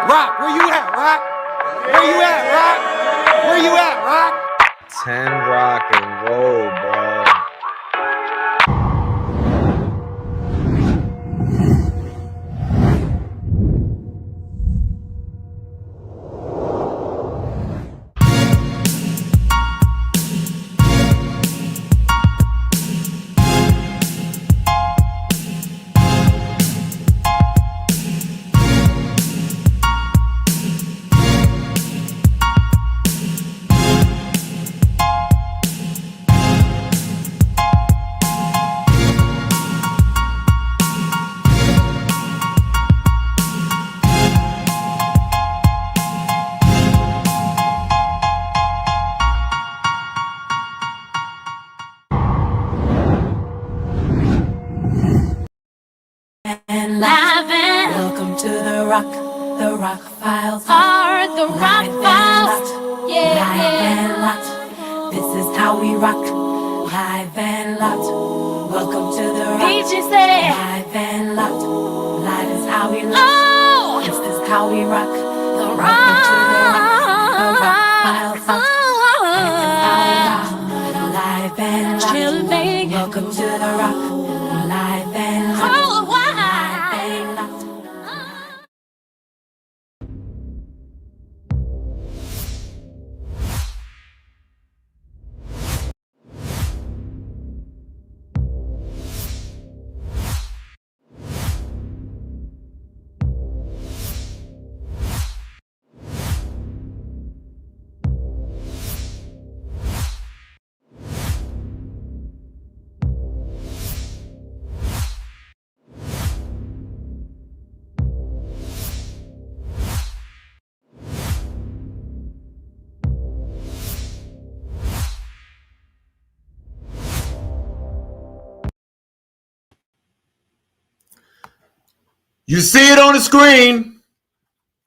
Rock, where you at, Rock? Where you at, Rock? Where you at, Rock? 10 rock and roll, bro. Welcome to the Rock Files. The Rock Files. Live and locked. This is how we rock. Live and locked. Welcome to the Rock. Live and locked. Live is how we rock. This is how we rock. The Rock. The Rock Files. Live and locked. Welcome to the Rock. Live and locked. You see it on the screen.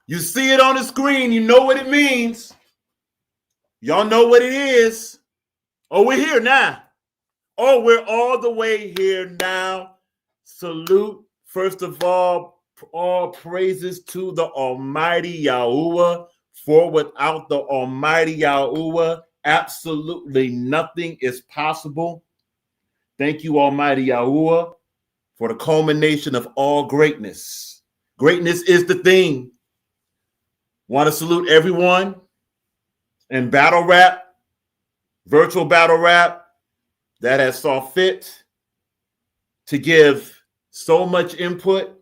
You see it on the screen. You know what it means. Y'all know what it is. Oh, we're here now. Oh, we're all the way here now. Salute, first of all praises to the Almighty Yahuwah. For without the Almighty Yahuwah, absolutely nothing is possible. Thank you, Almighty Yahuwah, for the culmination of all greatness. Greatness is the theme. Want to salute everyone in battle rap, virtual battle rap, that has saw fit to give so much input.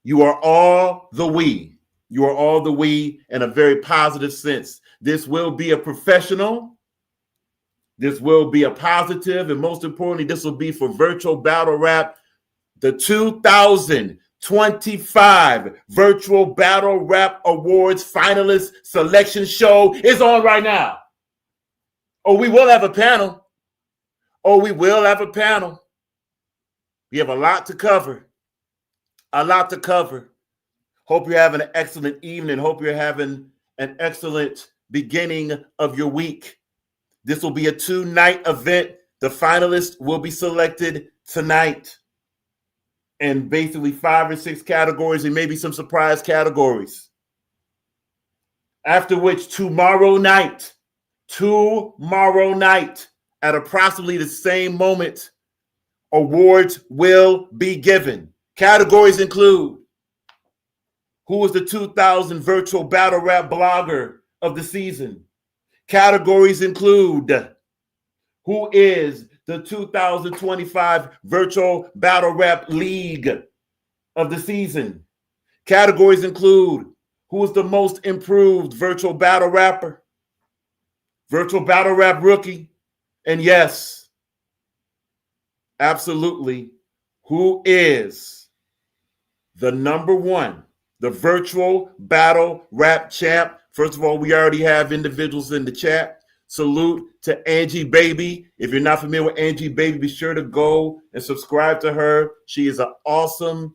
You are all the we. You are all the we in a very positive sense. This will be a professional. This will be a positive, and most importantly, this will be for virtual battle rap. The 2025 Virtual Battle Rap Awards Finalists Selection Show is on right now. Oh, we will have a panel. We have a lot to cover. Hope you're having an excellent evening. Hope you're having an excellent beginning of your week. This will be a 2-night event. The finalists will be selected tonight. And basically 5 or 6 categories and maybe some surprise categories. After which tomorrow night, at approximately the same moment, awards will be given. Categories include: who was the 2000 Virtual Battle Rap Blogger of the season? Categories include: who is the 2025 Virtual Battle Rap League of the season? Categories include: who is the most improved virtual battle rapper, virtual battle rap rookie, and yes, absolutely, who is the number one, the virtual battle rap champ? First of all, we already have individuals in the chat. Salute to Angie Baby. If you're not familiar with Angie Baby, be sure to go and subscribe to her. She is an awesome,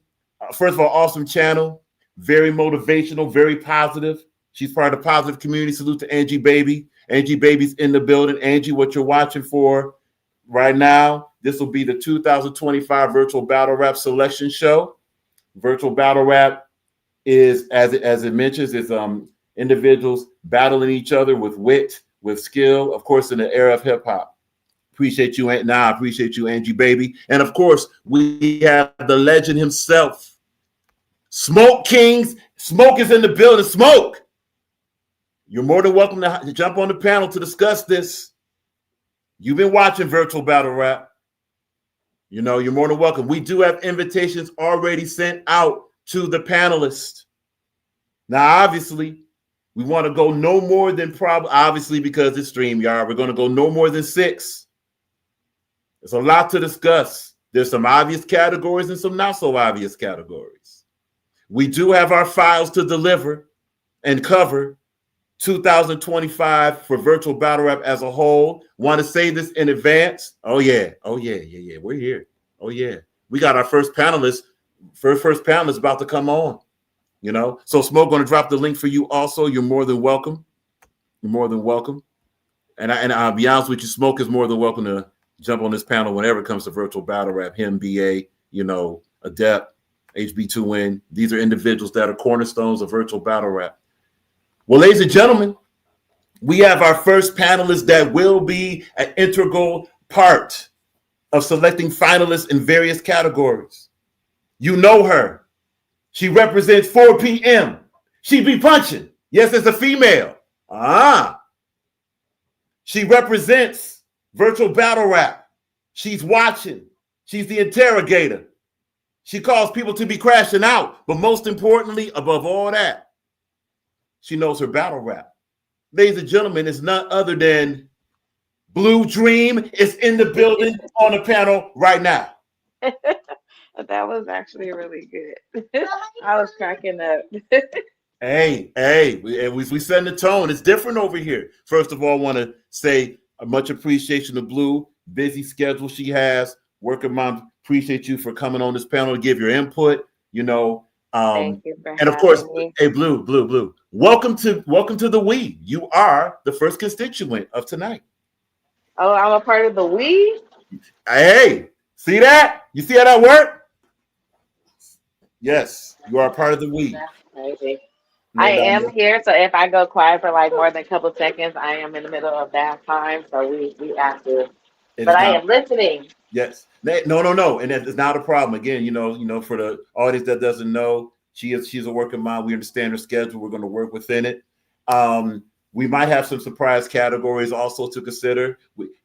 first of all, awesome channel. Very motivational, very positive. She's part of the positive community. Salute to Angie Baby. Angie Baby's in the building. Angie, what you're watching for right now, this will be the 2025 Virtual Battle Rap Selection Show. Virtual Battle Rap is, as it mentions, is individuals battling each other with wit, with skill, of course, in the era of hip hop. Appreciate you, I appreciate you, Angie Baby. And of course, we have the legend himself, Smoke Kings. Smoke is in the building. Smoke, you're more than welcome to jump on the panel to discuss this. You've been watching Virtual Battle Rap. You know, you're more than welcome. We do have invitations already sent out to the panelists. Now, obviously, we want to go no more than obviously, because it's StreamYard, we're going to go no more than 6. There's a lot to discuss. There's some obvious categories and some not so obvious categories. We do have our files to deliver and cover 2025 for Virtual Battle Rap as a whole. Want to say this in advance? Oh yeah. We're here. Oh yeah. We got our first panelist. First panelist about to come on. You know, so Smoke going to drop the link for you. Also, you're more than welcome. You're more than welcome. And I'll be honest with you, Smoke is more than welcome to jump on this panel whenever it comes to Virtual Battle Rap. Him, BA, you know, Adept, HB2N. These are individuals that are cornerstones of Virtual Battle Rap. Well, ladies and gentlemen, we have our first panelist that will be an integral part of selecting finalists in various categories. You know her. She represents 4 p.m. She be punching. Yes, it's a female. She represents Virtual Battle Rap. She's watching. She's the interrogator. She calls people to be crashing out. But most importantly, above all that, she knows her battle rap. Ladies and gentlemen, it's none other than Blue Dream is in the building on the panel right now. That was actually really good. I was cracking up. Hey, we setting the tone. It's different over here. First of all, I want to say a much appreciation to Blue. Busy schedule she has. Working mom, appreciate you for coming on this panel to give your input. You know, Thank you for and of course, me. hey, Blue. Welcome to the We. You are the first constituent of tonight. Oh, I'm a part of the We? Hey, see that? You see how that worked? Yes, you are a part of the We. That's crazy. No I doubt. am here, so if I go quiet for like more than a couple seconds, I am in the middle of that time, so we have to. But I am listening. Yes. No. And that's not a problem. Again, you know, for the audience that doesn't know, she's a working mom. We understand her schedule. We're going to work within it. We might have some surprise categories also to consider.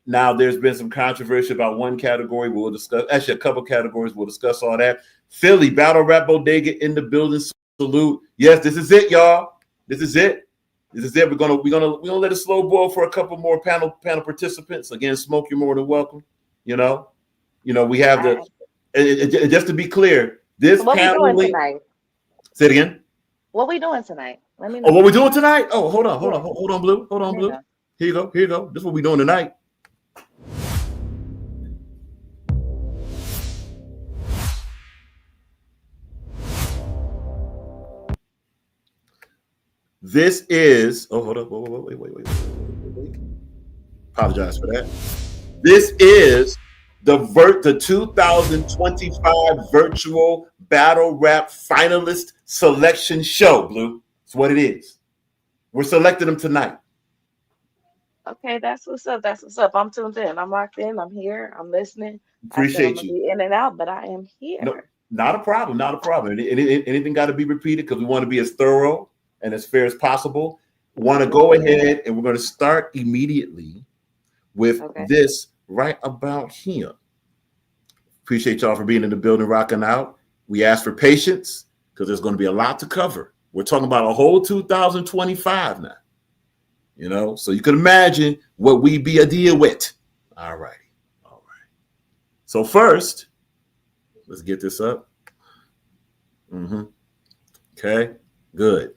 Now, there's been some controversy about one category. We'll discuss, actually, a couple categories. We'll discuss all that. Philly Battle Rap Bodega in the building. Salute. Yes, this is it, y'all. This is it. We're gonna let it slow boil for a couple more panel participants. Again, Smoke, you're more than welcome. You know, we have just to be clear, this so what panel. we doing tonight? Say it again. What we doing tonight? Let me know. Oh, what we doing tonight? Oh, hold on, Blue. Hold on, Blue. Here you go. This is what we doing tonight. This is, hold up, wait. Apologize for that. This is the 2025 Virtual Battle Rap Finalist Selection Show, Blue. That's what it is. We're selecting them tonight. Okay, that's what's up. I'm tuned in. I'm locked in. I'm here. I'm listening. Appreciate you. Be in and out, but I am here. No, not a problem. Anything got to be repeated because we want to be as thorough and as fair as possible. Want to go ahead and we're going to start immediately with this right about here. Appreciate y'all for being in the building, rocking out. We ask for patience because there's going to be a lot to cover. We're talking about a whole 2025 now. You know, so you can imagine what we be a deal with. All right. So first, let's get this up. Okay. Good.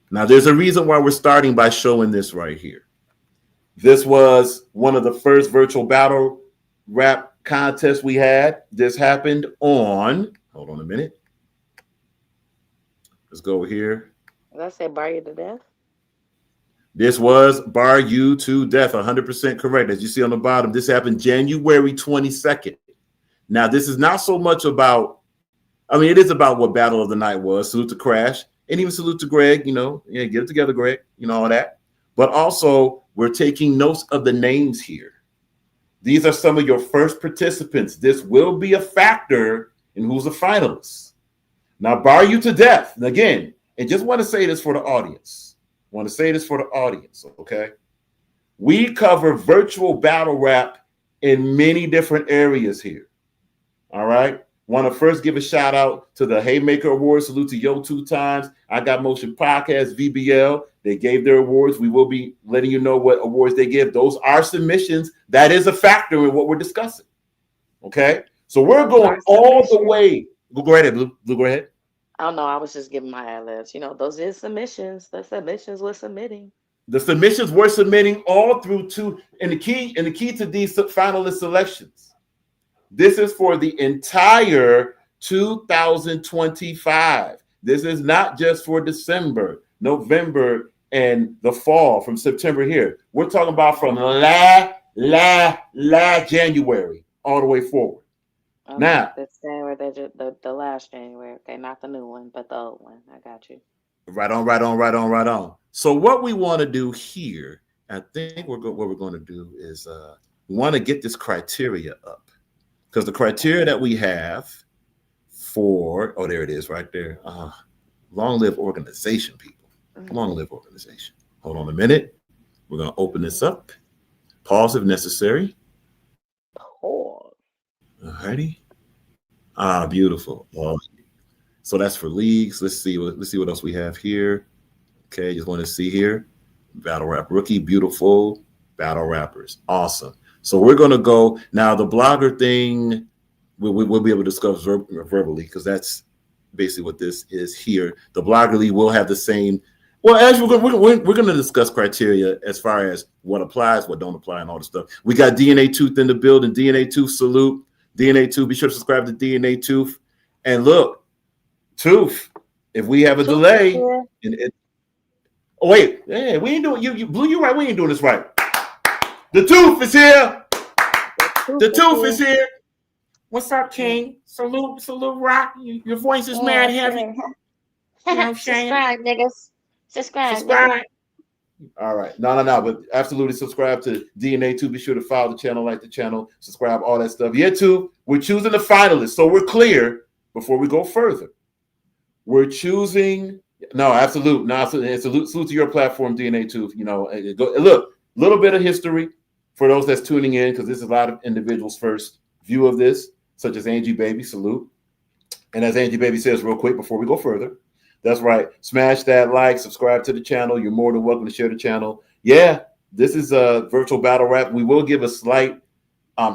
Now, there's a reason why we're starting by showing this right here. This was one of the first virtual battle rap contests we had. This happened on, hold on a minute. Let's go here. Did I say bar you to death? This was bar you to death, 100% correct. As you see on the bottom, this happened January 22nd. Now, this is not so much about I mean, it is about what Battle of the Night was. Salute to Crash, and even salute to Greg. Yeah, get it together, Greg. All that. But also, we're taking notes of the names here. These are some of your first participants. This will be a factor in who's a finalist. Now, bar you to death. And again, and just want to say this for the audience. Okay? We cover virtual battle rap in many different areas here. All right? Want to first give a shout out to the Haymaker Awards. Salute to Yo 2 Times. I Got Motion Podcast, VBL. They gave their awards. We will be letting you know what awards they give. Those are submissions. That is a factor in what we're discussing. Okay? So we're going all the way. Go ahead, Blue. Go ahead. I don't know. I was just giving my ad-libs. Those is submissions. The submissions we're submitting. The submissions we're submitting all through to, and the key to these finalist selections. This is for the entire 2025. This is not just for December, November, and the fall from September here. We're talking about from January all the way forward. Okay, now, that's January, the last January. Okay, not the new one, but the old one. I got you. Right on. So what we want to do here, I think what we're going to do is we want to get this criteria up. Because the criteria that we have for, there it is right there. Long live organization, people. Long live organization. Hold on a minute. We're going to open this up. Pause if necessary. Pause. Alrighty. Beautiful. So that's for leagues. Let's see what else we have here. Okay, just want to see here. Battle rap rookie, beautiful. Battle rappers, awesome. So we're going to go now. The blogger thing, we'll be able to discuss verbally because that's basically what this is here. The blogger league will have the same. Well, as we're going to discuss criteria as far as what applies, what don't apply, and all the stuff. We got DNA Tooth in the building. DNA Tooth, salute. DNA Tooth, be sure to subscribe to DNA Tooth. And look, Tooth, if we have a delay, oh wait, hey, we ain't doing you Blue. You right? We ain't doing this right. The Tooth is here. The Tooth is here. What's up, King? Salute, Rock. Your voice is mad heavy. You know what I'm saying? Subscribe, niggas. Subscribe. All right. No. But absolutely subscribe to DNA Tooth. Be sure to follow the channel, like the channel, subscribe, all that stuff. Yeah, Tooth. We're choosing the finalists. So we're clear before we go further. We're choosing. No, absolute. No, salute to your platform, DNA Tooth. Look, a little bit of history for those that's tuning in, because this is a lot of individuals' first view of this, such as Angie Baby, salute. And as Angie Baby says real quick before we go further, that's right. Smash that like, subscribe to the channel. You're more than welcome to share the channel. Yeah, this is a virtual battle rap. We will give a slight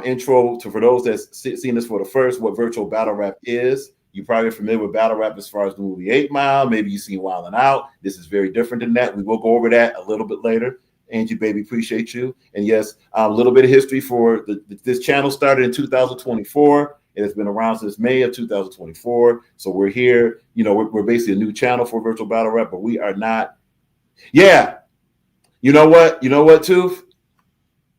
intro for those that's seen this for the first, what virtual battle rap is. You're probably familiar with battle rap as far as the movie 8 Mile. Maybe you've seen Wild 'N Out. This is very different than that. We will go over that a little bit later. Angie Baby, appreciate you. And yes, a little bit of history for this channel started in 2024. It has been around since May of 2024. So we're here. We're basically a new channel for virtual battle rap, but we are not. Yeah. You know what, Tooth?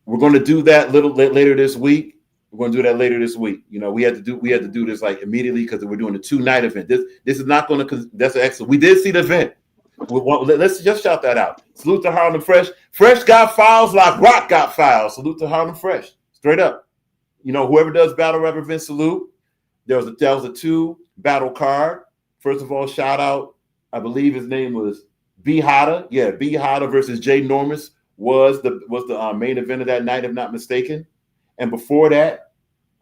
We're going to do that later this week. We're going to do that later this week. We had to do this like immediately because we're doing a 2-night event. This is not going to. That's excellent. We did see the event. Let's just shout that out. Salute to Harlem Fresh. Fresh got files like Rock got files. Salute to Harlem Fresh. Straight up. Whoever does battle rap event, salute. That was a 2 battle card. First of all, shout out. I believe his name was B Hada. Yeah, B Hada versus Jay Normus was the main event of that night, if not mistaken. And before that,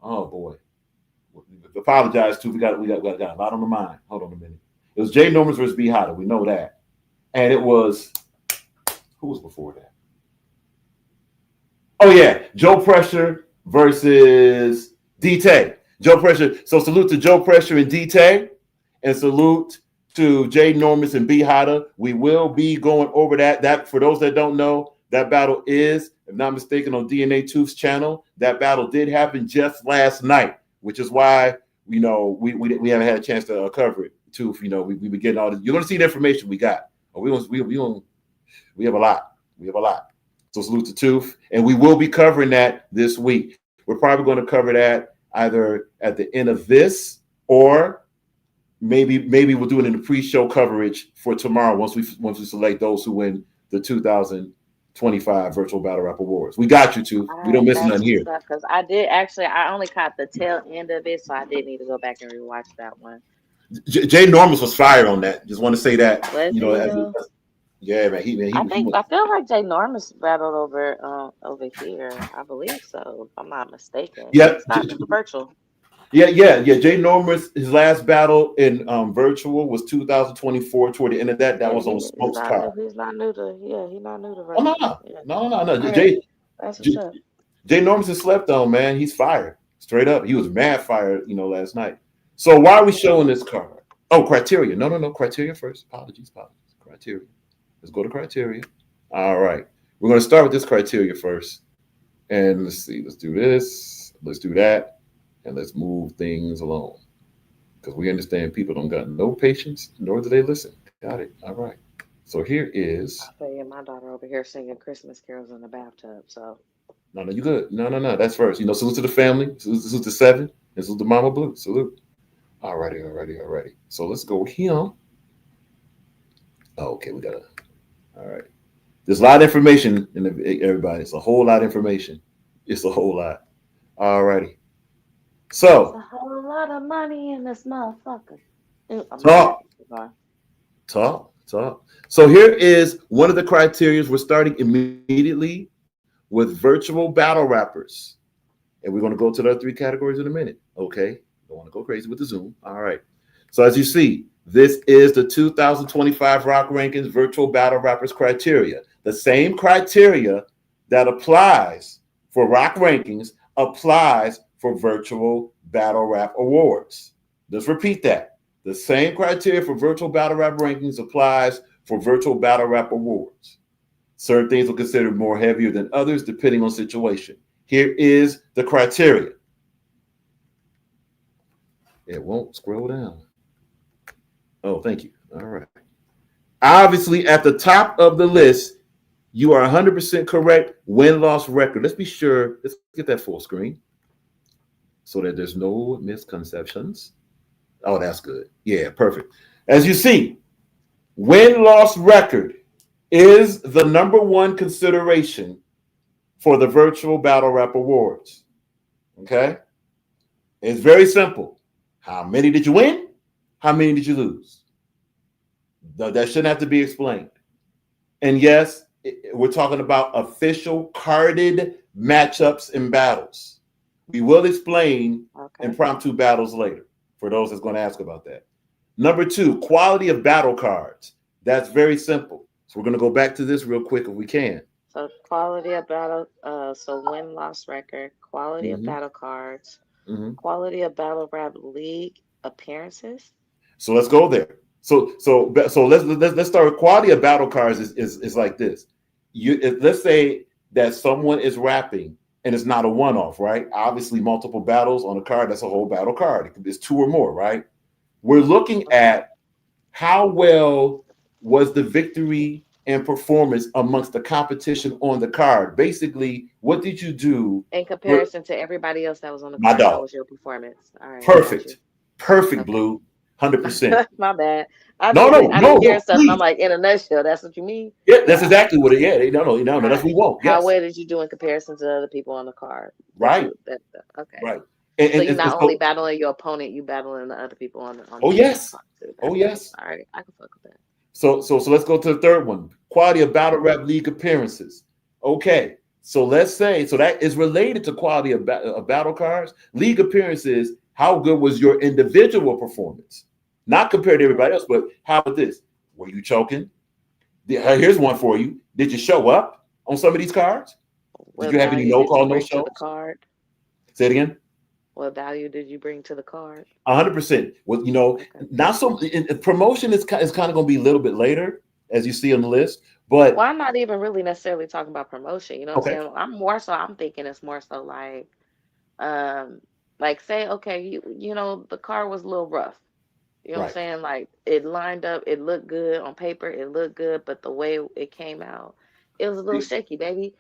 oh boy, apologize too. We got a lot on the mind. Hold on a minute. It was Jay Normus versus B Hada. We know that. And it was, who was before that? Oh yeah, Joe Pressure versus D-Tay. Joe Pressure. So salute to Joe Pressure and D-Tay, and salute to Jay Normus and B Hada. We will be going over that. That, for those that don't know, that battle is, if not mistaken, on DNA Tooth's channel. That battle did happen just last night, which is why we haven't had a chance to cover it. Tooth, we've been getting all this. You're gonna see the information we got. We have a lot. We have a lot. So salute to Tooth, and we will be covering that this week. We're probably going to cover that either at the end of this or maybe we'll do it in the pre-show coverage for tomorrow once we select those who win the 2025 Virtual Battle Rap Awards. We got you two. All We don't right, miss that's nothing what's here. up. Because I did actually, I only caught the tail end of it, so I did need to go back and rewatch that one. Jay Normus was fired on that. Just want to say that. Was You know, he though? yeah, man. He I feel like Jay Normus battled over here. I believe so, if I'm not mistaken. yeah, He's not new to virtual. yeah. Jay Normus, his last battle in virtual was 2024. Toward the end of that, that Yeah, was on Smoke's card. he's not new to he's not new to Oh no, virtual. no, Yeah. no. All right, that's what's Jay, up. Jay Normus is slept on, man. He's fired. Straight up. He was mad fired, last night. So why are we showing this card? Oh, criteria. No. Criteria first. Apologies. Criteria. Let's go to criteria. All right. We're going to start with this criteria first. And let's see. Let's do this. Let's do that. And let's move things along. Because we understand people don't got no patience, nor do they listen. Got it. All right. So here is. I tell you, my daughter over here singing Christmas carols in the bathtub. So No, you good. No. That's first. Salute to the family. Salute to seven. And salute to Mama Blue. Salute. Alrighty. So let's go here. Oh, okay, we got to. All right. There's a lot of information in everybody. It's a whole lot of information. It's a whole lot. Alrighty. So it's a whole lot of money in this motherfucker. talk. So here is one of the criteria. We're starting immediately with virtual battle rappers. And we're going to go to the 3 categories in a minute. Okay. Don't want to go crazy with the Zoom. All right. So as you see, this is the 2025 Rock Rankings Virtual Battle Rappers criteria. The same criteria that applies for Rock Rankings applies for Virtual Battle Rap Awards. Let's repeat that. The same criteria for Virtual Battle Rap Rankings applies for Virtual Battle Rap Awards. Certain things are considered more heavier than others depending on situation. Here is the criteria. It won't scroll down. Oh, thank you. All right. Obviously, at the top of the list, you are 100% correct. Win-loss record. Let's be sure. Let's get that full screen so that there's no misconceptions. Oh, that's good. Yeah, perfect. As you see, win-loss record is the number one consideration for the Virtual Battle Rap Awards. Okay? It's very simple. How many did you win? How many did you lose? That shouldn't have to be explained. And yes, we're talking about official carded matchups and battles. We will explain impromptu battles later for those that's going to ask about that. Number 2, quality of battle cards. That's very simple. So we're going to go back to this real quick if we can. So quality of battle, so win-loss record, quality of battle cards, quality of battle rap league appearances. So let's go there. So let's start with quality of battle cards is like this. Let's say that someone is rapping and it's not a one-off, right? Obviously, multiple battles on a card, that's a whole battle card. It's 2 or more, right? We're looking at how well was the victory and performance amongst the competition on the card. Basically, what did you do in comparison to everybody else that was on the my card? dog. How was your performance? All right, Perfect, okay. Blue, 100%. My bad. I hear stuff. And I'm like, in a nutshell, that's what you mean? Yeah, that's exactly what it. Yeah, no, that's what we want. How yes. well did you do in comparison to other people on the card? Right. Okay. Right. So you're not only battling your opponent, you battling the other people on the Oh yes. card too. Oh yes. All right, I can fuck with that. So let's go to the third one. Quality of battle rap league appearances. Okay. So let's say that is related to quality of battle cards. League appearances. How good was your individual performance? Not compared to everybody else, but how about this? Were you choking? Here's one for you. Did you show up on some of these cards? Did you have any no-call, no-show? Card? Say it again. What value did you bring to the card? 100%. Well, not so. Promotion is kind of going to be a little bit later, as you see on the list. But I'm not even really necessarily talking about promotion. You know what I'm saying? I'm thinking it's more so like say, okay, the card was a little rough. You know what I'm saying? Like it lined up, it looked good on paper, it looked good, but the way it came out, it was a little shaky, baby.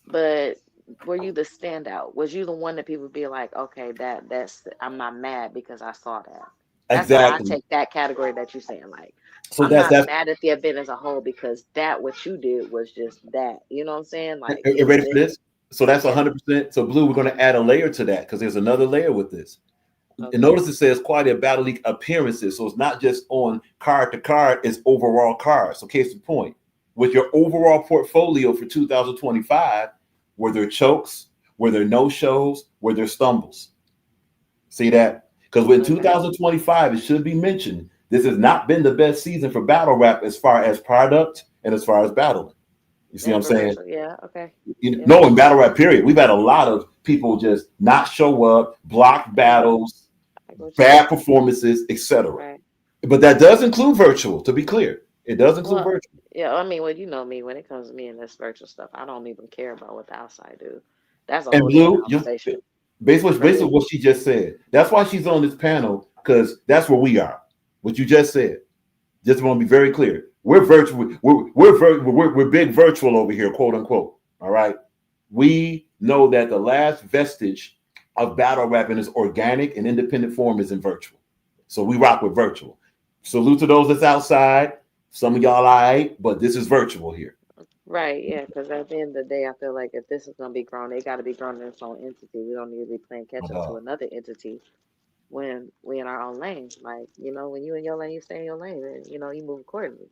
But were you the standout? Was you the one that people be like, okay, that's I'm not mad because I saw that? That's why I Exactly. take that category that you're saying. Like, So I'm that's not that's mad at the event as a whole because that what you did was just that. You know what I'm saying? Like, you it was ready for it. this? So that's Yeah. 100%. So Blue, we're going to add a layer to that because there's another layer with this. And Okay. notice it says quality of battle league appearances. So it's not just on card to card, it's overall cards. So case in point, with your overall portfolio for 2025, were there chokes, were there no shows, were there stumbles? See that? Because in Okay. 2025, it should be mentioned, this has not been the best season for battle rap as far as product and as far as battling. You see Yeah, what I'm for saying? virtual. Yeah. Okay. You Yeah. know, in battle rap period, we've had a lot of people just not show up, block Yeah. battles, I get what you're bad saying. performances, etc. Right. But that does include virtual, to be clear. It does include Well, virtual. yeah. I mean, well, you know me. When it comes to me and this virtual stuff, I don't even care about what the outside do. That's a And whole different Blue, just conversation for based on me. what she just said. That's why she's on this panel, because that's where we are. What you just said. Just want to be very clear. We're virtual. We're big virtual over here, quote unquote. All right. We know that the last vestige of battle rap in its organic and independent form is in virtual. So we rock with virtual. Salute to those that's outside. Some of y'all all right, but this is virtual here. Right, yeah, because at the end of the day, I feel like if this is gonna be grown, they got to be grown in its own entity. We don't need to be playing catch up to Uh, another entity when we in our own lane. Like, when you in your lane, you stay in your lane, and you move accordingly.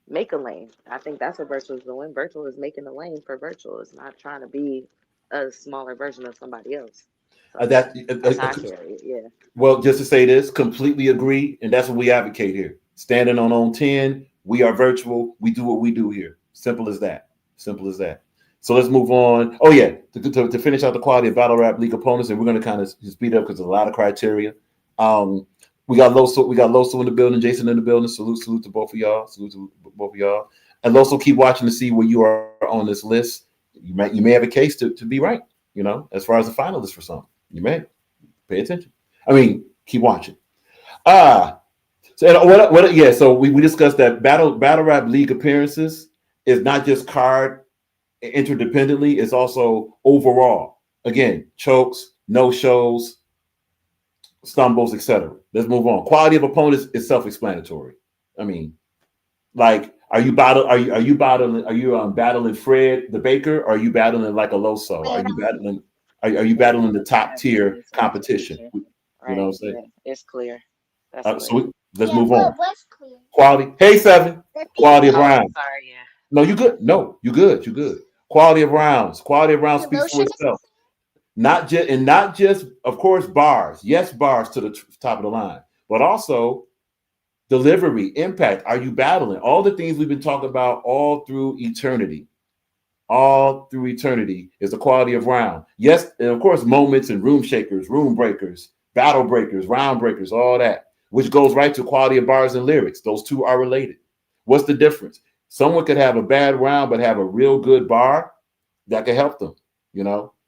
Make a lane. I think that's what virtual is doing. Virtual is making a lane for virtual. It's not trying to be a smaller version of somebody else. So that that's how I carry it. Yeah. Well, just to say this, completely agree, and that's what we advocate here. Standing on 10, we are virtual. We do what we do here. Simple as that. Simple as that. So let's move on. Oh yeah, to finish out the quality of battle rap league opponents, and we're going to kind of speed up because there's a lot of criteria. Um, we got Loso in the building, Jason in the building. Salute to both of y'all. Salute to both of y'all. And Loso, keep watching to see where you are on this list. You may have a case to be right. As far as a finalist for something, you may pay attention. I mean, keep watching. Ah, so and what? Yeah. So we discussed that battle rap league appearances is not just card interdependently; it's also overall. Again, chokes, no shows, stumbles, etc. Let's move on. Quality of opponents is self-explanatory. I mean, like, are you battling Fred the Baker? Or are you battling like a Loso? Are you battling the top That's tier it's competition? competition. You know what Right. I'm saying? Yeah. It's clear. That's clear. Let's move on. Quality. Hey, Seven. Quality of Oh, I'm rounds. sorry. Yeah. No, you good. No, you good. You good. Quality of rounds. Quality of rounds speaks for itself. Not just, of course, bars. Yes, bars to the top of the line, but also delivery, impact. Are you battling? All the things we've been talking about all through eternity. All through eternity is the quality of round. Yes, and of course, moments and room shakers, room breakers, battle breakers, round breakers, all that, which goes right to quality of bars and lyrics. Those two are related. What's the difference? Someone could have a bad round but have a real good bar that could help them.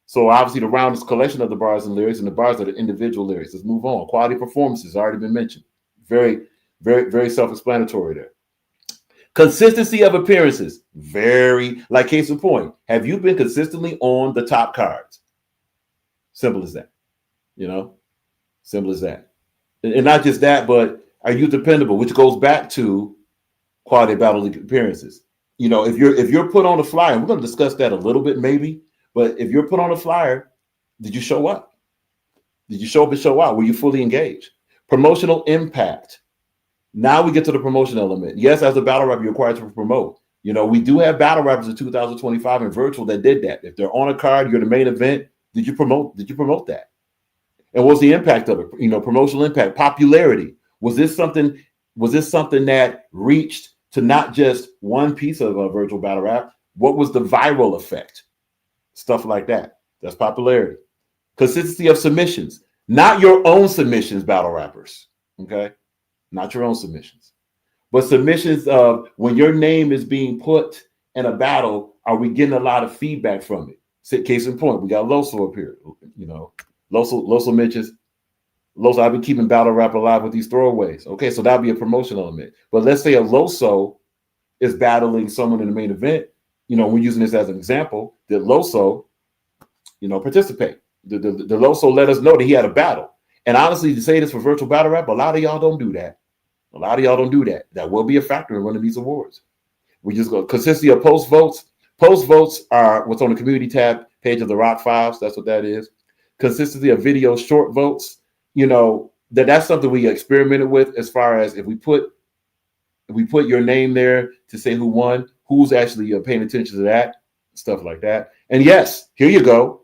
So obviously the round is a collection of the bars and lyrics, and the bars are the individual lyrics. Let's move on. Quality performances already been mentioned. Very, very, very self-explanatory there. Consistency of appearances. Very, like case in point. Have you been consistently on the top cards? Simple as that. You know, simple as that. And not just that, but are you dependable? Which goes back to quality of battle league appearances. If you're put on a flyer, and we're going to discuss that a little bit maybe, but if you're put on a flyer, did you show up? Did you show up and show out? Were you fully engaged? Promotional impact. Now we get to the promotion element. Yes, as a battle rapper, you're required to promote. We do have battle rappers in 2025 in virtual that did that. If they're on a card, you're the main event. Did you promote? Did you promote that? And what's the impact of it? Promotional impact, popularity. Was this something? Was this something that reached to not just one piece of a virtual battle rap? What was the viral effect? Stuff like that. That's popularity. Consistency of submissions, not your own submissions, battle rappers. Okay, not your own submissions, but submissions of when your name is being put in a battle. Are we getting a lot of feedback from it? Case in point, we got Loso up here. Loso mentions Loso. I've been keeping battle rap alive with these throwaways. Okay, so that'll be a promotional element. But let's say a Loso is battling someone in the main event. We're using this as an example. That Loso, participate. The Loso let us know that he had a battle. And honestly, to say this for virtual battle rap, a lot of y'all don't do that. A lot of y'all don't do that. That will be a factor in running these awards. We just go consistency of post votes. Post votes are what's on the community tab page of the Rock Files. That's what that is. Consistency of video short votes. That's something we experimented with as far as if we put your name there to say who won, who's actually paying attention to that, stuff like that. And yes, here you go.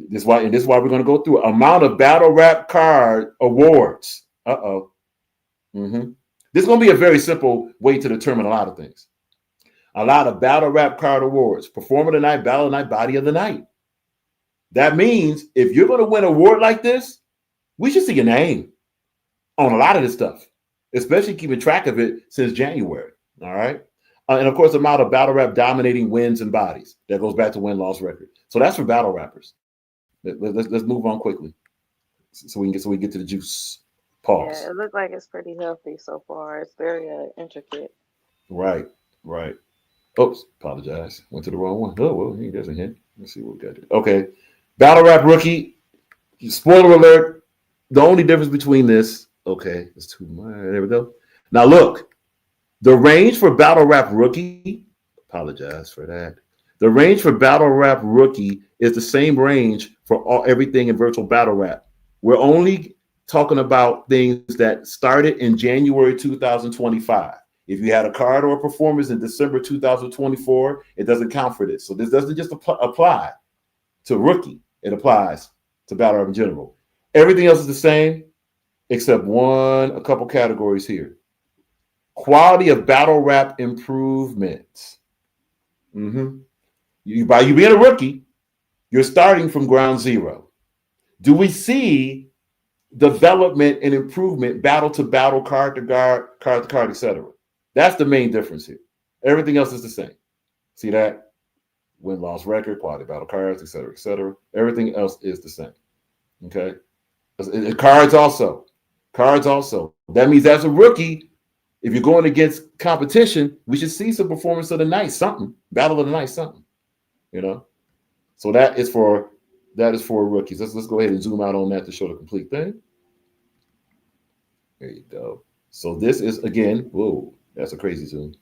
This is why we're going to go through amount of battle rap card awards. Mm-hmm. This is going to be a very simple way to determine a lot of things. A lot of battle rap card awards: performer of the night, battle of the night, body of the night. That means if you're going to win an award like this, we should see your name on a lot of this stuff, especially keeping track of it since January. All right. And of course, the amount of battle rap dominating wins and bodies. That goes back to win-loss record. So that's for battle rappers. Let's move on quickly so we can get to the juice. Pause. Yeah, it looks like it's pretty healthy so far. It's very intricate. Right. Oops, apologize. Went to the wrong one. Oh, well, there's a hint. Let's see what we got here. Okay. Battle rap rookie. Spoiler alert. The only difference between this. Okay, it's too much. There we go. Now look, the range for battle rap rookie. Apologize for that. The range for battle rap rookie is the same range for everything in virtual battle rap. We're only talking about things that started in January 2025. If you had a card or a performance in December 2024, it doesn't count for this. So this doesn't just apply to rookie. It applies to battle rap in general. Everything else is the same except a couple categories here. Quality of battle rap improvements. By you being a rookie, you're starting from ground zero. Do we see development and improvement, battle to battle, card to card, etc.? That's the main difference here. Everything else is the same. See that? Win-loss record, quality battle cards, etc., etc. Everything else is the same. Okay? Cards also. That means as a rookie, if you're going against competition, we should see some performance of the night, something. Battle of the night, something. So that is for rookies. Let's go ahead and zoom out on that to show the complete thing. There you go. So this is, again, whoa, that's a crazy zoom.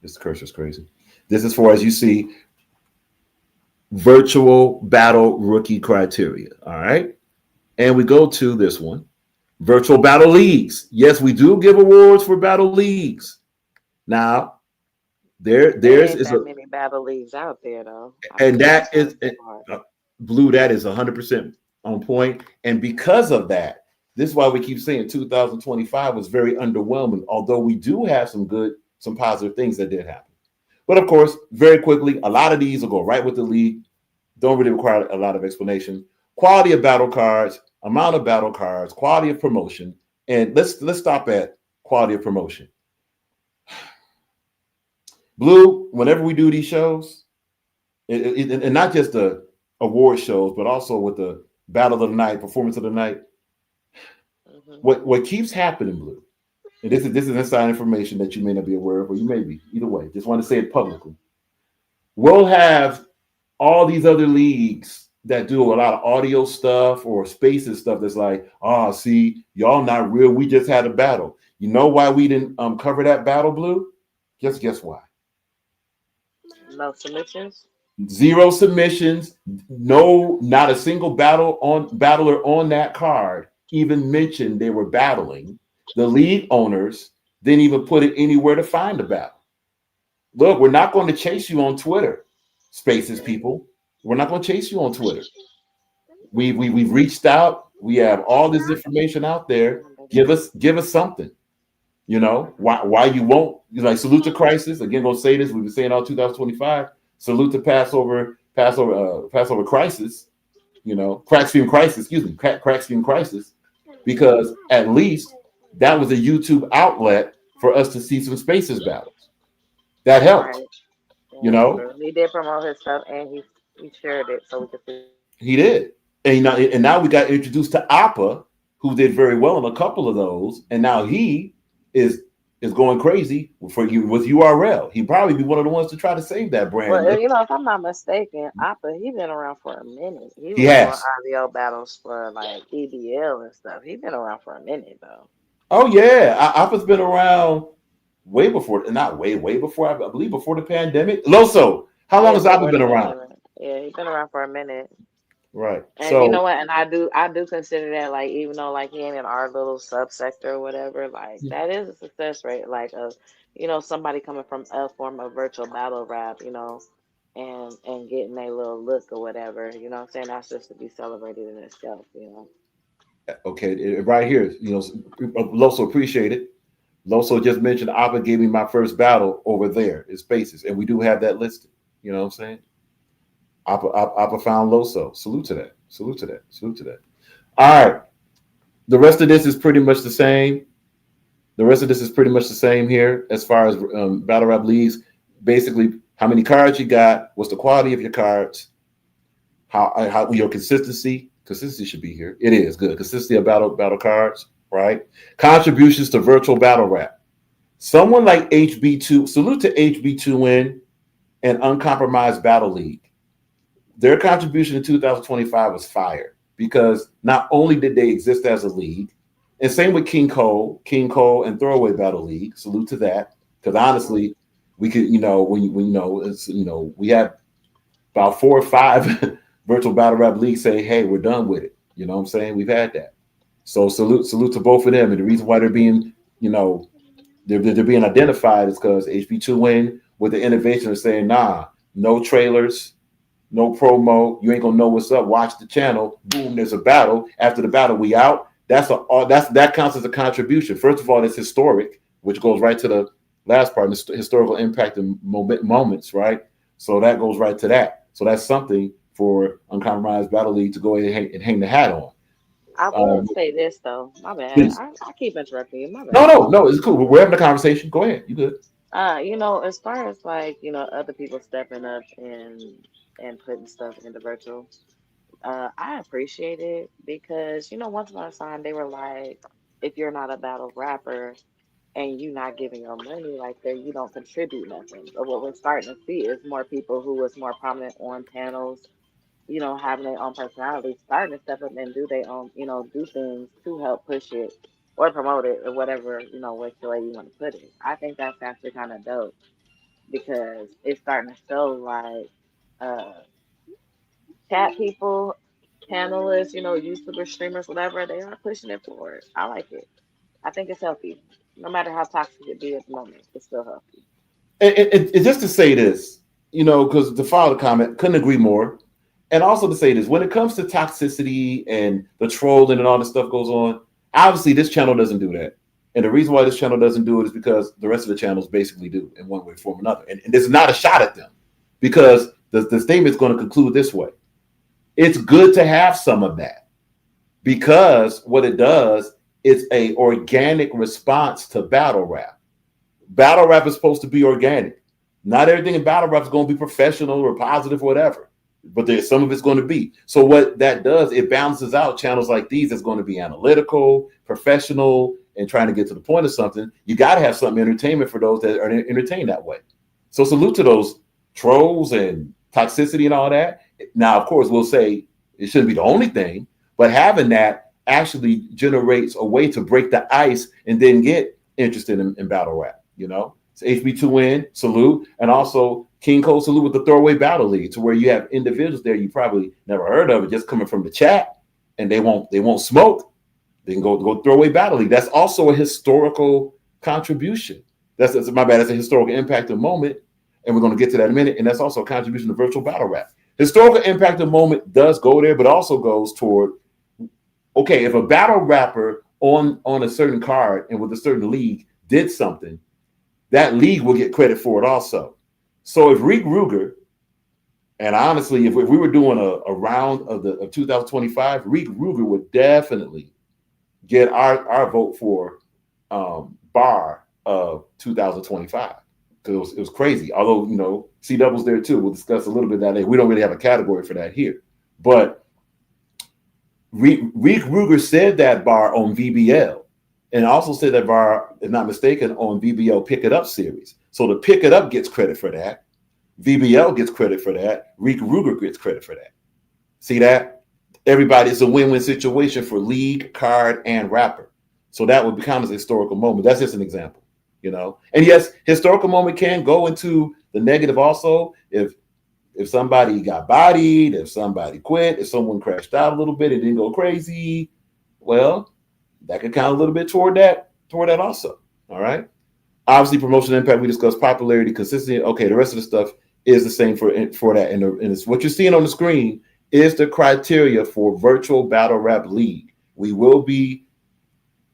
This cursor's crazy. This is for, as you see, virtual battle rookie criteria. All right. And we go to this one. Virtual battle leagues. Yes, we do give awards for battle leagues. Now, there's that many battle leagues out there, though. And that is Blue. That is 100% on point. And because of that, this is why we keep saying 2025 was very underwhelming. Although we do have some positive things that did happen. But of course, very quickly, a lot of these will go right with the league. Don't really require a lot of explanation. Quality of battle cards, amount of battle cards, quality of promotion, and let's stop at quality of promotion. Blue, whenever we do these shows, and not just the award shows, but also with the battle of the night, performance of the night, what keeps happening, Blue, and this is inside information that you may not be aware of, or you may be. Either way, just want to say it publicly. We'll have all these other leagues that do a lot of audio stuff or spaces stuff that's like, see, y'all not real. We just had a battle. You know why we didn't cover that battle, Blue? Just guess why. No submissions. 0 submissions. No, not a single battler on that card even mentioned they were battling. The league owners didn't even put it anywhere to find a battle. Look, we're not going to chase you on Twitter, spaces people. We're not going to chase you on Twitter. We've reached out. We have all this information out there. Give us something. Why you won't, like, salute to crisis. Again, gonna say this. We've been saying all 2025. Salute to Passover crisis. Crack stream crisis. Excuse me, crack stream crisis. Because at least that was a YouTube outlet for us to see some spaces battles. That helped. Right. He did promote his stuff and he shared it so we could see. He did. And now we got introduced to Appa, who did very well in a couple of those, and now he is is going crazy for you with URL. He'd probably be one of the ones to try to save that brand. Well, if I'm not mistaken, Appa he been around for a minute. He He was doing has. IVO battles for like EBL and stuff. He been around for a minute though. Oh yeah, Appa's been around way before, not way before. I believe before the pandemic. Loso, how long Yeah, has Appa before the been around? pandemic. Yeah, he been around for a minute. Right. And you know So what? And I do consider that like even though like he ain't in our little subsector or whatever, like that is a success rate. Like of somebody coming from a form of virtual battle rap, and getting a little look or whatever. You know what I'm saying? That's just to be celebrated in itself. okay, right here, Loso appreciate it. Loso just mentioned Appa gave me my first battle over there in Spaces, and we do have that listed. You know what I'm saying? Appa found Loso. Salute to that. Salute to that. Salute to that. All right. The rest of this is pretty much the same. The rest of this is pretty much the same here as far as battle rap leagues. Basically, how many cards you got, what's the quality of your cards, how your consistency. Consistency should be here. It is good. Consistency of battle cards, right? Contributions to virtual battle rap. Someone like HB2, salute to HB2N and Uncompromised Battle League. Their contribution in 2025 was fire because not only did they exist as a league, and same with King Cole and Throwaway Battle League. Salute to that, because honestly, we could, we had about 4 or 5 virtual battle rap leagues say, "Hey, we're done with it." You know what I'm saying? We've had that. So salute to both of them, and the reason why they're being, they're being identified is because HB2N with the innovation of saying, "Nah, no trailers." No promo. You ain't gonna know what's up. Watch the channel. Boom, there's a battle. After the battle, we out. That counts as a contribution. First of all, it's historic, which goes right to the last part, historical impact and moments, right? So that goes right to that. So that's something for Uncompromised Battle League to go ahead and hang the hat on. I will say this though. My bad. Please. I keep interrupting you. My bad. No, it's cool. We're having a conversation. Go ahead. You good? As far as like, other people stepping up and putting stuff into virtual, I appreciate it because, once upon a time they were like, if you're not a battle rapper and you not giving your money like that, you don't contribute nothing. But what we're starting to see is more people who was more prominent on panels, having their own personality, starting to step up and do their own, do things to help push it or promote it or whatever, which way you want to put it. I think that's actually kind of dope because it's starting to show like uh chat people, panelists, YouTubers, streamers, whatever, they are pushing it forward. I like it. I think it's healthy. No matter how toxic it be at the moment, it's still healthy. And just to say this, because to follow the comment, couldn't agree more. And also to say this, when it comes to toxicity and the trolling and all this stuff goes on, obviously this channel doesn't do that. And the reason why this channel doesn't do it is because the rest of the channels basically do in one way, form, or another. And this is not a shot at them because the statement is going to conclude this way. It's good to have some of that because what it does, it's a organic response to battle rap. Battle rap is supposed to be organic. Not everything in battle rap is going to be professional or positive or whatever, but there's some of it's going to be. So what that does, it balances out channels like these that's going to be analytical, professional, and trying to get to the point of something. You got to have something entertainment for those that are entertained that way. So salute to those trolls and toxicity and all that. Now, of course, we'll say it shouldn't be the only thing, but having that actually generates a way to break the ice and then get interested in battle rap. It's HB2N, salute, and also King Cole, salute with the Throwaway Battle League, to where you have individuals there you probably never heard of, it just coming from the chat, and they won't smoke. They can go Throwaway Battle League. That's also a historical contribution. That's my bad. That's a historical impact of moment, and we're going to get to that in a minute. And that's also a contribution to virtual battle rap. Historical impact of moment does go there, but also goes toward, okay, if a battle rapper on a certain card and with a certain league did something, that league will get credit for it also. So if Reek Ruger, and honestly, if we were doing a round of 2025, Reek Ruger would definitely get our vote for bar of 2025 because it was crazy. Although C Double's there too. We'll discuss a little bit that later. We don't really have a category for that here, but Reek Ruger said that bar on VBL. And also said that VAR, if not mistaken, on VBO Pick It Up series. So the Pick It Up gets credit for that. VBL gets credit for that. Reek Ruger gets credit for that. See that? Everybody, it's a win-win situation for league, card, and rapper. So that would become a historical moment. That's just an example, you know. And yes, historical moment can go into the negative also. If somebody got bodied, if somebody quit, if someone crashed out a little bit and didn't go crazy, well, that could count a little bit toward that also. All right. Obviously, promotion impact, we discussed popularity, consistency. Okay, the rest of the stuff is the same for that. And it's what you're seeing on the screen is the criteria for virtual battle rap league. We will be,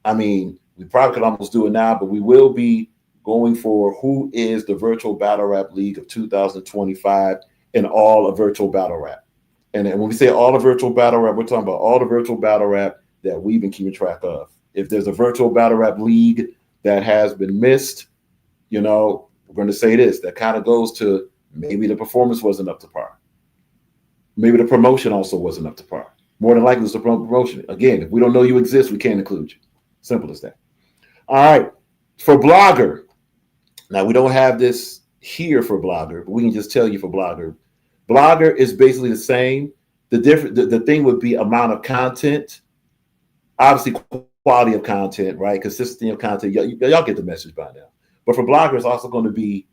I mean, we probably could almost do it now, but we will be going for who is the virtual battle rap league of 2025 in all of virtual battle rap. And when we say all of virtual battle rap, we're talking about all the virtual battle rap that we've been keeping track of. If there's a virtual battle rap league that has been missed, you know, we're going to say this. That kind of goes to maybe the performance wasn't up to par. Maybe the promotion also wasn't up to par. More than likely, it's the promotion. Again, if we don't know you exist, we can't include you. Simple as that. All right. For Blogger, now we don't have this here for Blogger, but we can just tell you for Blogger. Blogger is basically the same. The thing would be amount of content, obviously quality of content, right? Consistency of content. Y'all get the message by now. But for Blogger, it's also going to be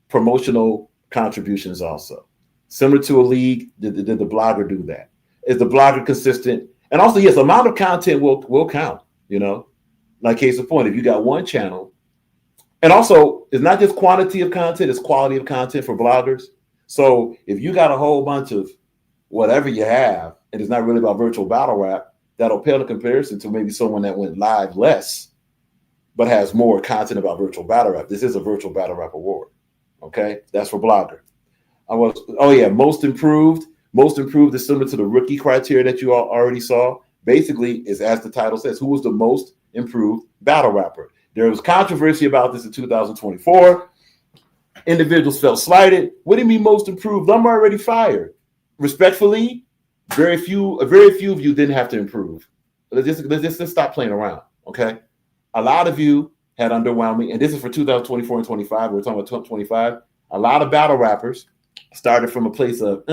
promotional contributions also. Similar to a league, did the Blogger do that? Is the Blogger consistent? And also, yes, amount of content will count, you know? Like case in point, if you got one channel, and also it's not just quantity of content, it's quality of content for bloggers. So if you got a whole bunch of whatever you have, and it's not really about virtual battle rap, that'll pale in comparison to maybe someone that went live less, but has more content about virtual battle rap. This is a virtual battle rap award. Okay, that's for Blogger. Most improved. Most improved is similar to the rookie criteria that you all already saw. Basically, is as the title says, who was the most improved battle rapper? There was controversy about this in 2024. Individuals felt slighted. What do you mean most improved? I'm already fired. Respectfully, very few of you didn't have to improve. Let's just stop playing around. Okay, a lot of you had underwhelming, and this is for 2024 and 25. We're talking about 25. A lot of battle rappers started from a place of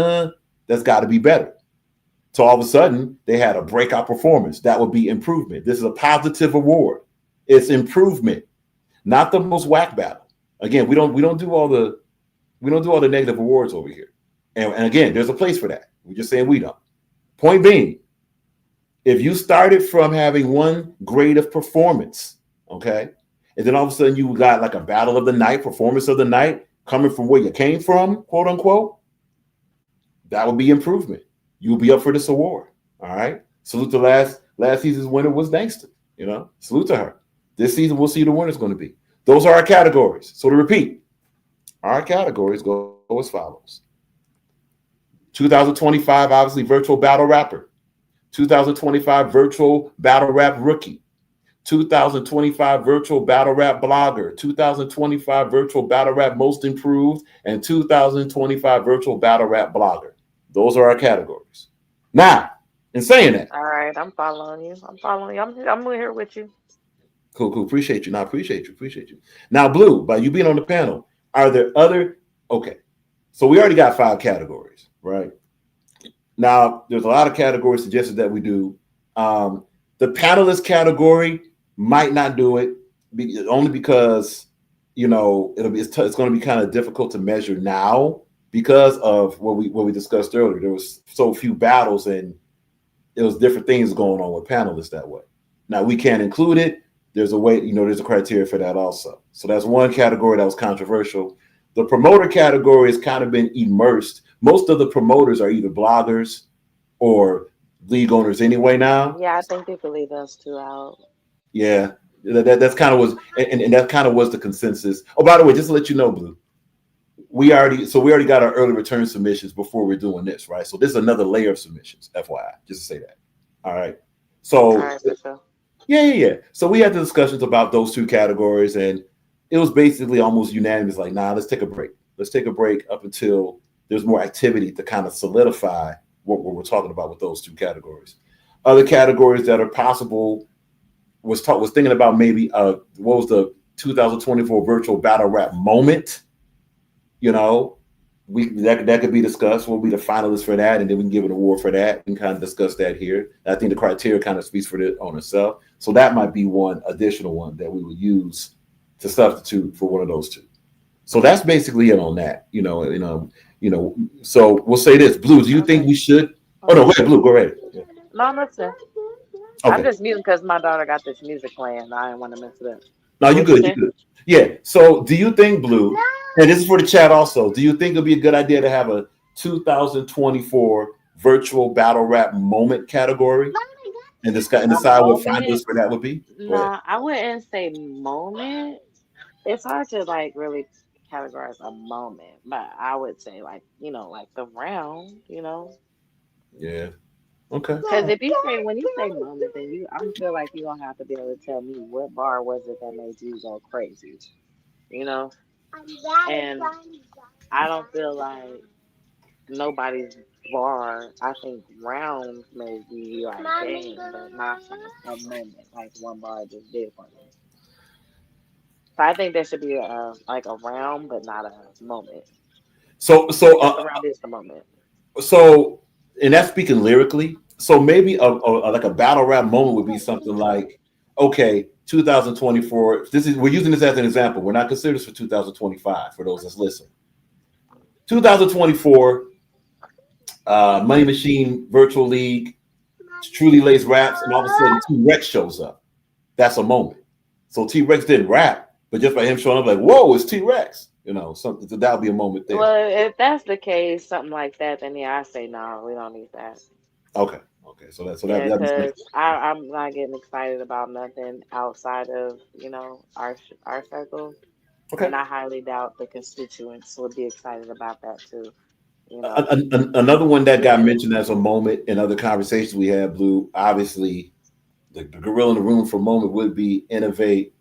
that's got to be better. So all of a sudden they had a breakout performance. That would be improvement. This is a positive award. It's improvement, not the most whack battle. Again, we don't do all the negative awards over here. And again, there's a place for that. We're just saying we don't. Point being, if you started from having one grade of performance, okay, and then all of a sudden you got like a battle of the night, performance of the night, coming from where you came from, quote unquote, that would be improvement. You'll be up for this award. All right. Salute to last season's winner was Gangsta. You know, salute to her. This season we'll see who the winner's going to be. Those are our categories. So to repeat, our categories go as follows. 2025, obviously, virtual battle rapper. 2025 virtual battle rap rookie. 2025 virtual battle rap blogger. 2025 virtual battle rap most improved, and 2025 virtual battle rap blogger. Those are our categories. Now, in saying that, All right, I'm following you. I'm here with you. cool. Appreciate you. Now, appreciate you. Now, Blue, by you being on the panel, are there other? Okay, so we already got 5 categories, right? Now, there's a lot of categories suggested that we do. The panelist category might not do it only because, you know, it's going to be kind of difficult to measure now because of what we discussed earlier. There was so few battles and there was different things going on with panelists that way. Now we can't include it. There's a way, you know, there's a criteria for that also. So that's one category that was controversial. The promoter category has kind of been immersed. Most of the promoters are either bloggers or league owners anyway now. Yeah, I think you could leave those two out. Yeah, that's kind of was, and that kind of was the consensus. Oh, by the way, just to let you know, Blue, we already got our early return submissions before we're doing this, right? So this is another layer of submissions, FYI, just to say that. All right. So All right, for sure. yeah. So we had the discussions about those 2 categories, and it was basically almost unanimous. Like, nah, let's take a break. Let's take a break up until there's more activity to kind of solidify what we're talking about with those 2 categories. Other categories that are possible was thinking about maybe what was the 2024 virtual battle rap moment. You know, we that could be discussed. We'll be the finalists for that, and then we can give an award for that. We can kind of discuss that here. I think the criteria kind of speaks for it on itself. So that might be one additional one that we would use to substitute for one of those two. So that's basically it on that. So we'll say this, Blue. Do you think Okay. we should? Oh no, Okay. go ahead, Blue. Go ahead. Yeah. No, I'm listening. I'm Okay. just muting because my daughter got this music playing. I didn't want to mess it up. No, you What you good. You say? good. Yeah. So, do you think, Blue? And this is for the chat also. Do you think it'd be a good idea to have a 2024 virtual battle rap moment category and A decide what moment? finalists for that would be? Go ahead. No, I wouldn't say moment. It's hard to like really categorize a moment, but I would say like like the round, Yeah. Okay. because if you say when you say moment, then I feel like you don't have to be able to tell me what bar was it that made you go crazy, you know, and I don't feel like nobody's bar. I think rounds may be like dang, but not a moment like one bar just did for me. So I think there should be a like a round, but not a moment. So, so, Because the round is the moment. so, and that's speaking lyrically. So maybe like a battle rap moment would be something like, okay, 2024. This is we're using this as an example. We're not considering this for 2025 for those that's listening. 2024 Money Machine Virtual League, Truly Lace raps, and all of a sudden T Rex shows up. That's a moment. So T Rex didn't rap, but just by him showing up, like, whoa, it's T Rex. Something. So that'll be a moment there. Well, if that's the case, something like that, then yeah, I say no, we don't need that. Okay. Okay. Yeah, That because makes I'm not getting excited about nothing outside of our circle, okay. and I highly doubt the constituents would be excited about that too. You know, Another one that got yeah, mentioned as a moment in other conversations we had, Blue. Obviously, the gorilla in the room for a moment would be innovate,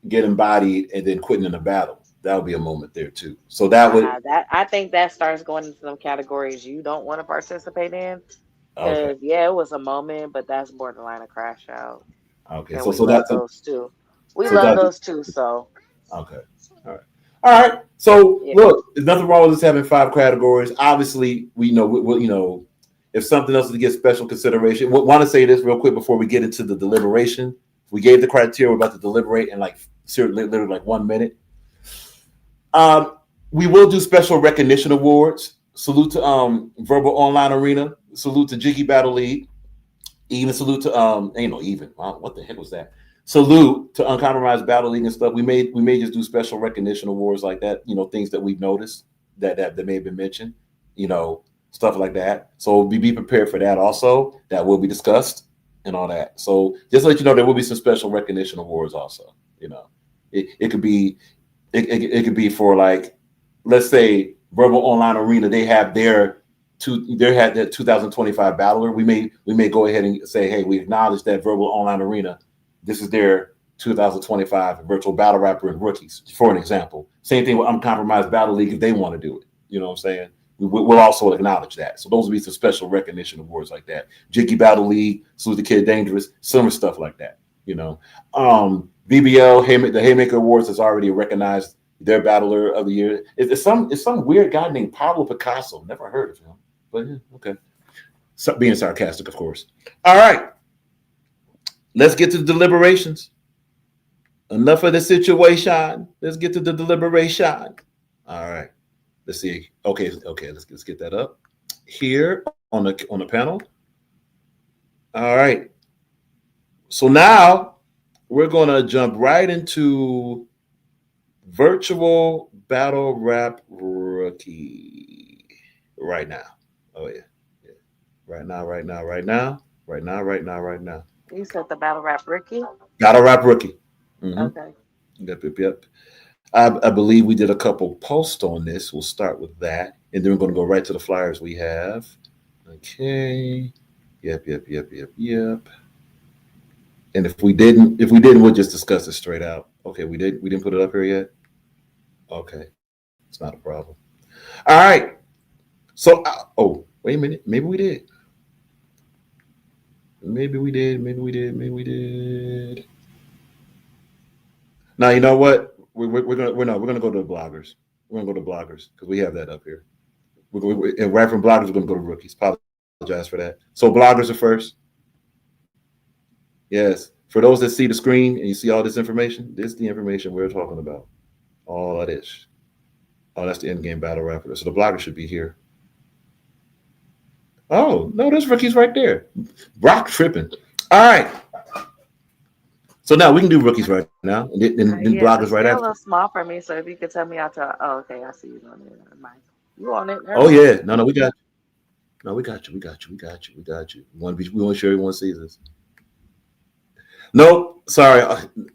get embodied, and then quitting in a battle. That would be a moment there too. So that would that I think that starts going into some categories you don't want to participate in. okay. Cause yeah, it was a moment, but that's borderline a crash out, Okay. and So we so love that's those too. We so love that those too. So okay. All right. All right. So yeah, look, there's nothing wrong with us having five categories. Obviously, we if something else is to get special consideration. Want to say this real quick before we get into the deliberation. We gave the criteria. We're about to deliberate in like literally like 1 minute. Um, we will do special recognition awards. Salute to Verbal Online Arena. Salute to Jiggy Battle League. Even salute to ain't no even. Wow, what the heck was that? Salute to Uncompromised Battle League and stuff. We may just do special recognition awards like that. Things that we've noticed that may have been mentioned. Stuff like that. So be prepared for that also. That will be discussed and all that. So just to let you know, there will be some special recognition awards also. It could be it could be for like, let's say Verbal Online Arena. They have their 2025 battler. We may go ahead and say, hey, we acknowledge that Verbal Online Arena. This is their 2025 virtual battle rapper and rookies, for an example. Same thing with Uncompromised Battle League if they want to do it. You know what I'm saying? We'll also acknowledge that. So those will be some special recognition awards like that. Jiggy Battle League, Salute the Kid Dangerous, similar stuff like that. BBL, the Haymaker Awards has already recognized their battler of the year. It's some weird guy named Pablo Picasso. Never heard of him, but yeah, okay. So, being sarcastic, of course. All right, let's get to the deliberations. Enough of the situation. Let's get to the deliberation. All right. Let's see. Okay. Let's get that up here on the panel. All right. So now we're gonna jump right into virtual battle rap rookie right now. Oh yeah. Yeah. Right now. Right now. Right now. Right now. Right now. Right now. you said the battle rap Ricky. Battle rap rookie. Mm-hmm. Okay. Yep. I believe we did a couple posts on this. We'll start with that, and then we're going to go right to the flyers we have. Okay. Yep. And if we didn't, we'll just discuss it straight out. Okay, we did. We didn't put it up here yet. Okay, it's not a problem. All right. So, oh, wait a minute. Maybe we did. Maybe we did. Maybe we did. Maybe we did. Now you know what? We're gonna go to the bloggers. We're gonna go to bloggers because we have that up here. And right from bloggers, we're gonna go to rookies. Apologize for that. So bloggers are first. Yes. For those that see the screen and you see all this information, this is the information we're talking about. All of this. Oh, that's the end game battle rapper. So the blogger should be here. Oh, no, there's rookies right there. Brock tripping. All right. So now we can do rookies right now, and then Yeah, bloggers the right scale after. is small for me, so if you could tell me, I'll tell. Oh, okay, I see you on it. Never mind. You on it? Never Oh mind. yeah, no, we got you. No, we got you. We got you. We got you. We got you. We want to sure everyone sees us. Nope. Sorry.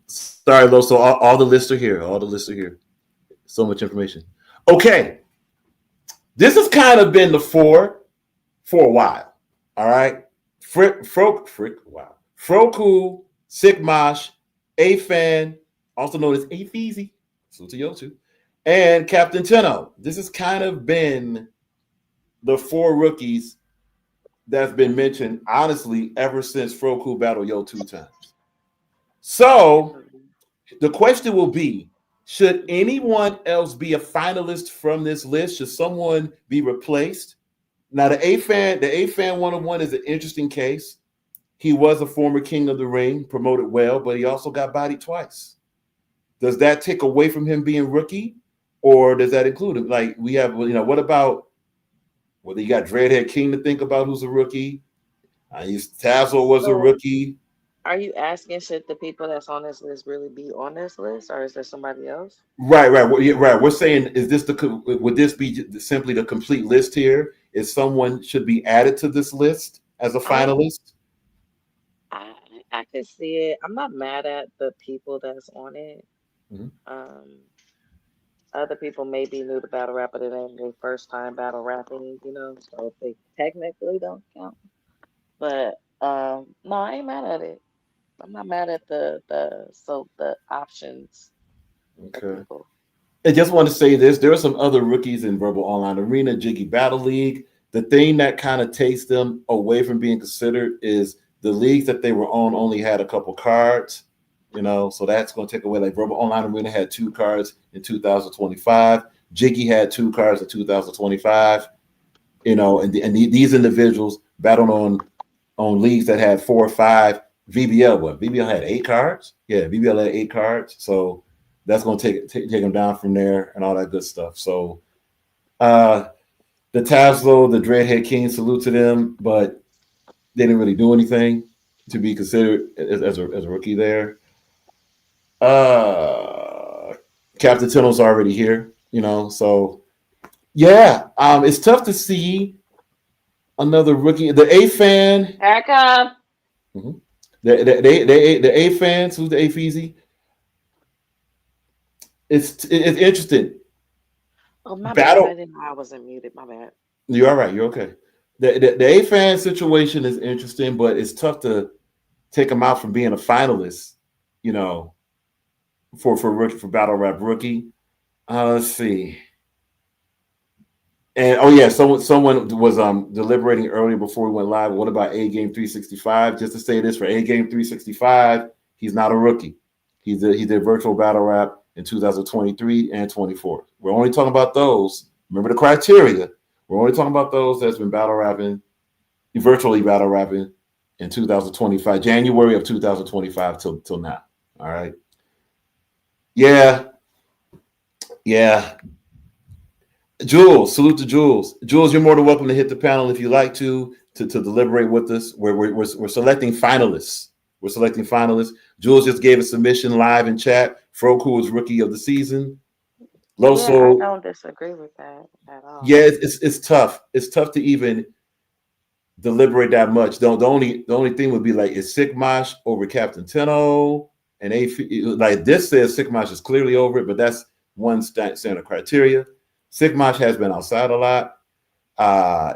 Sorry, Lo. So all the lists are here. All the lists are here. So much information. Okay. This has kind of been the four for a while. All right. Wow. Froku, Sigmash, A-Fan, also known as A-Feezy, salute to Yotu, and Captain Tenno. This has kind of been the four rookies that's been mentioned, honestly, ever since Froku battled Yo 2 times. So the question will be, should anyone else be a finalist from this list? Should someone be replaced? Now, the A-Fan 101 is an interesting case. He was a former King of the Ring, promoted well, but he also got bodied twice. Does that take away from him being rookie, or does that include him? Like we have, what about whether you got Dreadhead King to think about, who's a rookie? Tazzle was a So, rookie. are you asking should the people that's on this list really be on this list, or is there somebody else? Right. Right. We're saying, would this be simply the complete list here? Is someone should be added to this list as a I finalist? I I could see it. I'm not mad at the people that's on it. Mhm. Um, Other people may be new to battle rap, but it ain't their first time battle rapping, so they technically don't count. But no, I ain't mad at it. I'm not mad at the options of Okay. people. I just want to say this. There are some other rookies in Verbal Online Arena, Jiggy Battle League. The thing that kind of takes them away from being considered is the leagues that they were on only had a couple cards, so that's going to take away. Like Verbal Online Arena had 2 cards in 2025. Jiggy had 2 cards in 2025, these individuals battled on leagues that had 4 or 5. VBL, what? VBL had 8 cards? Yeah, VBL had 8 cards. So that's going to take them down from there and all that good stuff. So the Tazlo, the Dreadhead King, salute to them, but they didn't really do anything to be considered as a rookie there. Uh, Captain Tunnel's already here, so yeah, it's tough to see another rookie. The A-Fan, Here I come. mhm. The A-Fans, who's the A-Feezy? It's interesting. Oh, my bad. I Battle. didn't know I wasn't muted. My bad. You're all right. You're okay. The A-Fan situation is interesting, but it's tough to take him out from being a finalist, you know, for rookie for battle rap rookie. Let's see. And oh yeah, someone was deliberating earlier before we went live. What about A Game 365? Just to say this, for A Game 365, he's not a rookie. He did virtual battle rap in 2023 and 24. We're only talking about those. Remember the criteria. We're only talking about those that's been virtually battle rapping in 2025, January of 2025 till now. All right. Yeah, yeah. Jules, salute to Jules. Jules, you're more than welcome to hit the panel if you like to deliberate with us. We're selecting finalists. We're selecting finalists. Jules just gave a submission live in chat. Froku is rookie of the season. Yeah, I Loso, don't disagree with that at yeah, all. it's tough. It's tough to even deliberate that much. The only thing would be like, is Sigmash over Captain Tenno? And like this says Sigmash is clearly over it, but that's one standard criteria. Sigmash has been outside a lot.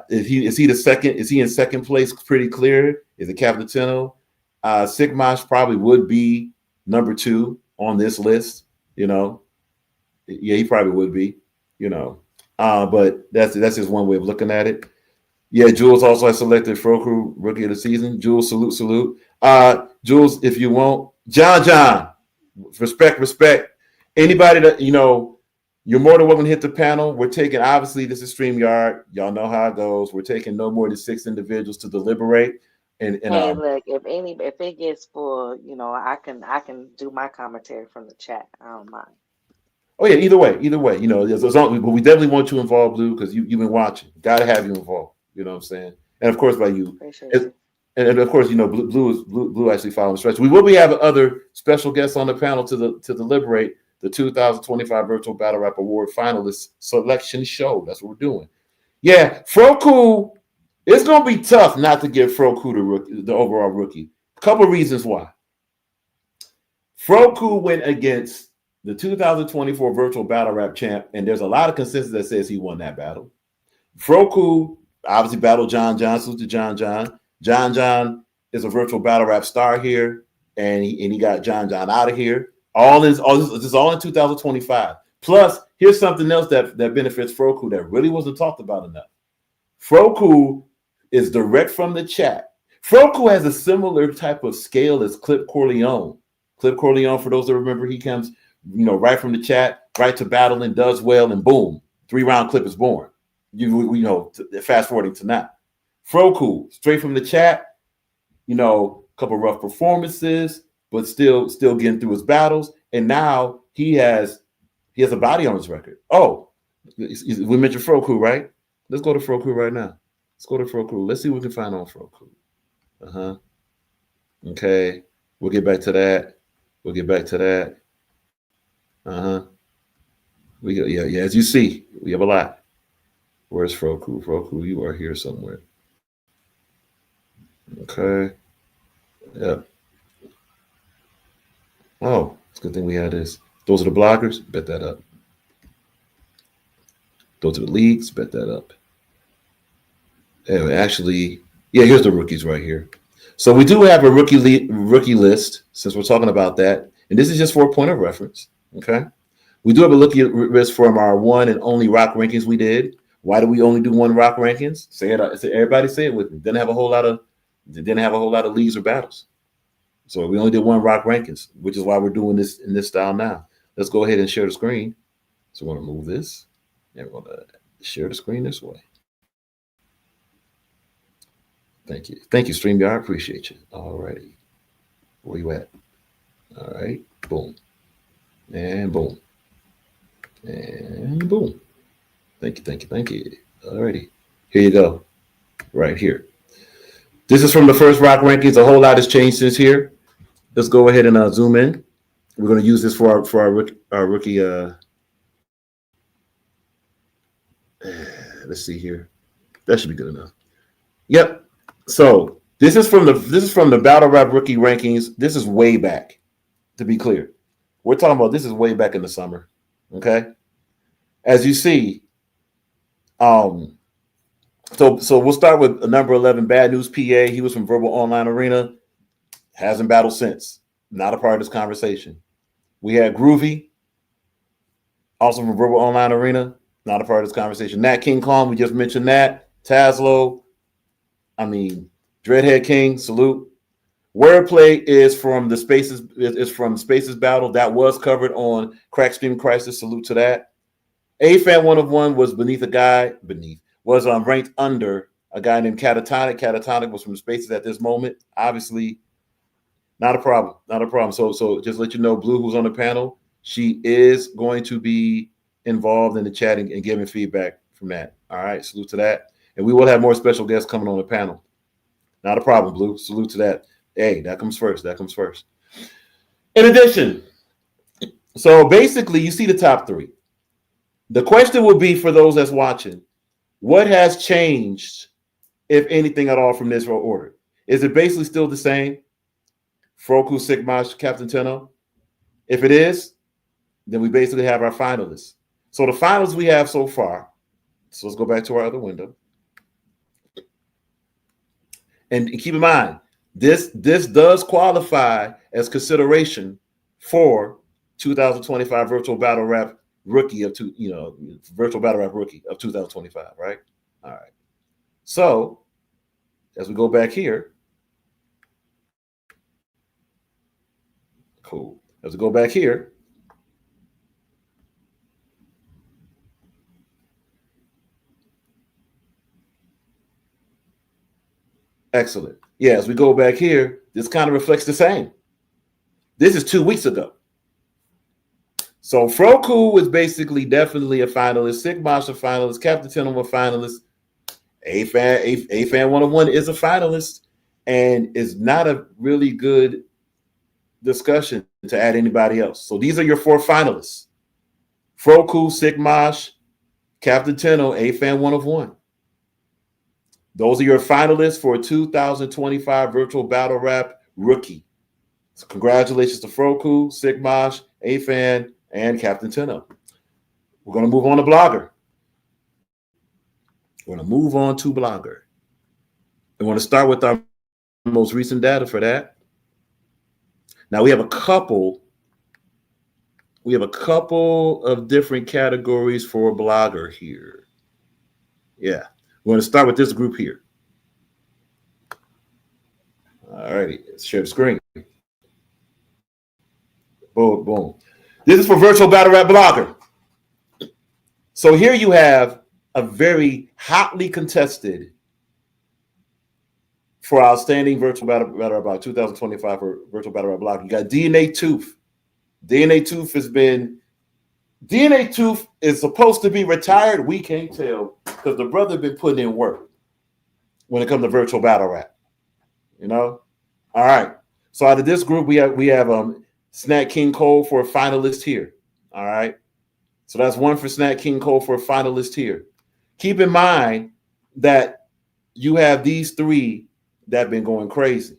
Is he the second? Is he in second place? Pretty clear. Is it Captain Tenno? Sigmash probably would be number 2 on this list. Yeah, he probably would be. But that's just one way of looking at it. Yeah, Jules also has selected Froku Rookie of the Season. Jules, salute. Jules, if you won't. John, respect. Anybody that, you're more than welcome to hit the panel. We're taking, obviously, this is StreamYard. Y'all know how it goes. We're taking no more than 6 individuals to deliberate. And Hey, look, if it gets full, I can do my commentary from the chat. I don't mind. oh yeah, either way, but we definitely want you involved, Blue, because you've been watching. Got to have you involved. You know what I'm saying? And of course, by you, Appreciate you. and of course, Blue actually following stretch. We will be having other special guests on the panel to deliberate the 2025 Virtual Battle Rap Award finalists selection show. That's what we're doing. Yeah, Froku. It's gonna be tough not to give Froku the overall rookie. Couple reasons why. Froku went against the 2024 Virtual Battle Rap champ, and there's a lot of consensus that says he won that battle. Froku obviously battled John. Salute to John. John is a Virtual Battle Rap star here, and he got John out of here. This is all in 2025. Plus, here's something else that benefits Froku that really wasn't talked about enough. Froku is direct from the chat. Froku has a similar type of scale as Clip Corleone. Clip Corleone, for those that remember, he comes, right from the chat, right to battle and does well, and boom, 3-round clip is born. Fast forwarding to now. Froku, straight from the chat, couple rough performances, but still getting through his battles. And now he has a body on his record. Oh, we mentioned Froku, right? Let's go to Froku right now. Let's see what we can find on Froku. Okay. We'll get back to that. We go, yeah. As you see, we have a lot. Where's Froku? Froku, you are here somewhere. Okay. Yep. Oh, it's a good thing we had this. Those are the bloggers. Bet that up. Those are the leagues. Bet that up. Anyway, actually, yeah, here's the rookies right here. So we do have a rookie list, since we're talking about that. And this is just for a point of reference. Okay. We do have a rookie list from our one and only rock rankings we did. Why do we only do one rock rankings? Say it. Everybody say it with me. Didn't have a whole lot of leagues or battles. So we only did one rock rankings, which is why we're doing this in this style now. Let's go ahead and share the screen. So we're going to move this, and we're going to share the screen this way. Thank you, StreamYard. I appreciate you. All righty. Where you at? All right. Boom. And boom. And boom. Thank you. All righty. Here you go. Right here. This is from the first rock rankings. A whole lot has changed since here. Let's go ahead and zoom in. We're going to use this for our rookie. Let's see here. That should be good enough. Yep. So this is from the Battle Rap rookie rankings. This is way back. To be clear, we're talking about this is way back in the summer. Okay. As you see, so we'll start with number 11, Bad News PA. He was from Verbal Online Arena. Hasn't battled since. Not a part of this conversation. We had Groovy, also from Verbal Online Arena. Not a part of this conversation. Nat King Kong, we just mentioned that. Tazlo, Dreadhead King, salute. Wordplay is from the Spaces. Is from Spaces battle that was covered on Crack Stream Crisis. Salute to that. A-Fan 1 of 1 was was ranked under a guy named Catatonic. Catatonic was from Spaces at this moment. Obviously, not a problem. So just let you know, Blue, who's on the panel, she is going to be involved in the chat and giving feedback from that. All right, salute to that. And we will have more special guests coming on the panel. Not a problem, Blue. Salute to that. Hey, that comes first. In addition, so basically, you see the top 3. The question would be for those that's watching, what has changed, if anything at all, from this order? Is it basically still the same? Froku, Sigmash, Captain Tenno? If it is, then we basically have our finalists. So the finals we have so far, so let's go back to our other window. And keep in mind, this does qualify as consideration for 2025 Virtual Battle Rap Rookie of Virtual Battle Rap Rookie of 2025, right? All right. So as we go back here, cool. As we go back here, excellent. Yeah, as we go back here, this kind of reflects the same. This is 2 weeks ago. So Froku was basically definitely a finalist. Sigmash a finalist. Captain Tino a finalist. A-Fan 101 is a finalist and is not a really good discussion to add anybody else. So these are your 4 finalists. Froku, Sigmash, Captain Tino, A-Fan 101. Those are your finalists for 2025 Virtual Battle Rap Rookie. So congratulations to Froku, Sigmash, A-Fan, and Captain Tino. We're going to move on to Blogger. We're going to move on to Blogger. I want to start with our most recent data for that. Now we have a couple of different categories for Blogger here. Yeah. We're going to start with this group here. All righty. Let's share the screen. Boom, boom. This is for Virtual Battle Rap Blogger. So here you have a very hotly contested for Outstanding Virtual Battle Rap Blogger 2025 for Virtual Battle Rap Blogger. You got DNA Tooth. DNA Tooth is supposed to be retired. We can't tell because the brother been putting in work when it comes to virtual battle rap. You know? All right. So out of this group, we have Snack King Cole for a finalist here. All right. So that's one for Snack King Cole for a finalist here. Keep in mind that you have these 3 that have been going crazy.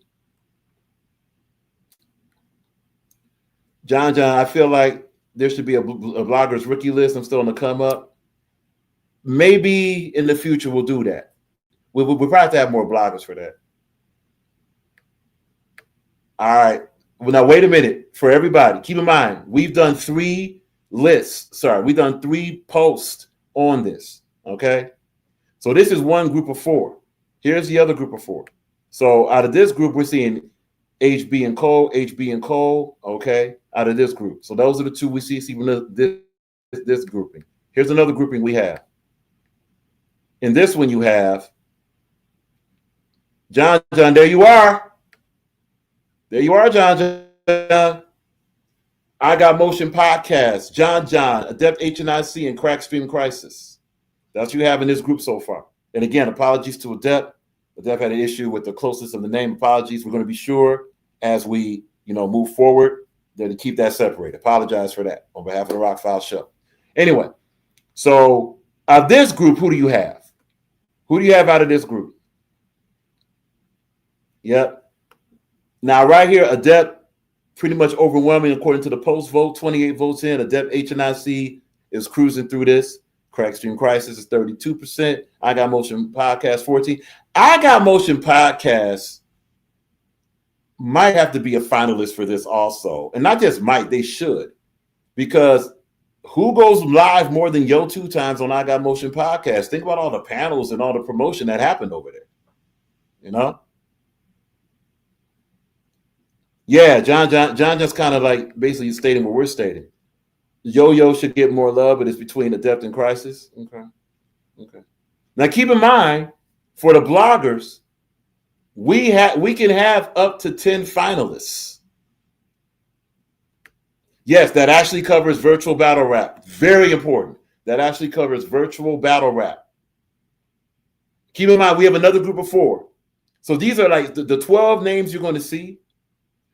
John, I feel like there should be a blogger's rookie list. I'm still on the come up. Maybe in the future we'll do that. We'll probably have to have more bloggers for that. All right. Well, now wait a minute. For everybody, keep in mind, we've done 3 lists. Sorry, we've done 3 posts on this. Okay. So this is one group of 4. Here's the other group of 4. So out of this group, we're seeing HB and Cole, okay, out of this group. So those are the 2 we see this grouping. Here's another grouping we have. In this one, you have John, there you are. There you are, John. I Got Motion Podcast, John, Adept HNIC, and Crack Stream Crisis. That's what you have in this group so far. And again, apologies to Adept. Adept had an issue with the closeness of the name. Apologies. We're going to be sure as we, move forward to keep that separated. Apologize for that on behalf of the Rock File Show. Anyway, so of this group, who do you have? Who do you have out of this group? Yep. Now, right here, Adept, pretty much overwhelming according to the post vote, 28 votes in. Adept HNIC is cruising through this. Crack Stream Crisis is 32%. I Got Motion Podcast 14. I Got Motion Podcast might have to be a finalist for this also. And not just might, they should. Because who goes live more than Yo 2 times on I Got Motion Podcast? Think about all the panels and all the promotion that happened over there. Yeah, John just kind of like basically stating what we're stating. Yo-Yo should get more love, but it's between Adept and Crisis. Okay. Now keep in mind, for the bloggers, we can have up to 10 finalists. Yes, that actually covers virtual battle rap. Very important. That actually covers virtual battle rap. Keep in mind, we have another group of 4. So these are like the 12 names you're going to see.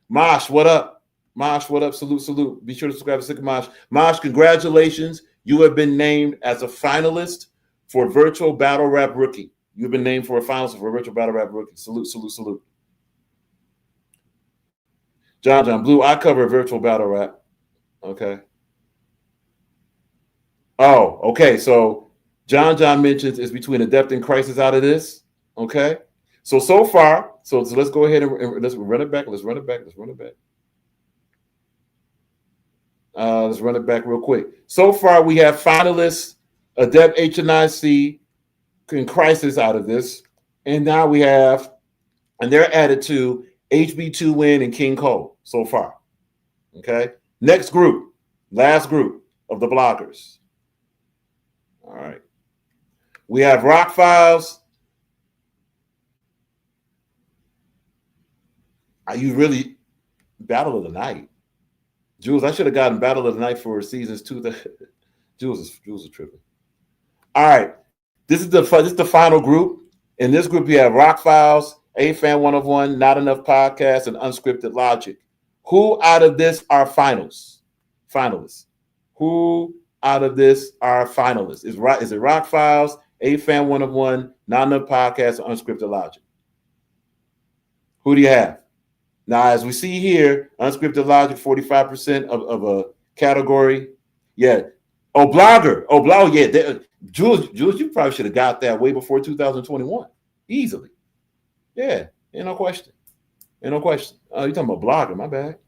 Mosh, what up? Mosh, what up? Salute. Be sure to subscribe to Sick Mosh. Mosh, congratulations. You have been named as a finalist for Virtual Battle Rap Rookie. You've been named for a finalist for Virtual Battle Rap Rookie. Salute. John Blue, I cover Virtual Battle Rap. Okay. Oh, okay. So John mentions is between Adept and Crisis out of this. Okay. So far, so let's go ahead and let's run it back. Let's run it back real quick. So far, we have finalists, Adept HNIC, and Crisis out of this. And now we have, and they're added to HB2 Win and King Cole so far. Okay. Next group, last group of the bloggers. All right. We have Rock Files. Are you really Battle of the Night? Jules, I should have gotten Battle of the Night for seasons 2. Jules is tripping. All right. This is the final group. In this group, you have Rock Files, A Fan 101, Not Enough Podcast, and Unscripted Logic. Who out of this are finalists? Who out of this are finalists? Is it Rock Files, A Fan 101, Not Enough Podcast, or Unscripted Logic? Who do you have? Now, as we see here, Unscripted Logic, 45% of a category. Yeah. Oh, blogger. Yeah. Jules, you probably should have got that way before 2021. Easily. Yeah. Ain't no question. Oh, you're talking about blogger. My bad.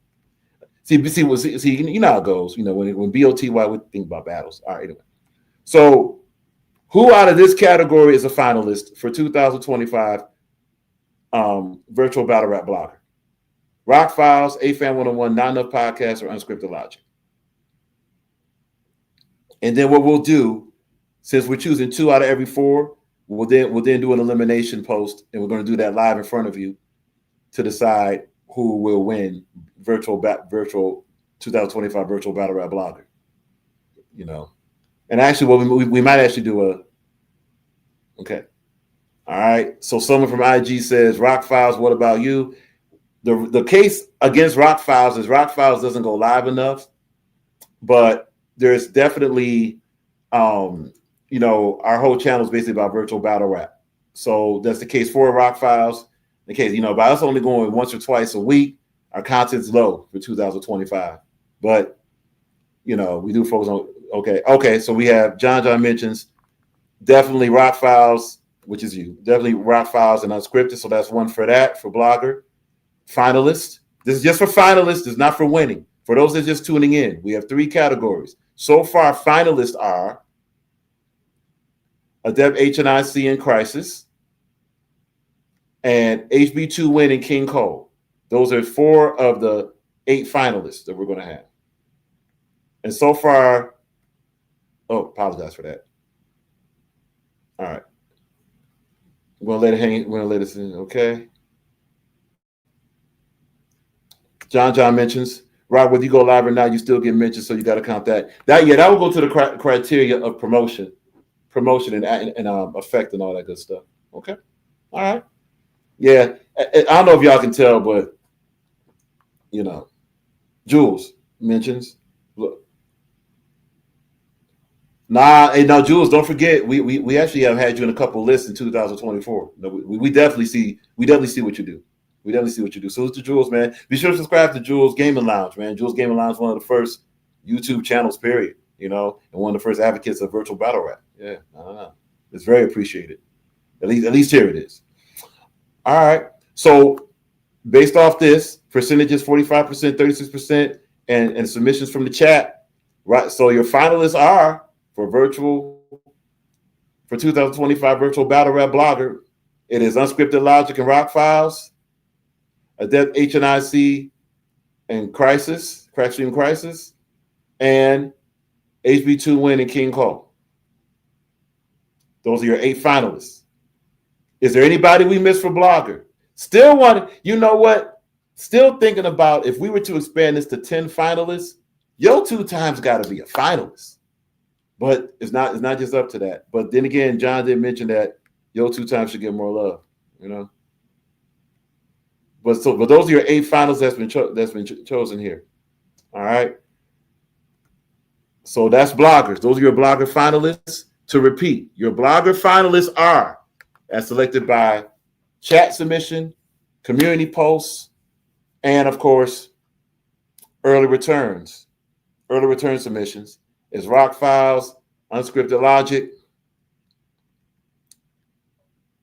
See, you know how it goes. You know, when BOTY would think about battles. All right, anyway. So, who out of this category is a finalist for 2025 Virtual Battle Rap Blogger? Rock Files, AFAN 101, Not Enough Podcast, or Unscripted Logic. And then what we'll do, since we're choosing 2 out of every 4, we'll then do an elimination post, and we're going to do that live in front of you to decide who will win virtual 2025 Virtual Battle Rap Blogger. You know, and actually, we might actually do okay. All right. So someone from IG says, Rock Files, what about you? The case against Rock Files is Rock Files doesn't go live enough, but there's definitely, our whole channel is basically about virtual battle rap. So that's the case for Rock Files. The case, by us only going once or twice a week, our content's low for 2025. But, we do focus on, okay. So we have John mentions definitely Rock Files, which is you. Definitely Rock Files and Unscripted. So that's one for that, for blogger. Finalist. This is just for finalists. It's not for winning. For those that are just tuning in, we have 3 categories. So far, finalists are Adept HNIC and Crisis, and HB2 Win and King Cole. Those are 4 of the 8 finalists that we're going to have. And so far, apologize for that. All right. We're going to let it hang. We're going to let it in. Okay. John mentions, Rob, whether you go live or not, you still get mentioned, so you got to count that. That will go to the criteria of promotion and effect and all that good stuff. Okay. All right. Yeah. I don't know if y'all can tell, but, Jules mentions, look. No, Jules, don't forget, we actually have had you in a couple lists in 2024. No, we definitely see what you do. Salute to Jules, man. Be sure to subscribe to Jules Gaming Lounge, man. Jules Gaming Lounge is one of the first YouTube channels, period. And one of the first advocates of virtual battle rap. Yeah, it's very appreciated. At least here it is. All right. So based off this, percentages 45%, 36%, and submissions from the chat. Right. So your finalists are for 2025 Virtual Battle Rap Blogger. It is Unscripted Logic and Rock Files, Adept HNIC and Crisis, Crackstream Crisis, and HB2 Win and King Cole. Those are your 8 finalists. Is there anybody we missed for blogger? Still thinking about if we were to expand this to 10 finalists, your 2 times got to be a finalist. But it's not just up to that. But then again, John did mention that your 2 times should get more love, But those are your 8 finalists that's been chosen here. All right. So that's bloggers. Those are your blogger finalists. To repeat, your blogger finalists are, as selected by chat submission, community posts, and of course, early return submissions is Rock Files, Unscripted Logic,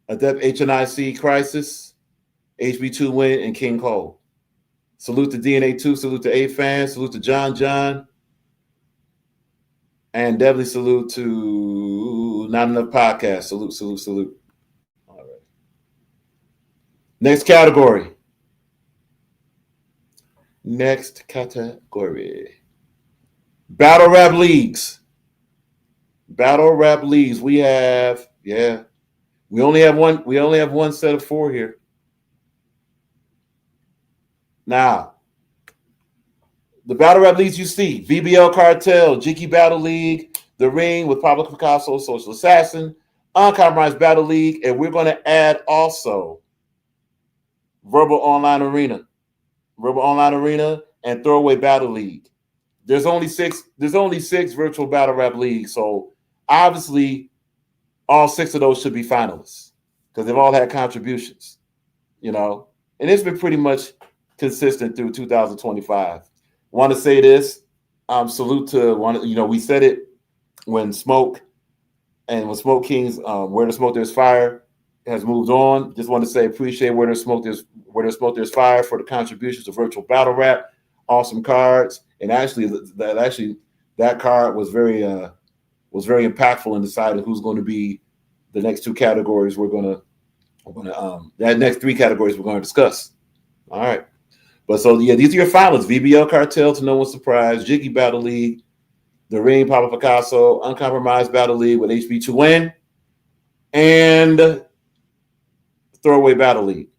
Adept HNIC Crisis, HB2 Win, and King Cole. Salute to DNA2, salute to A-Fan, salute to John, and definitely salute to Not Enough Podcast. Salute. All right. Next category. Next category. Battle rap leagues. Battle rap leagues. We have, yeah. We only have one set of 4 here. Now, the battle rap leagues you see: VBL Cartel, Jiggy Battle League, The Ring with Pablo Picasso, Social Assassin, Uncompromised Battle League, and we're going to add also Verbal Online Arena, and Throwaway Battle League. There's only six virtual battle rap leagues, so obviously all 6 of those should be finalists because they've all had contributions, and it's been pretty much consistent through 2025. Want to say this? Salute to one. We said it when Smoke King's Where There's Smoke There's Fire has moved on. Just want to say appreciate Where There's Smoke There's Fire for the contributions to virtual battle rap. Awesome cards, and actually that card was very impactful in deciding who's going to be the next 2 categories that next 3 categories we're going to discuss. All right. But so, yeah, these are your finalists: VBL Cartel, to no one's surprise, Jiggy Battle League, The Ring, Pablo Picasso, Uncompromised Battle League with HB2N, and Throwaway Battle League.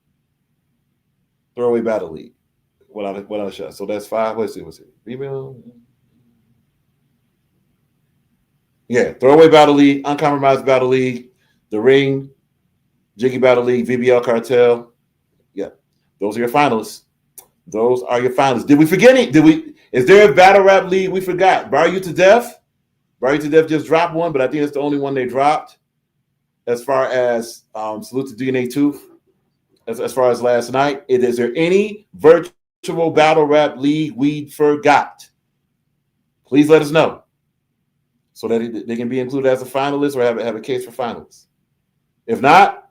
What else shot? So that's 5. Let's see. VBL. Yeah, Throwaway Battle League, Uncompromised Battle League, The Ring, Jiggy Battle League, VBL Cartel. Yeah, those are your finalists. Did we forget any? Is there a battle rap league we forgot? Bar You to Death? Bar You to Death just dropped one, but I think it's the only one they dropped. As far as salute to DNA Tooth. As far as last night, is there any virtual battle rap league we forgot? Please let us know so that they can be included as a finalist or have a case for finalists. If not,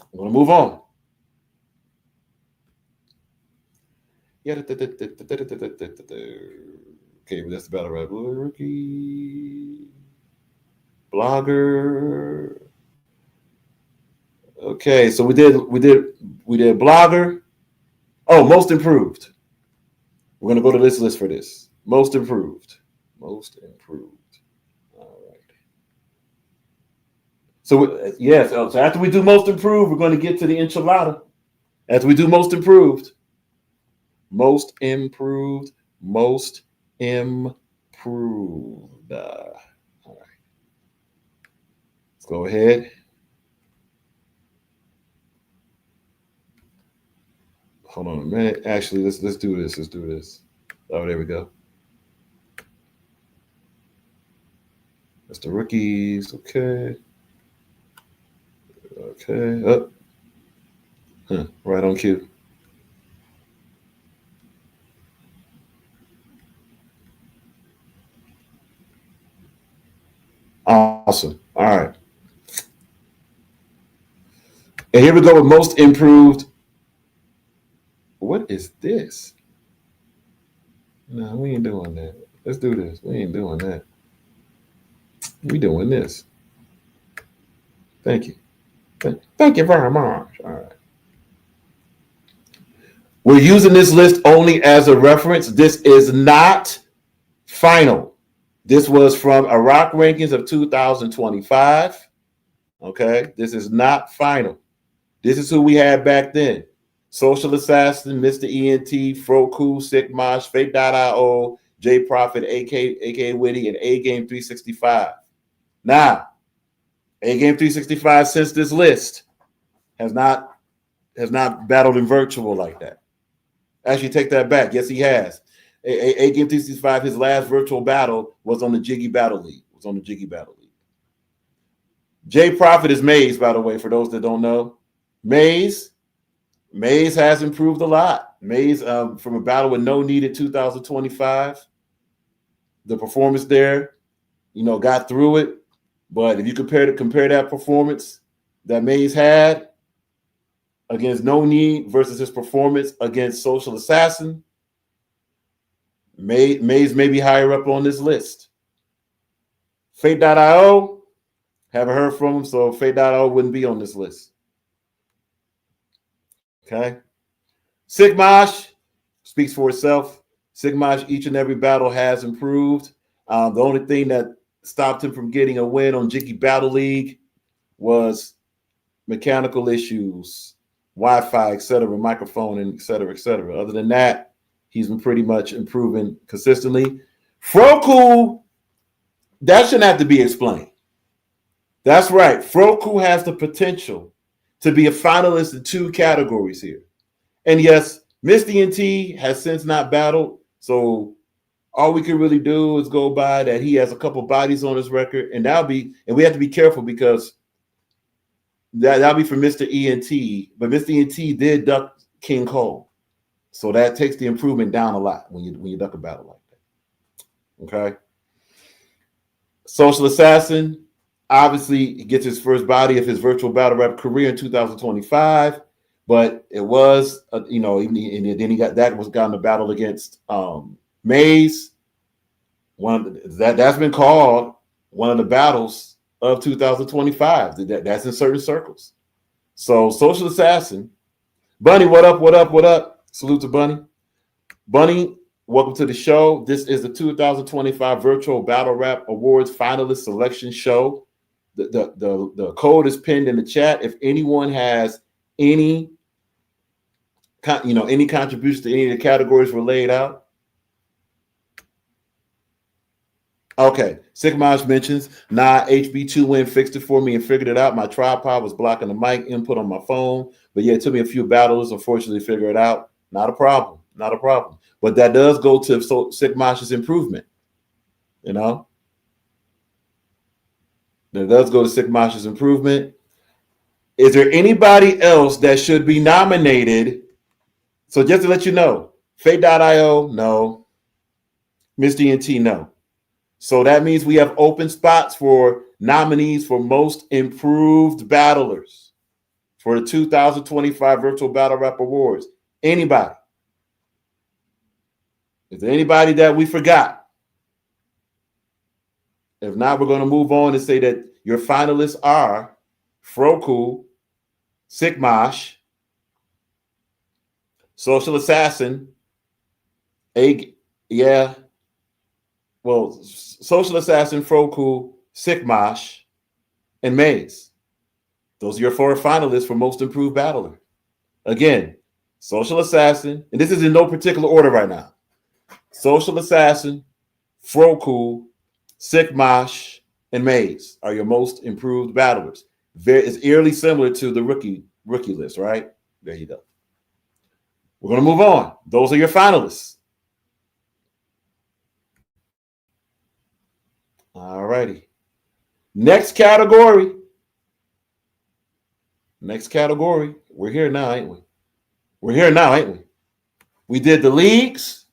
I'm going to move on. Yeah. Okay, but that's the battle rap rookie blogger. Okay, so we did blogger. Oh, most improved. We're gonna go to this list for this. Most improved. All right. So yes, so after we do most improved, we're going to get to the enchilada. After we do most improved. All right. Let's go ahead. Hold on a minute. Actually, let's do this. Oh, there we go. That's the rookies. Okay. Up. Right on cue. Awesome. All right. And here we go with most improved. What is this? No, we ain't doing that. Let's do this. We ain't doing that. We doing this. Thank you. Thank you very much. All right. We're using this list only as a reference. This is not final. This was from Iraq rankings of 2025. Okay. This is not final. This is who we had back then. Social Assassin, Mr. ENT, Froku, Sigmash, Fake.io, J Prophet, AK Witty, and A Game 365. Now, A Game 365 since this list has not battled in virtual like that. Actually, take that back. Yes, he has. A Game 365, his last virtual battle was on the Jiggy Battle League. J Prophet is Maze, by the way, for those that don't know. Maze has improved a lot. Maze, from a battle with No Need in 2025, the performance there, got through it. But if you compare that performance that Maze had against No Need versus his performance against Social Assassin, Maze may be higher up on this list. Fate.io, haven't heard from him, so Fate.io wouldn't be on this list. Okay. Sigmash speaks for itself. Sigmash, each and every battle has improved. The only thing that stopped him from getting a win on Jiggy Battle League was mechanical issues, Wi-Fi, etc., microphone, and etc., etc. Other than that, he's been pretty much improving consistently. Froku, that shouldn't have to be explained. That's right. Froku has the potential to be a finalist in 2 categories here. And yes, Misty and T has since not battled, so all we can really do is go by that he has a couple bodies on his record, and we have to be careful because that'll be for Mr. ENT, but Mr. ENT did duck King Cole, so that takes the improvement down a lot when you duck a battle like that. Okay. Social Assassin, obviously, he gets his first body of his virtual battle rap career in 2025, but it was, and then he got a battle against Maze. That's been called one of the battles of 2025. That's in certain circles. So, Social Assassin, Bunny, what up? What up? What up? Salute to Bunny. Bunny, welcome to the show. This is the 2025 Virtual Battle Rap Awards Finalist Selection Show. The code is pinned in the chat. If anyone has any contributions to any of the categories we're laid out. Okay, Sigmaj mentions, HB2 Win fixed it for me and figured it out. My tripod was blocking the mic input on my phone, but yeah, it took me a few battles, unfortunately, to figure it out. Not a problem. But that does go to Sigmaj's improvement, That does go to Sigmaj's improvement. Is there anybody else that should be nominated? So just to let you know, Fate.io, no. Misty and T, no. So that means we have open spots for nominees for most improved battlers for the 2025 Virtual Battle Rap Awards. Anybody? Is there anybody that we forgot? If not, we're going to move on and say that your finalists are Froku, Sigmash, Social Assassin, Social Assassin, Froku, Sigmash, and Maze. Those are your 4 finalists for Most Improved Battler. Again, Social Assassin, and this is in no particular order right now. Social Assassin, Froku, Sigmash, and Maze are your Most Improved Battlers. It's eerily similar to the rookie list, right? There you go. We're going to move on. Those are your finalists. All righty. Next category. We're here now, ain't we? We did the leagues.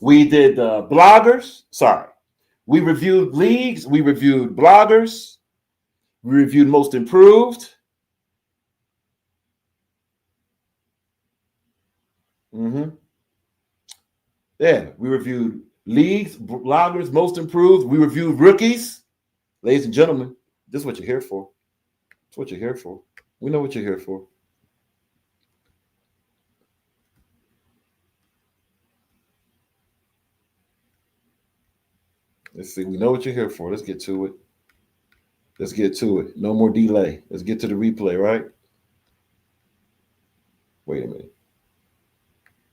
We did the bloggers. Sorry. We reviewed leagues. We reviewed bloggers. We reviewed most improved. Yeah, we reviewed leagues, bloggers, most improved. We reviewed rookies. Ladies and gentlemen, this is what you're here for. It's what you're here for. We know what you're here for. Let's see. We know what you're here for. Let's get to it. No more delay. Let's get to the replay, right? Wait a minute.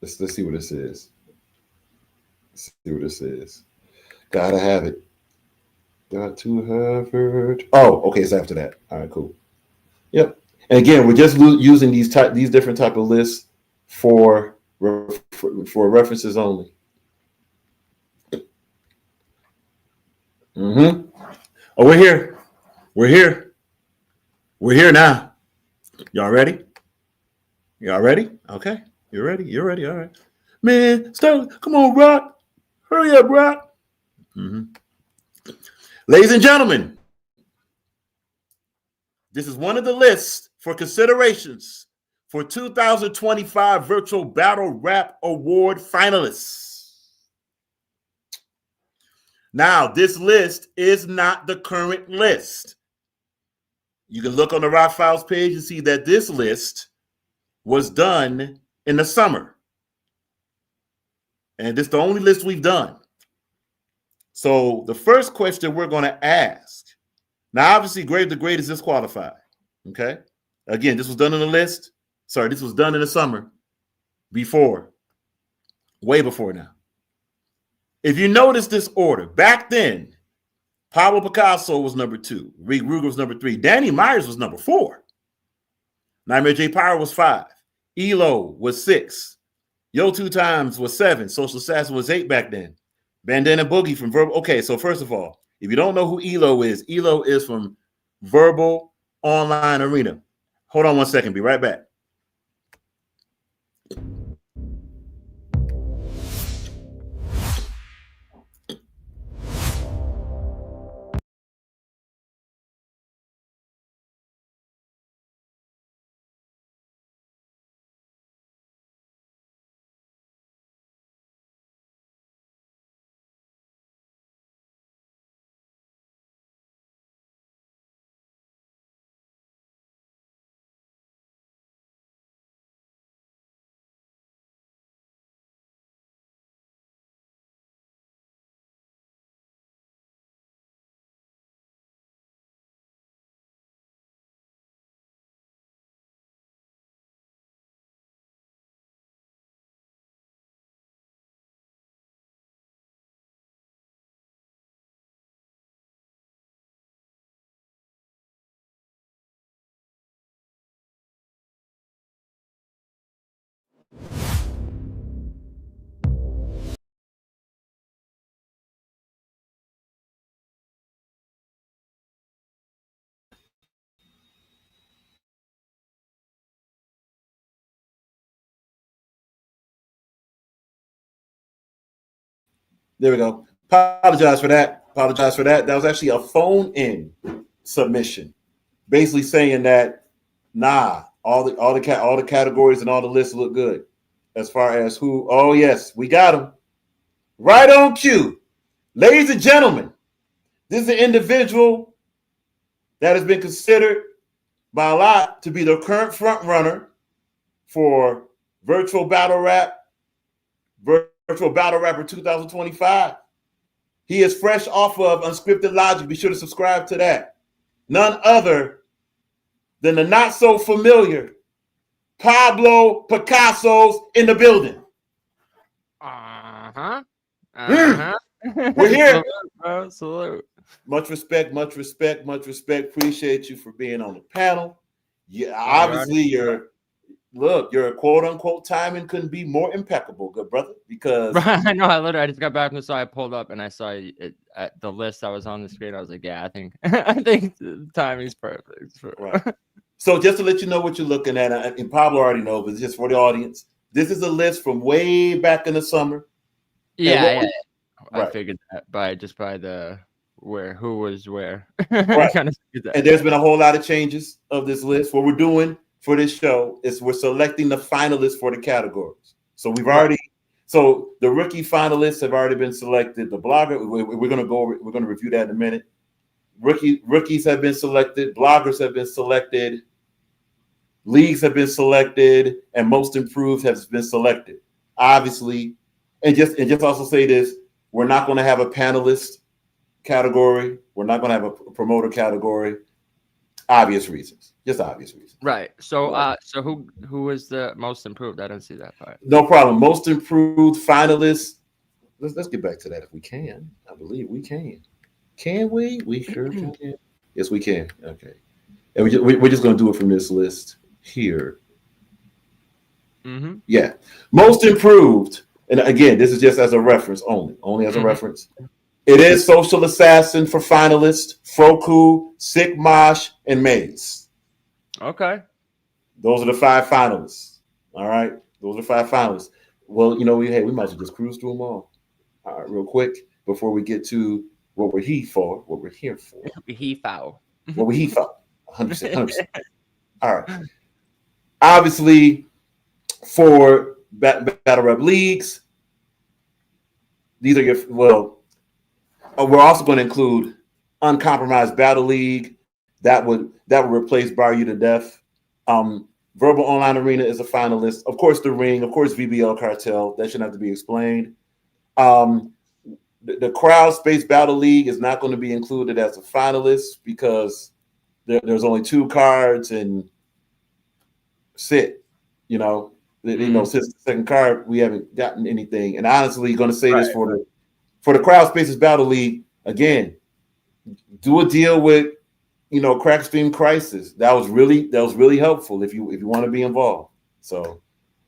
Let's see what this is. Gotta have it. Got to have it. Oh, okay. It's after that. All right, cool. Yep. And again, we're just using these different type of lists for references only. Oh, we're here. We're here now. Y'all ready? Okay. You're ready. All right. Man, come on, Rock. Hurry up, Rock. Ladies and gentlemen, this is one of the lists for considerations for 2025 Virtual Battle Rap Award finalists. Now, this list is not the current list. You can look on the Rock Files page and see that this list was done in the summer. And this is the only list we've done. So the first question we're going to ask, now obviously Grave the Great is disqualified, okay? Again, this was done in the list. Sorry, this was done in the summer before, way before now. If you notice this order, back then, Pablo Picasso was number 2. Rick Ruger was number 3. Danny Myers was number 4. Nightmare J. Power was 5. ELO was 6. Yo 2 Times was 7. Social Assassin was 8 back then. Bandana Boogie from Verbal. Okay, so first of all, if you don't know who ELO is from Verbal Online Arena. Hold on one second. Be right back. There we go. Apologize for that. That was actually a phone-in submission, basically saying that all the categories and all the lists look good as far as who. Oh yes, we got them right on cue, ladies and gentlemen. This is an individual that has been considered by a lot to be the current front runner for virtual battle rapper 2025. He is fresh off of Unscripted Logic. Be sure to subscribe to that. None other than the not so familiar Pablo Picasso's in the building. We're here. Salute. Much respect. Appreciate you for being on the panel. Yeah, obviously your quote unquote timing couldn't be more impeccable, good brother. Because I know I just got back from the side, I pulled up and I saw it at the list that was on the screen. I was like, yeah, I think the timing's perfect. Right. So just to let you know what you're looking at, and Pablo already knows, but it's just for the audience. This is a list from way back in the summer. Yeah. Right. I figured that by the who was where. Right. Kind of that. And there's been a whole lot of changes of this list. What we're doing for this show is we're selecting the finalists for the categories. So so the rookie finalists have already been selected. The blogger, we're going to review that in a minute. Rookies have been selected. Bloggers have been selected. Leagues have been selected, and most improved has been selected. Obviously, and just also say this: we're not going to have a panelist category. We're not going to have a promoter category. Obvious reasons. Right. So so who was the most improved? I didn't see that part. No problem. Most improved finalists. Let's get back to that if we can. I believe we can. Can we? We sure can. Yes, we can. Okay. And we're just going to do it from this list here. Mm-hmm. Yeah. Most improved. And again, this is just as a reference only as a reference. It is Social Assassin for finalists, Froku, Sick Mosh, and Maze. Okay. Those are the 5 finalists. All right. Those are 5 finalists. Well, we might as well just cruise through them all right, real quick before we get to what we're here for. What we're here for. What we're here for. 100%. All right. Obviously, for battle rap leagues, these are we're also going to include Uncompromised Battle League, that would replace Bar You to Death. Verbal Online Arena is a finalist. Of course, The Ring. Of course, VBL Cartel. That shouldn't have to be explained. The Crowd Space Battle League is not going to be included as a finalist because there's only 2 cards and sit. You know, since the second card, we haven't gotten anything. And honestly, going to say this for the Crowd Spaces Battle League again. Do a deal with Crack Stream Crisis. That was really helpful if you want to be involved. So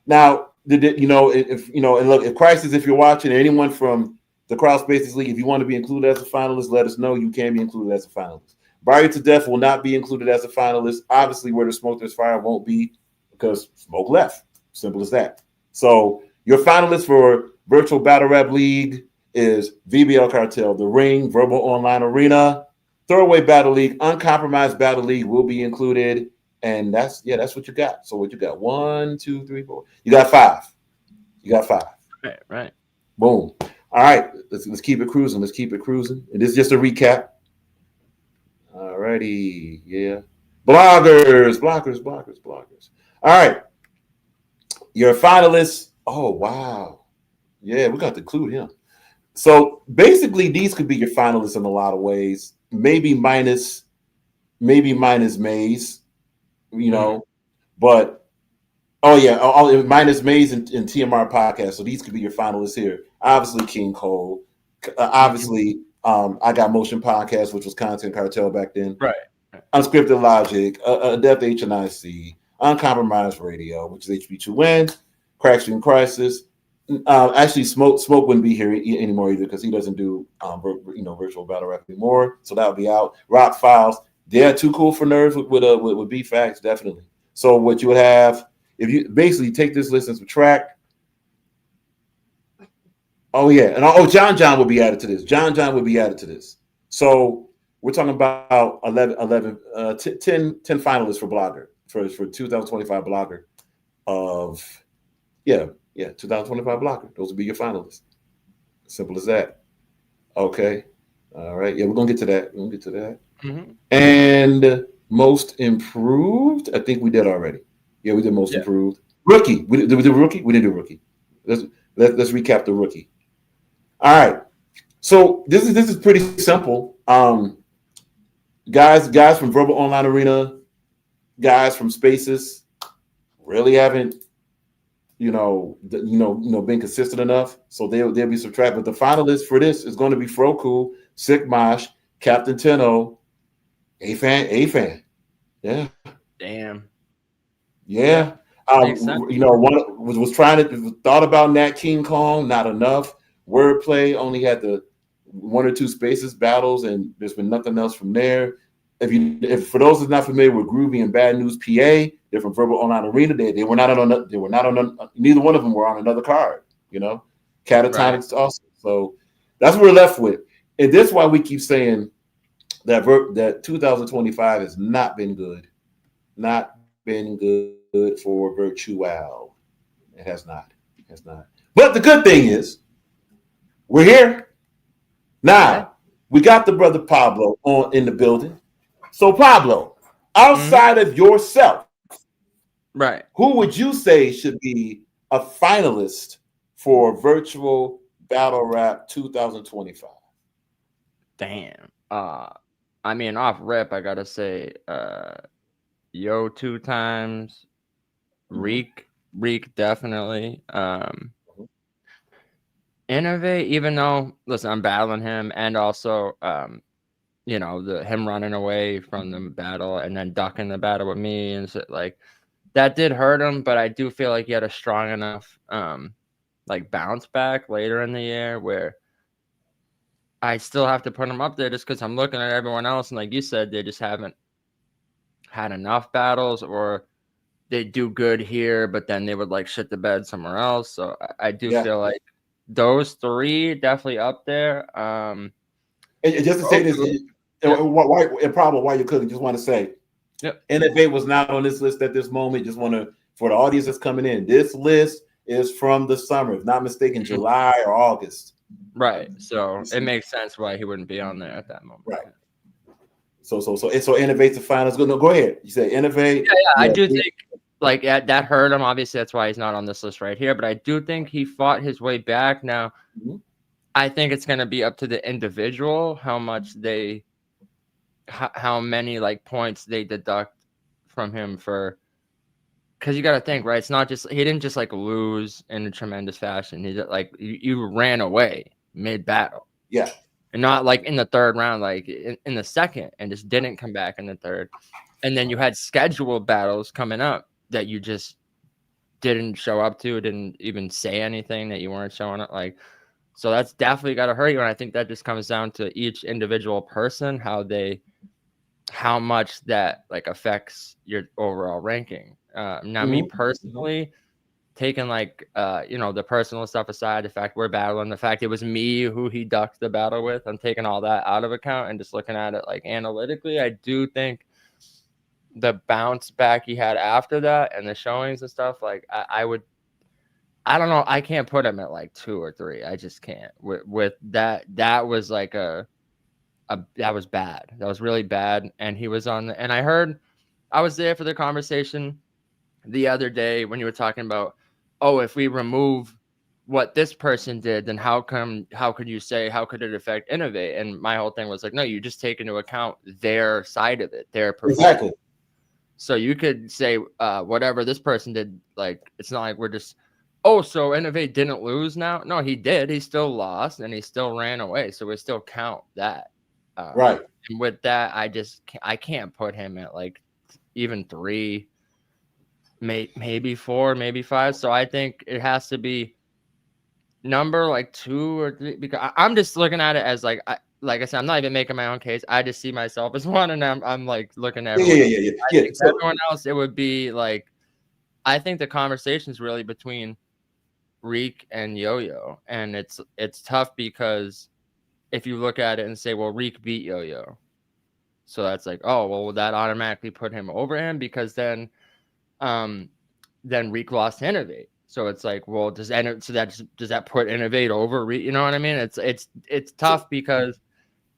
now, if Crisis, if you're watching, anyone from the Crowd Spaces League, if you want to be included as a finalist, let us know. You can be included as a finalist. Bar You to Death will not be included as a finalist. Obviously, Where There's Smoke, There's Fire won't be because Smoke left. Simple as that. So your finalists for Virtual Battle Rap League is VBL Cartel, The Ring, Verbal Online Arena, Throwaway Battle League, Uncompromised Battle League will be included. And that's what you got. So what you got? 1, 2, 3, 4. You got 5. Right. Boom. All right. Let's keep it cruising. And this is just a recap. All righty. Yeah. Bloggers. All right. Your finalists. Oh, wow. Yeah, we got to include him. So basically, these could be your finalists in a lot of ways. Maybe minus Maze, but minus Maze and TMR podcast. So these could be your finalists here. Obviously, King Cole. Obviously, I Got Motion podcast, which was Content Cartel back then. Right. Unscripted Logic, Adept HNIC, Uncompromised Radio, which is HB2N, Crack Stream Crisis. Actually, Smoke wouldn't be here anymore either because he doesn't do virtual battle rap anymore. So that would be out. Rock Files, they're too cool for nerds with B Facts, definitely. So what you would have if you basically take this list and subtract. Oh yeah, and John would be added to this. John would be added to this. So we're talking about 10 finalists for Blogger for 2025 Blogger of 2025 Blocker. Those will be your finalists. Simple as that. Okay. All right. Yeah, we're gonna get to that. Mm-hmm. And most improved, I think we did already. Yeah, we did most improved. Rookie. Did we do rookie? We didn't do rookie. Let's recap the rookie. All right. So this is pretty simple. Guys from Verbal Online Arena, guys from Spaces, really haven't been consistent enough, so they'll be subtracted. But the finalists for this is going to be Froku, Sick Mosh, Captain Tenno, A-Fan. Yeah. Damn. Yeah. One was thought about Nat King Kong, not enough. Wordplay only had the 1 or 2 Spaces battles, and there's been nothing else from there. If for those who's not familiar with Groovy and Bad News PA, they're from Verbal Online Arena. They were not on. Neither one of them were on another card. Catatonics also. So that's what we're left with, and that's why we keep saying that 2025 has not been good. Not been good for Virtual. It has not. But the good thing is, we're here now. We got the brother Pablo in the building. So Pablo, outside of yourself, right, who would you say should be a finalist for Virtual Battle Rap 2025? Damn. I mean, off rip, I gotta say, Yo 2 times, Reek definitely. Innovate, even though, listen, I'm battling him, and also, him running away from the battle and then ducking the battle with me and shit, like that did hurt him, but I do feel like he had a strong enough bounce back later in the year where I still have to put him up there just because I'm looking at everyone else, and like you said, they just haven't had enough battles, or they do good here, but then they would shit the bed somewhere else. So I do feel like those 3 definitely up there. And just to say this, why you couldn't, just want to say, Innovate was not on this list at this moment. Just want to, for the audience that's coming in, this list is from the summer, if not mistaken, July or August. Right. So it makes sense why he wouldn't be on there at that moment. Right. So Innovate the finals. Go ahead. You say Innovate. Yeah, I do think like that hurt him. Obviously, that's why he's not on this list right here. But I do think he fought his way back. Now, I think it's going to be up to the individual how much how many like points they deduct from him for. Because you got to think, right? It's not just he didn't just like lose in a tremendous fashion. He just like you ran away mid battle. Yeah. And not like in the third round, like in the second, and just didn't come back in the third. And then you had scheduled battles coming up that you just didn't show up to, didn't even say anything that you weren't showing up. Like, so that's definitely got to hurt you. And I think that just comes down to each individual person, how much that like affects your overall ranking. Now, me personally, taking like the personal stuff aside, the fact we're battling, the fact it was me who he ducked the battle with, I'm taking all that out of account and just looking at it like analytically. I do think the bounce back he had after that and the showings and stuff, like I don't know, I can't put him at like 2 or 3. I just can't with that. That was like that was bad. That was really bad. And he was and I was there for the conversation the other day when you were talking about, oh, if we remove what this person did, then how could you say, how could it affect Innovate? And my whole thing was like, no, you just take into account their side of it, their performance. Exactly. So you could say whatever this person did, like it's not like we're just, oh, so Innovate didn't lose now. No, he did. He still lost and he still ran away. So we still count that. Right. And with that, I can't put him at like even 3. Maybe 4, maybe 5. So I think it has to be number like 2 or 3, because I'm just looking at it as like I said, I'm not even making my own case. I just see myself as one, and I'm like looking at everyone. Yeah. So, everyone else, it would be like, I think the conversation is really between Reek and Yo-Yo, and it's tough because if you look at it and say, well, Reek beat Yo-Yo, so that's like, oh, well, will that automatically put him over him? Because then Reek lost to Innovate. So it's like, well, does that put Innovate over Reek? You know what I mean? It's tough because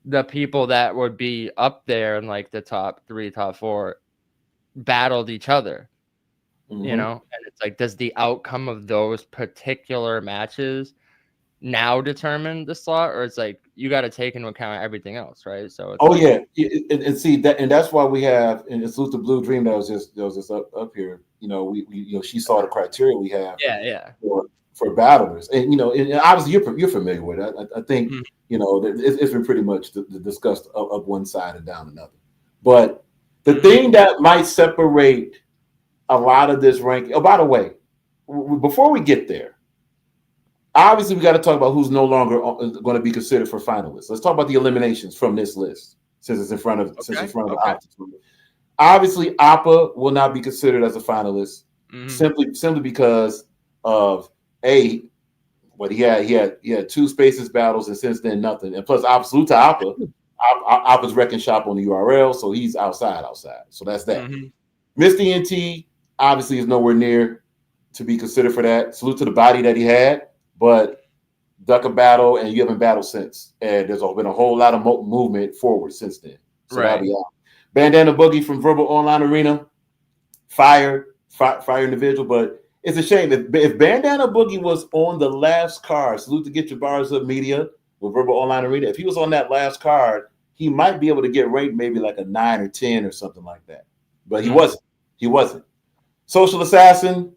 the people that would be up there in like the top 3, top 4 battled each other. You know, and it's like, does the outcome of those particular matches now determine the slot, or it's like you got to take into account everything else, right? So it's and see that, and that's why we have, and it's Salute the Blue Dream that was just up here. We she saw the criteria we have. Yeah. For battlers, and and obviously you're familiar with it. I think it's been pretty much discussed up one side and down another. But the thing that might separate a lot of this ranking. Oh, by the way, before we get there, obviously we got to talk about who's no longer going to be considered for finalists. Let's talk about the eliminations from this list, since it's in front of the optics. Obviously, Appa will not be considered as a finalist simply because of he had 2 spaces battles, and since then nothing. And plus, Absolute to Appa's wrecking shop on the URL, so he's outside. So that's that. Misty NT obviously is nowhere near to be considered for that. Salute to the body that he had, but duck a battle and you haven't battled since. And there's been a whole lot of movement forward since then. So that'll be out. Bandana Boogie from Verbal Online Arena, fire individual, but it's a shame. If Bandana Boogie was on the last card, Salute to Get Your Bars Up Media with Verbal Online Arena, if he was on that last card, he might be able to get ranked maybe like a 9 or 10 or something like that. But he wasn't. Social Assassin,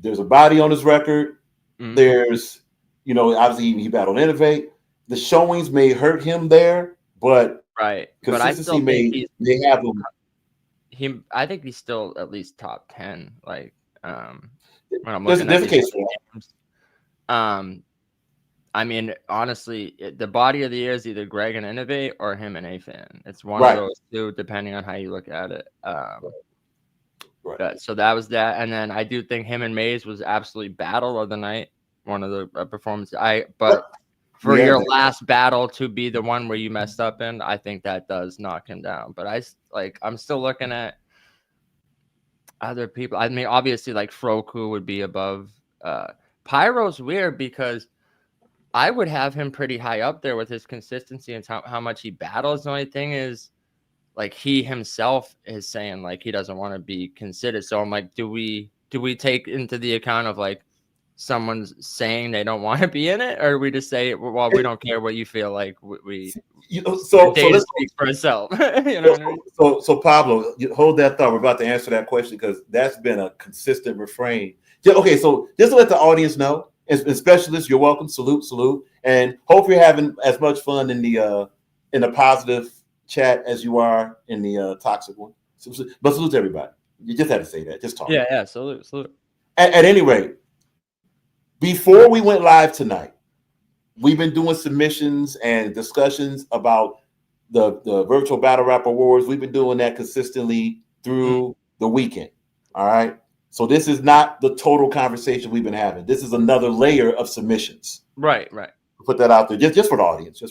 there's a body on his record. There's, obviously he battled Innovate. The showings may hurt him there, but consistency may have him. I think he's still at least top 10. Like, when I'm there's looking a case for that. I mean, honestly, the body of the year is either Greg and Innovate or him and A-Fan. It's one of those two, depending on how you look at it. So that was that. And then I do think him and Maze was absolutely battle of the night. One of the performances. For your last battle to be the one where you messed up in, I think that does knock him down. But I'm still looking at other people. I mean, obviously, like Froku would be above. Pyro's weird because I would have him pretty high up there with his consistency and how much he battles. The only thing is, like he himself is saying like he doesn't want to be considered. So I'm like, do we take into the account of like someone's saying they don't want to be in it, or we just say, well, we don't care what you feel like. We so data let's speaks for itself. You know what I mean? so Pablo, hold that thought. We're about to answer that question because that's been a consistent refrain. Okay, so just to let the audience know, and specialists, you're welcome. Salute, and hope you're having as much fun in the positive chat as you are in the toxic one. But salute to everybody. You just had to say that. Just talk. Yeah. Salute. At any rate, before we went live tonight, we've been doing submissions and discussions about the virtual battle rap awards. We've been doing that consistently through the weekend. All right. So this is not the total conversation we've been having. This is another layer of submissions. Right. Put that out there just for the audience.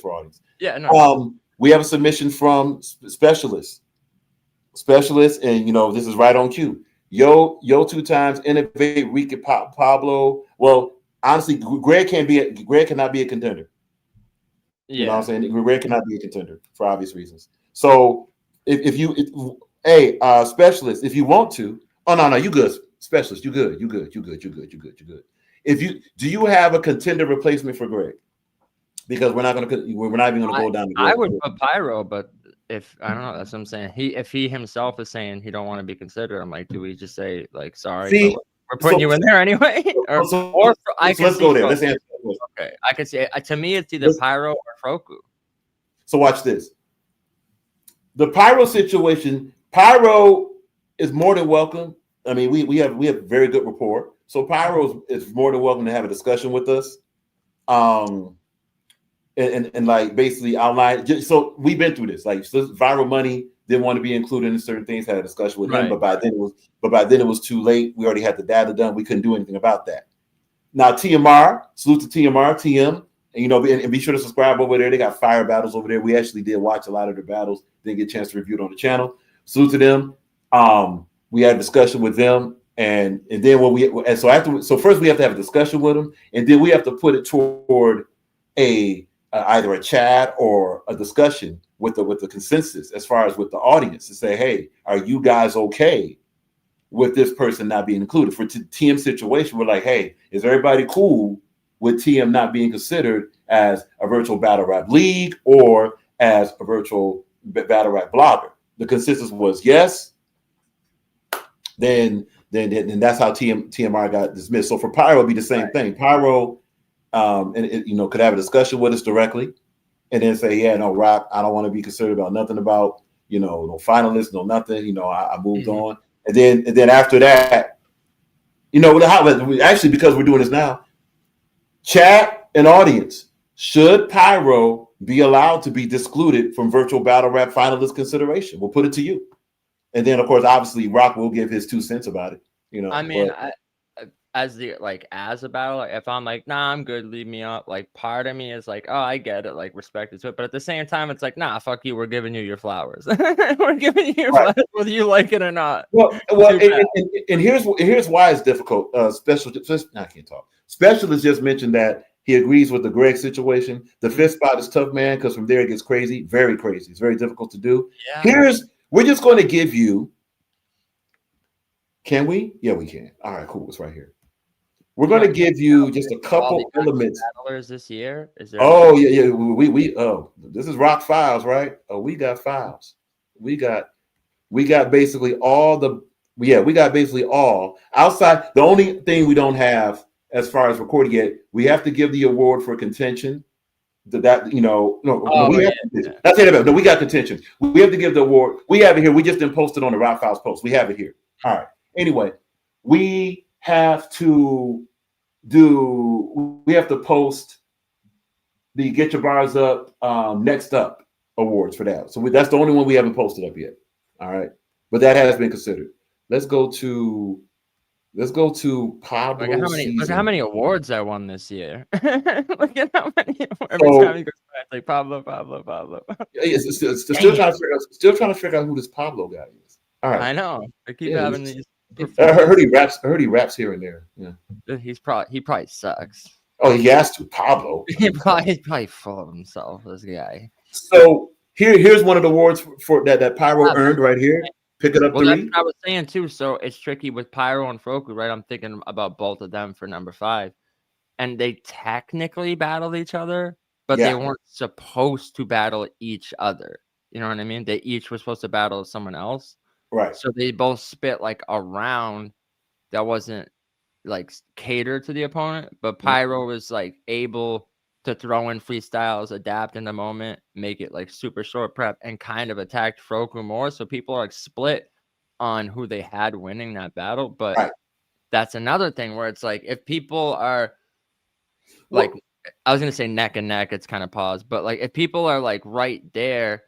Yeah. No. We have a submission from specialists, and this is right on cue. Yo 2 times innovate Rika Pablo. Well, honestly, Greg cannot be a contender. Yeah. You know what I'm saying? Greg cannot be a contender for obvious reasons. So if you specialist, if you want to, no, you good. Specialist, you good. Do you have a contender replacement for Greg? Because we're not even going to go down. I would put Pyro, but if I don't know, that's what I'm saying. If he himself is saying he don't want to be considered, I'm like, do we just say like, sorry, but we're putting you in there anyway? Let's go there. Let's answer that question. Okay, I could say to me it's either Pyro or Froku. So watch this. The Pyro situation. Pyro is more than welcome. I mean, we have very good rapport. So Pyro is more than welcome to have a discussion with us. And like basically outline. So we've been through this. Like Viral Money didn't want to be included in certain things. Had a discussion with him, but by then it was too late. We already had the data done. We couldn't do anything about that. Now TMR, salute to TMR, TM, and be sure to subscribe over there. They got fire battles over there. We actually did watch a lot of their battles. Didn't get a chance to review it on the channel. Salute to them. We had a discussion with them, and then so first we have to have a discussion with them, and then we have to put it toward either a chat or a discussion with the consensus as far as with the audience to say, hey, are you guys okay with this person not being included? For TM situation, we're like, hey, is everybody cool with TM not being considered as a virtual battle rap league or as a virtual battle rap blogger? The consensus was yes. Then that's how TMR got dismissed. So for Pyro, it'd be the same thing. Pyro, could have a discussion with us directly, and then say, yeah, no, Rock, I don't want to be concerned about nothing about no finalists, no nothing. I moved on, and then after that, actually because we're doing this now, chat and audience, should Pyro be allowed to be excluded from virtual battle rap finalist consideration? We'll put it to you. And then, of course, obviously, Rock will give his 2 cents about it. I mean, as a battle, like, if I'm like, nah, I'm good, leave me up. Like, part of me is like, oh, I get it, like, respected to it. But at the same time, it's like, nah, fuck you. We're giving you your flowers. We're giving you your flowers, whether you like it or not. Well, and here's why it's difficult. I can't talk. Specialist just mentioned that he agrees with the Greg situation. The 5th spot is tough, man, because from there it gets crazy, very crazy. It's very difficult to do. Yeah. We're just going to give you. Can we? Yeah, we can. All right, cool. It's right here. We're going to give you just a couple elements. Battlers this year? Is there? Oh yeah. We this is Rock Files, right? Oh, we got files. We got basically all the. Yeah, we got basically all outside. The only thing we don't have as far as recording yet, we have to give the award for contention. We got contention. We have to give the award. We have it here. We just didn't post it on the Rock Files post. We have it here. All right. Anyway, we have to post the Get Your Bars Up Next Up awards for that. So that's the only one we haven't posted up yet. All right. But that has been considered. Let's go to Pablo. Look at how many awards I won this year. Look at how many. Every time he goes back, like Pablo. Still trying to figure out who this Pablo guy is. All right. I know. I keep having these. I heard he raps here and there. Yeah. He probably sucks. Oh, he has to. Pablo. He's probably full of himself. This guy. So Here's one of the awards for that Pyro earned right here. Pick it up Well, that's 3. what I was saying too. So it's tricky with Pyro and Froku, right? I'm thinking about both of them for number 5. And they technically battled each other, but they Yeah. weren't supposed to battle each other. You know what I mean? They each were supposed to battle someone else. Right. So they both spit like a round that wasn't like catered to the opponent, but Pyro was like able to throw in freestyles, adapt in the moment, make it like super short prep, and kind of attacked Froku more. So people are like split on who they had winning that battle. But Right. that's another thing where it's like if people are like, I was gonna say neck and neck, it's kind of paused, but like if people are like right there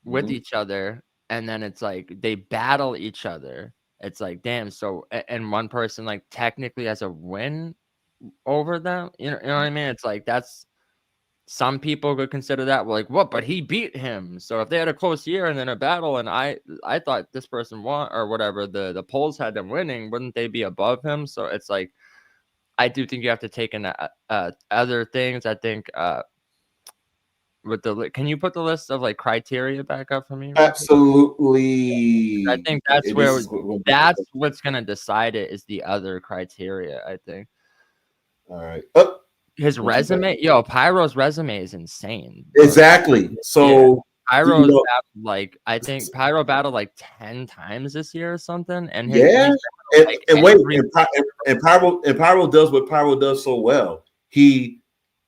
with each other, and then it's like they battle each other, it's like damn. So and one person like technically has a win over them. You know what I mean? It's like that's some people could consider that like what, but he beat him. So if they had a close year and then a battle, and I thought this person won or whatever, the polls had them winning, wouldn't they be above him? So it's like I do think you have to take in other things. I think with the can you put the list of like criteria back up for me? Absolutely. I think that's that's what's gonna decide it is the other criteria. I think. All right. His resume, Pyro's resume is insane. Exactly. So Pyro's battled, like I think Pyro battled like 10 times this year or something. And his Pyro does what Pyro does so well. He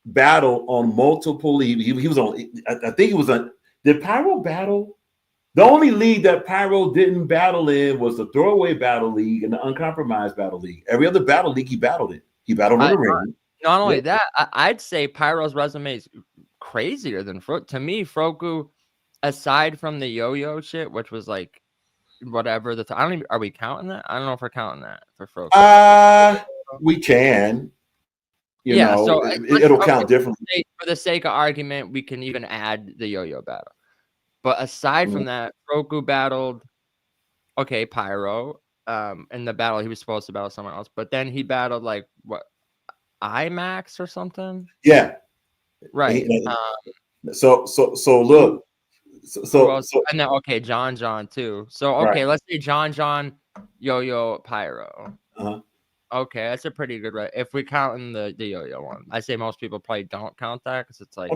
battled on multiple leagues. He was on. I think he was on. Did Pyro battle? The only league that Pyro didn't battle in was the Throwaway Battle League and the Uncompromised Battle League. Every other battle league he battled in. He battled in the ring. Not only that, I'd say Pyro's resume is crazier than Froku. To me, Froku, aside from the yo-yo shit, which was like whatever I don't even, are we counting that? I don't know if we're counting that for Froku. We can. You know, so it'll count differently. For the sake of argument, we can even add the yo-yo battle. But aside from that, Froku battled Pyro. In the battle he was supposed to battle someone else, but then he battled like what? IMAX or something. Yeah. Right. So look. So and then John too. So let's say John, Yo-Yo, Pyro. Okay, that's a pretty good if we count in the yo-yo one. I say most people probably don't count that because it's like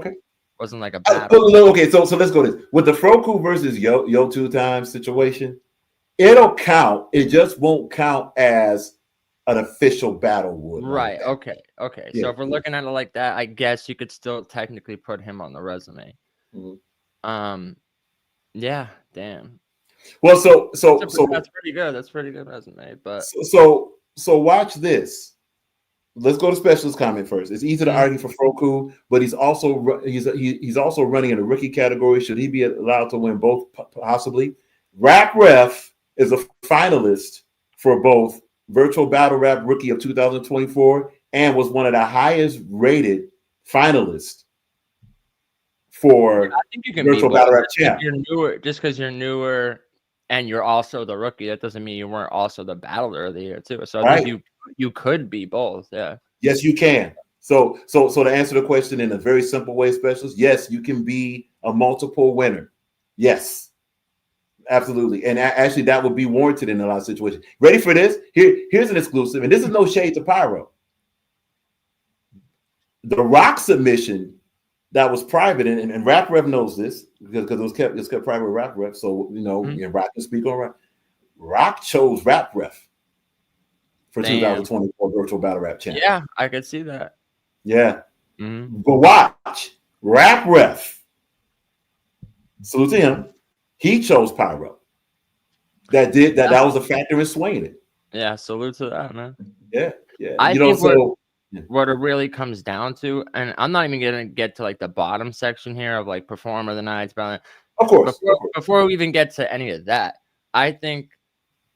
wasn't like a battle. Okay, so let's go this. With the Froku versus Yo 2 times situation, it'll count. It just won't count as an official battle would. Right. Okay. Yeah. So if we're looking at it like that, I guess you could still technically put him on the resume. Yeah. Damn. Well, so that's pretty good. That's pretty good resume. But so watch this. Let's go to specialist comment first. It's easy to argue for Froku, but he's also running in a rookie category. Should he be allowed to win both? Possibly. Rap Ref is a finalist for both Virtual Battle Rap Rookie of 2024 and was one of the highest rated finalists for I think you can Virtual Battle Rap Champ. You're newer, just because you're newer and you're also the rookie, that doesn't mean you weren't also the battler of the year too. So I think you could be both. Yeah. Yes, you can. So to answer the question in a very simple way, specialist, yes, you can be a multiple winner. Yes. Absolutely. And actually, that would be warranted in a lot of situations. Ready for this? Here's an exclusive, and this is no shade to Pyro. The Rock submission that was private, and Rap Ref knows this because it was kept private with Rap Ref. So, and Rock can speak on Rock. Rock chose Rap Ref for 2024 Virtual Battle Rap Champ. Yeah, I could see that. Yeah. But watch. Rap Ref. Salute to him. He chose Pyro. That was a factor in swinging it. Yeah, salute to that, man. Yeah. I think what it really comes down to, and I'm not even gonna get to like the bottom section here of like performer of the night. Of course. Before we even get to any of that, I think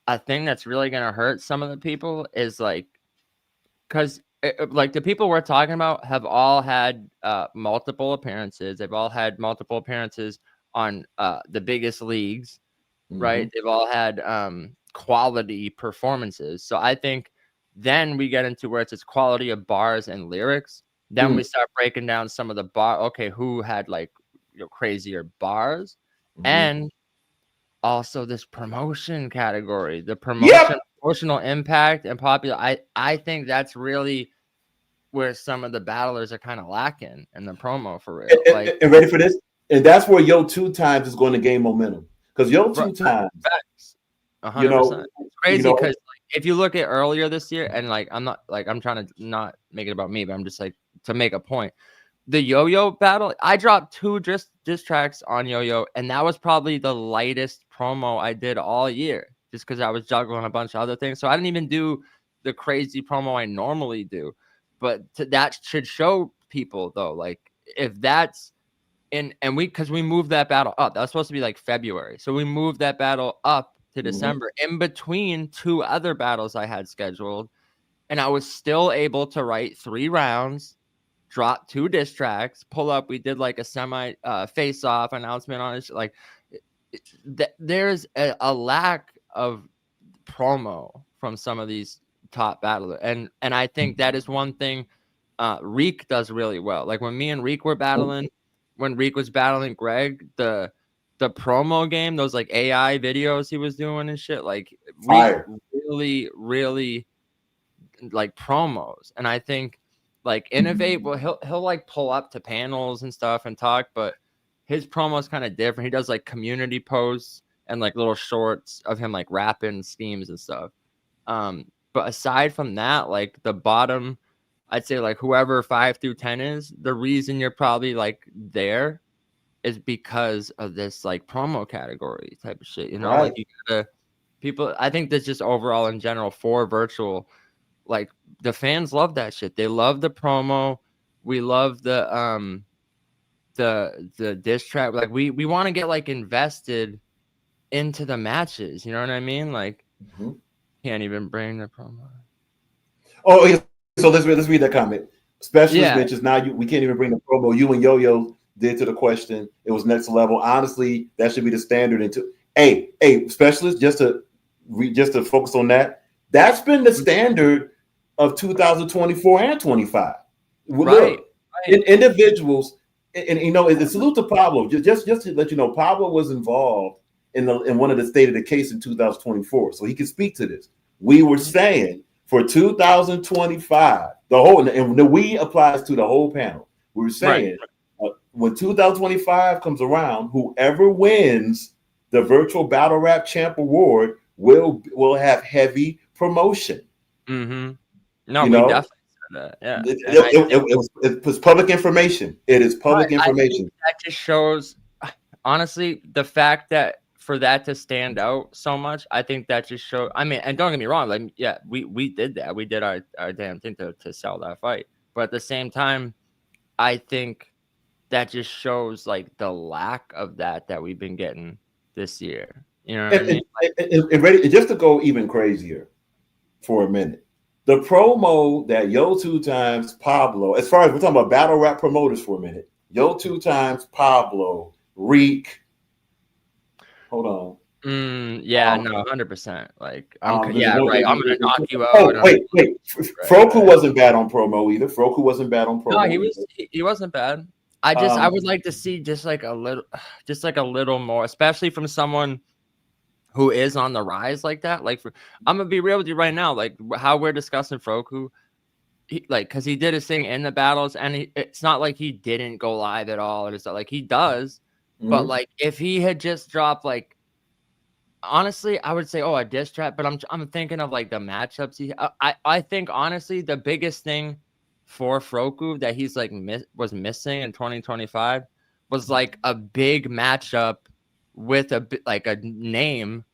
a thing that's really gonna hurt some of the people is like, because like the people we're talking about have all had multiple appearances. They've all had multiple appearances on the biggest leagues, right? They've all had quality performances. So I think then we get into where it's quality of bars and lyrics. Then we start breaking down some of the who had like crazier bars, Mhm. and also this promotion category, the Yep. promotional impact and popular. I think that's really where some of the battlers are kind of lacking in the promo for real. Like, And ready for this? And that's where Yo 2 Times is going to gain momentum. Because Yo 2 Times, facts, you 100%. know, It's crazy you know, because if you look at earlier this year, and like I'm trying to not make it about me, but I'm just like to make a point. The Yo-Yo battle, I dropped 2 diss tracks on Yo-Yo, and that was probably the lightest promo I did all year, just because I was juggling a bunch of other things. So I didn't even do the crazy promo I normally do. But that should show people though, like if that's and because we moved that battle up, that was supposed to be like February, so we moved that battle up to December in between 2 other battles I had scheduled, and I was still able to write 3 rounds, drop 2 diss tracks, pull up. We did like a semi face off announcement on it. Like there's a lack of promo from some of these top battlers, and I think that is one thing Reek does really well. Like when me and Reek were battling, when Reek was battling Greg, the promo game, those like AI videos he was doing and shit, like Reek really like promos. And I think like Innovate, well, he'll like pull up to panels and stuff and talk, but his promo is kind of different. He does like community posts and like little shorts of him like rapping schemes and stuff. But aside from that, like the bottom, I'd say like whoever 5 through 10 is, the reason you're probably like there is because of this like promo category type of shit. You know, like you gotta people. I think that's just overall in general for virtual. Like the fans love that shit. They love the promo. We love the diss track. Like we want to get like invested into the matches. You know what I mean? Like can't even bring the promo. Oh, yeah. So let's read that comment. Specialist Yeah. mentions now we can't even bring the promo. You and Yo-Yo did to the question. It was next level. Honestly, that should be the standard. Into hey, specialist, just to focus on that. That's been the standard of 2024 and 25. Right. Look, individuals, and you know, it's salute to Pablo. Just to let you know, Pablo was involved in one of the state of the case in 2024, so he can speak to this. We were saying for 2025, the whole, and the we applies to the whole panel. We were saying when 2025 comes around, whoever wins the virtual battle rap champ award will have heavy promotion. Mm-hmm. No, you we know? definitely said that. Yeah, it was public information. It is public information. That just shows, honestly, the fact that for that to stand out so much, I think that just shows. I mean, and don't get me wrong, like yeah, we did that. We did our damn thing to sell that fight. But at the same time, I think that just shows like the lack of that we've been getting this year. You know what I mean? And ready, just to go even crazier for a minute, the promo that Yo 2 Times Pablo, as far as we're talking about battle rap promoters for a minute, Yo 2 Times Pablo, Reek. Hold on. Yeah, no, 100%. Like, I'm right. I'm gonna knock you out. Oh, wait. Froku wasn't bad on promo either. Froku wasn't bad on promo. No, he wasn't bad. I would like to see just like a little more, especially from someone who is on the rise like that. Like, I'm gonna be real with you right now. Like, how we're discussing Froku, because he did his thing in the battles, and it's not like he didn't go live at all. And it's not like he does, but like if he had just dropped like. Honestly, I would say, a diss track, but I'm thinking of like the matchups. I think honestly the biggest thing for Froku that he's like was missing in 2025 was like a big matchup with a name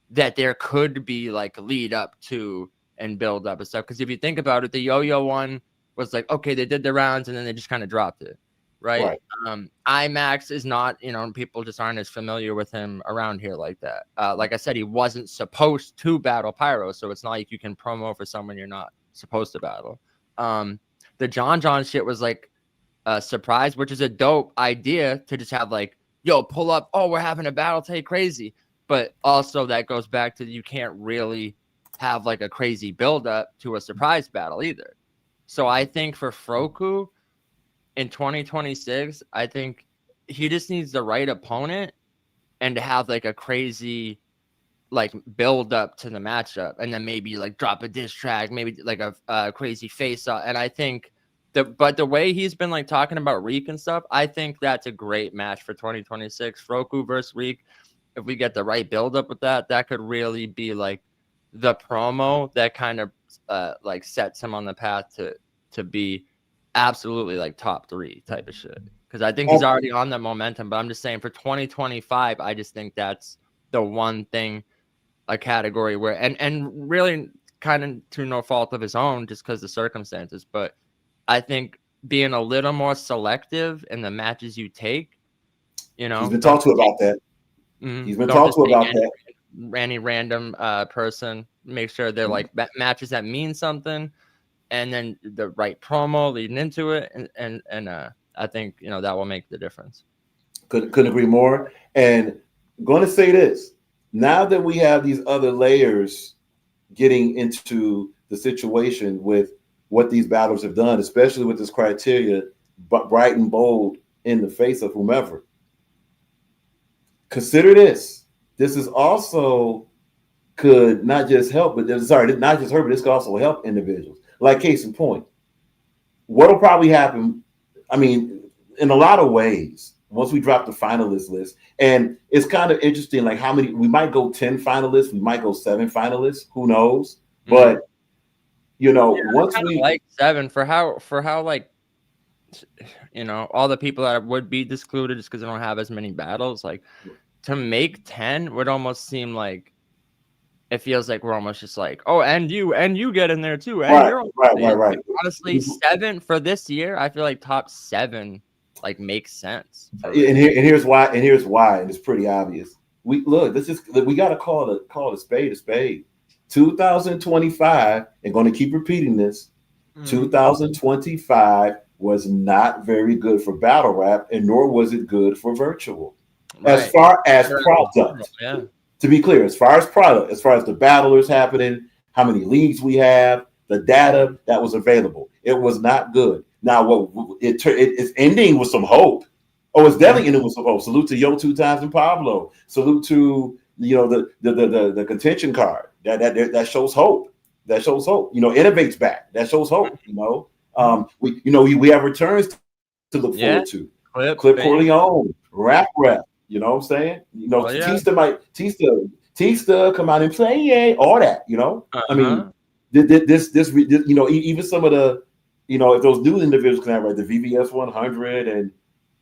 that there could be like lead up to and build up and stuff. Because if you think about it, the Yo-Yo one was like, okay, they did the rounds and then they just kind of dropped it. Right. IMAX is not, people just aren't as familiar with him around here like that. Like I said, he wasn't supposed to battle Pyro, so it's not like you can promo for someone you're not supposed to battle. The John shit was like a surprise, which is a dope idea to just have like, yo, pull up. Oh, we're having a battle, take crazy. But also that goes back to you can't really have like a crazy build up to a surprise battle either. So I think for Froku, in 2026, I think he just needs the right opponent and to have like a crazy like build up to the matchup, and then maybe like drop a diss track, maybe like a crazy face off. And I think the way he's been like talking about Reek and stuff, I think that's a great match for 2026. Roku versus Reek. If we get the right build up with that, that could really be like the promo that kind of like sets him on the path to be absolutely like top 3 type of shit. Because I think he's already on that momentum. But I'm just saying for 2025, I just think that's the one thing, a category where and really kind of to no fault of his own, just because the circumstances. But I think being a little more selective in the matches you take, you know, He's been talked to about that. He's been talked to about that. Any random person, make sure they're like matches that mean something, and then the right promo leading into it, and I think, you know, that will make the difference. Couldn't agree more. And going to say this, now that we have these other layers getting into the situation with what these battles have done, especially with this criteria, but bright and bold in the face of whomever. Consider this. This is also could not just help, but not just hurt, but this could also help individuals. Like case in point, what'll probably happen, I mean, in a lot of ways, once we drop the finalist list, and it's kind of interesting, like how many, we might go 10 finalists, we might go 7 finalists, who knows? But you know, once we like 7 for how like, you know, all the people that would be excluded just because they don't have as many battles, like to make 10 would almost seem like it feels like we're almost just like, oh, and you get in there too. And right. Honestly, 7 for this year, I feel like top 7 like makes sense. And here's why, and it's pretty obvious. We got to call a spade a spade. 2025, and going to keep repeating this. 2025 was not very good for battle rap, and nor was it good for virtual. Right. As far as product, to be clear, as far as product, as far as the battlers happening, how many leagues we have, the data that was available, it was not good. Now, what it's ending with some hope. Oh, it's definitely ending with some hope. Salute to Yo 2 Times and Pablo. Salute to, you know, the contention card. That shows hope. That shows hope. You know, Innovate's back. That shows hope. You know, we have returns to look forward to. Clip Corleone, Rap. You know what I'm saying? You know, Tista come out and play, all that. You know, I mean, this, you know, even some of the, you know, if those new individuals can have, right, the VVS 100, and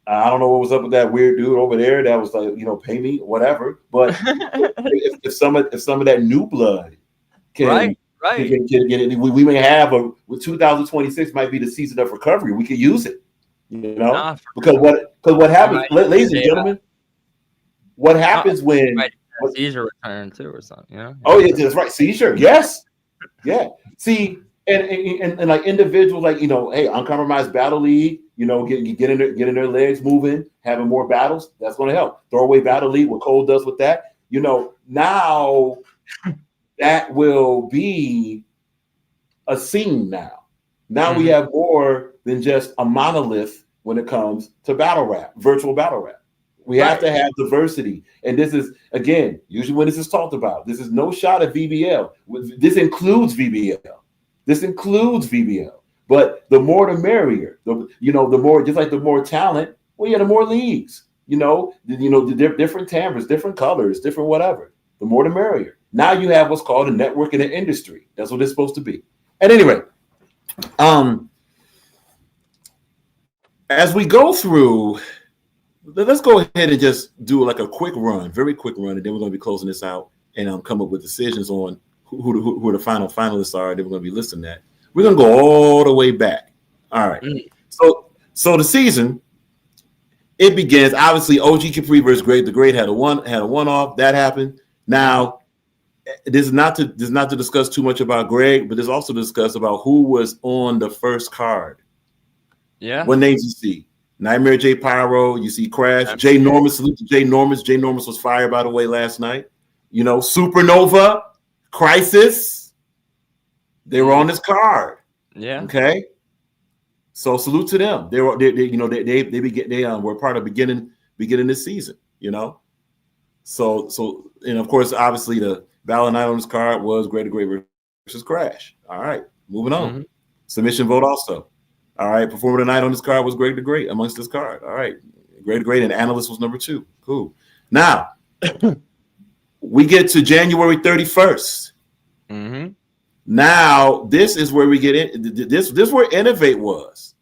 I don't know what was up with that weird dude over there that was like, you know, pay me, whatever. But if some of that new blood can get it, we may have with 2026 might be the season of recovery. We could use it, you know, because what happens, ladies and gentlemen, what happens when seizure return too or something, you know? Oh yeah, that's right, seizure, yes, yeah. See. And like individuals, like, you know, hey, Uncompromised Battle League, you know, getting their legs moving, having more battles, that's going to help. Throwaway Battle League, what Cole does with that, you know, now that will be a scene now. Now we have more than just a monolith when it comes to battle rap, virtual battle rap. We have to have diversity. And this is, again, usually when this is talked about, this is no shot at VBL. This includes VBL. But the more the merrier. The more, just like the more talent, well, yeah, the more leagues. The different timbres, different colors, different whatever. The more the merrier. Now you have what's called a network in the industry. That's what it's supposed to be. At any rate, as we go through, let's go ahead and just do like a quick run, very quick run, and then we're going to be closing this out and come up with decisions on who the final finalists are that we're going to be listing at. We're going to go all the way back. All right. So the season, it begins. Obviously, OG Capri versus Great. The Great had a one-off. That happened. Now, this is not to discuss too much about Greg, but there's also to discuss about who was on the first card. Yeah. What names you see? Nightmare J Pyro. You see Crash. Jay Normus. Salute to Jay Normus. Jay Normus was fired, by the way, last night. You know, Supernova. Crisis, they were on this card. Yeah. Okay. So salute to them. They were part of beginning beginning this season, So, and of course, obviously the Battle of the Night on this card was Great to Great versus Crash. All right, moving on. Mm-hmm. Submission vote also. All right, Performer of the Night on this card was Great to Great amongst this card. All right, Great to Great, and Analyst was number 2. Cool. Now, we get to January 31st. Mm-hmm. Now, this is where we get in. This where Innovate was.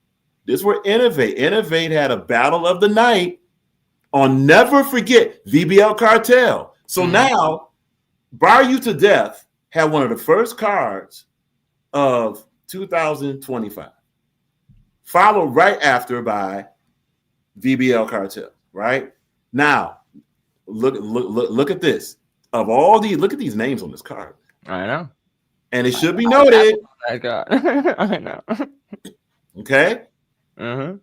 This where Innovate had a Battle of the Night on, never forget, VBL Cartel. So now, Bar You to Death had one of the first cards of 2025, followed right after by VBL Cartel. Right now, look at this. Of all these, look at these names on this card. I know, and it should be noted. I know. Okay. Mm-hmm.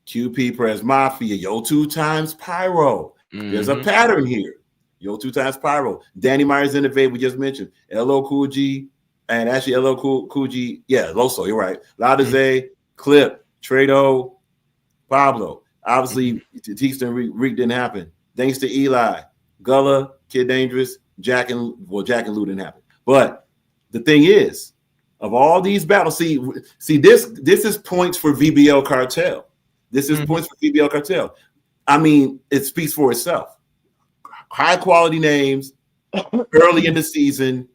QP Press Mafia, Yo 2 times Pyro. There's a pattern here. Yo 2 times Pyro. Danny Myers Innovate, we just mentioned. LL Cool G, and actually LL Cool G, yeah, Loso, you're right. Lada Zay, Clip, Trado, Pablo. Obviously, Batista and Reek didn't happen. Thanks to Eli, Gullah, Kid Dangerous, Jack and Lou didn't happen. But the thing is, of all these battles, see this is points for VBL Cartel. This is points for VBL Cartel. I mean, it speaks for itself. High quality names, early in the season,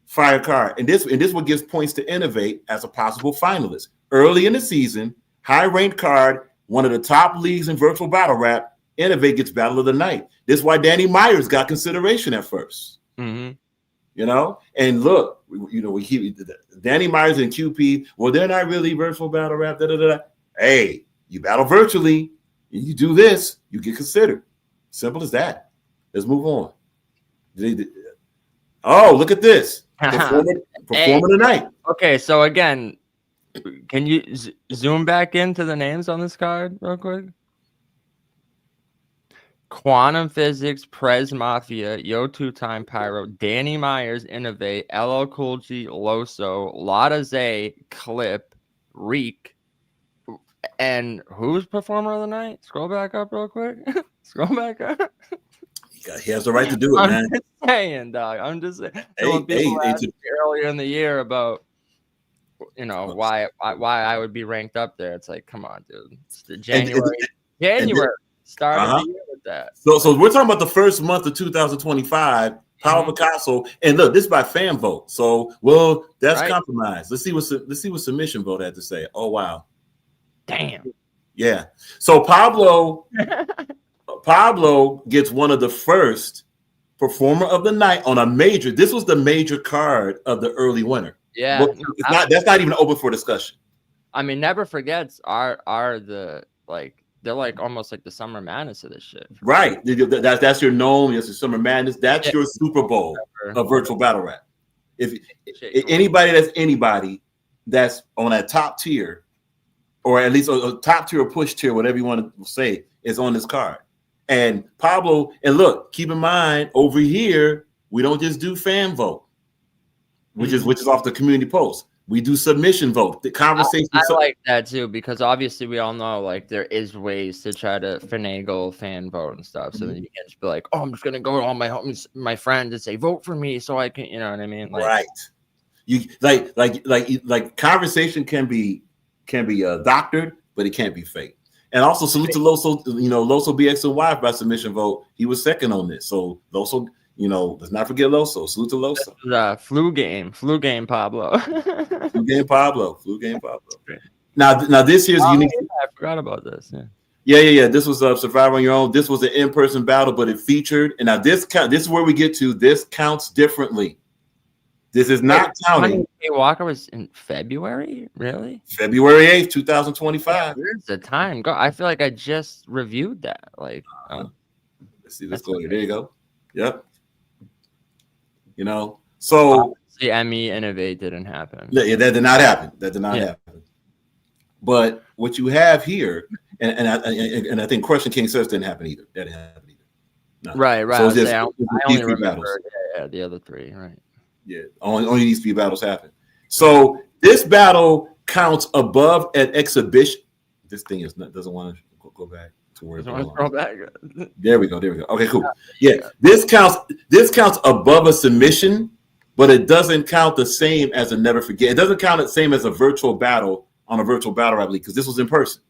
fire card. And this what gives points to Innovate as a possible finalist. Early in the season, high ranked card, one of the top leagues in virtual battle rap, Innovate gets Battle of the Night. This is why Danny Myers got consideration at first. Mm-hmm. And look, we keep Danny Myers and QP. Well, they're not really virtual battle rap. Hey, you battle virtually, and you do this, you get considered. Simple as that. Let's move on. Oh, look at this. Performer tonight. Okay, so again, can you zoom back into the names on this card real quick? Quantum Physics, Prez Mafia, Yo 2 Time Pyro, Danny Myers Innovate, LL Cool G, Loso, Lada Zay, Clip, Reek, and who's Performer of the Night? Scroll back up real quick. Scroll back up. He has the right to do it, man. I'm just saying, dog. I'm just saying. So when people asked earlier in the year about, why I would be ranked up there, it's like, come on, dude. It's the January. Start of the year with that. So we're talking about the first month of 2025. Power Picasso, and look, this is by fan vote. So, that's right. Compromise. Let's see what submission vote had to say. Oh wow, damn. Yeah. So Pablo gets one of the first Performer of the Night on a major. This was the major card of the early winter. Yeah, that's not even open for discussion. I mean, Never Forgets are the they're like almost like the Summer Madness of this shit. Right. That's your gnome. That's your Summer Madness. That's your Super Bowl of virtual battle rap. If anybody that's on that top tier, or at least a top tier or push tier, whatever you want to say, is on this card. And Pablo, and look, keep in mind, over here, we don't just do fan vote, which is off the community post. We do submission vote. The conversation. I like that too, because obviously we all know there is ways to try to finagle fan vote and stuff. So then you can just be like, oh, I'm just gonna go to all my homies, my friends, and say vote for me, so I can, you know what I mean? Right. You like conversation can be doctored, but it can't be fake. And also salute to Loso, Loso BX&Y by submission vote. He was second on this. So Loso. Let's not forget Loso. Salute to Loso. Flu game, Pablo. Flu game, Pablo. Now this year's unique. Yeah, I forgot about this. Yeah. This was Survivor on Your Own. This was an in-person battle, but it featured. And now this is where we get to. This counts differently. This is not counting. Walker was in February, really? February 8th, 2025. Where's the time go? I feel like I just reviewed that. Let's see. Let's go here. There you go. Yep. So ME Innovate didn't happen. Yeah, that did not happen. Happen. But what you have here, and I think Crushing King Says didn't happen either. That didn't happen either. No. Right. So I only remember the other three. Right. Yeah, only these 3 battles happened. So this battle counts above an exhibition. This thing doesn't want to go back. Scroll back. There we go. Okay, cool. Yeah, this counts above a submission, but it doesn't count the same as a never forget. It doesn't count the same as a virtual battle on a virtual battle rap league because this was in person.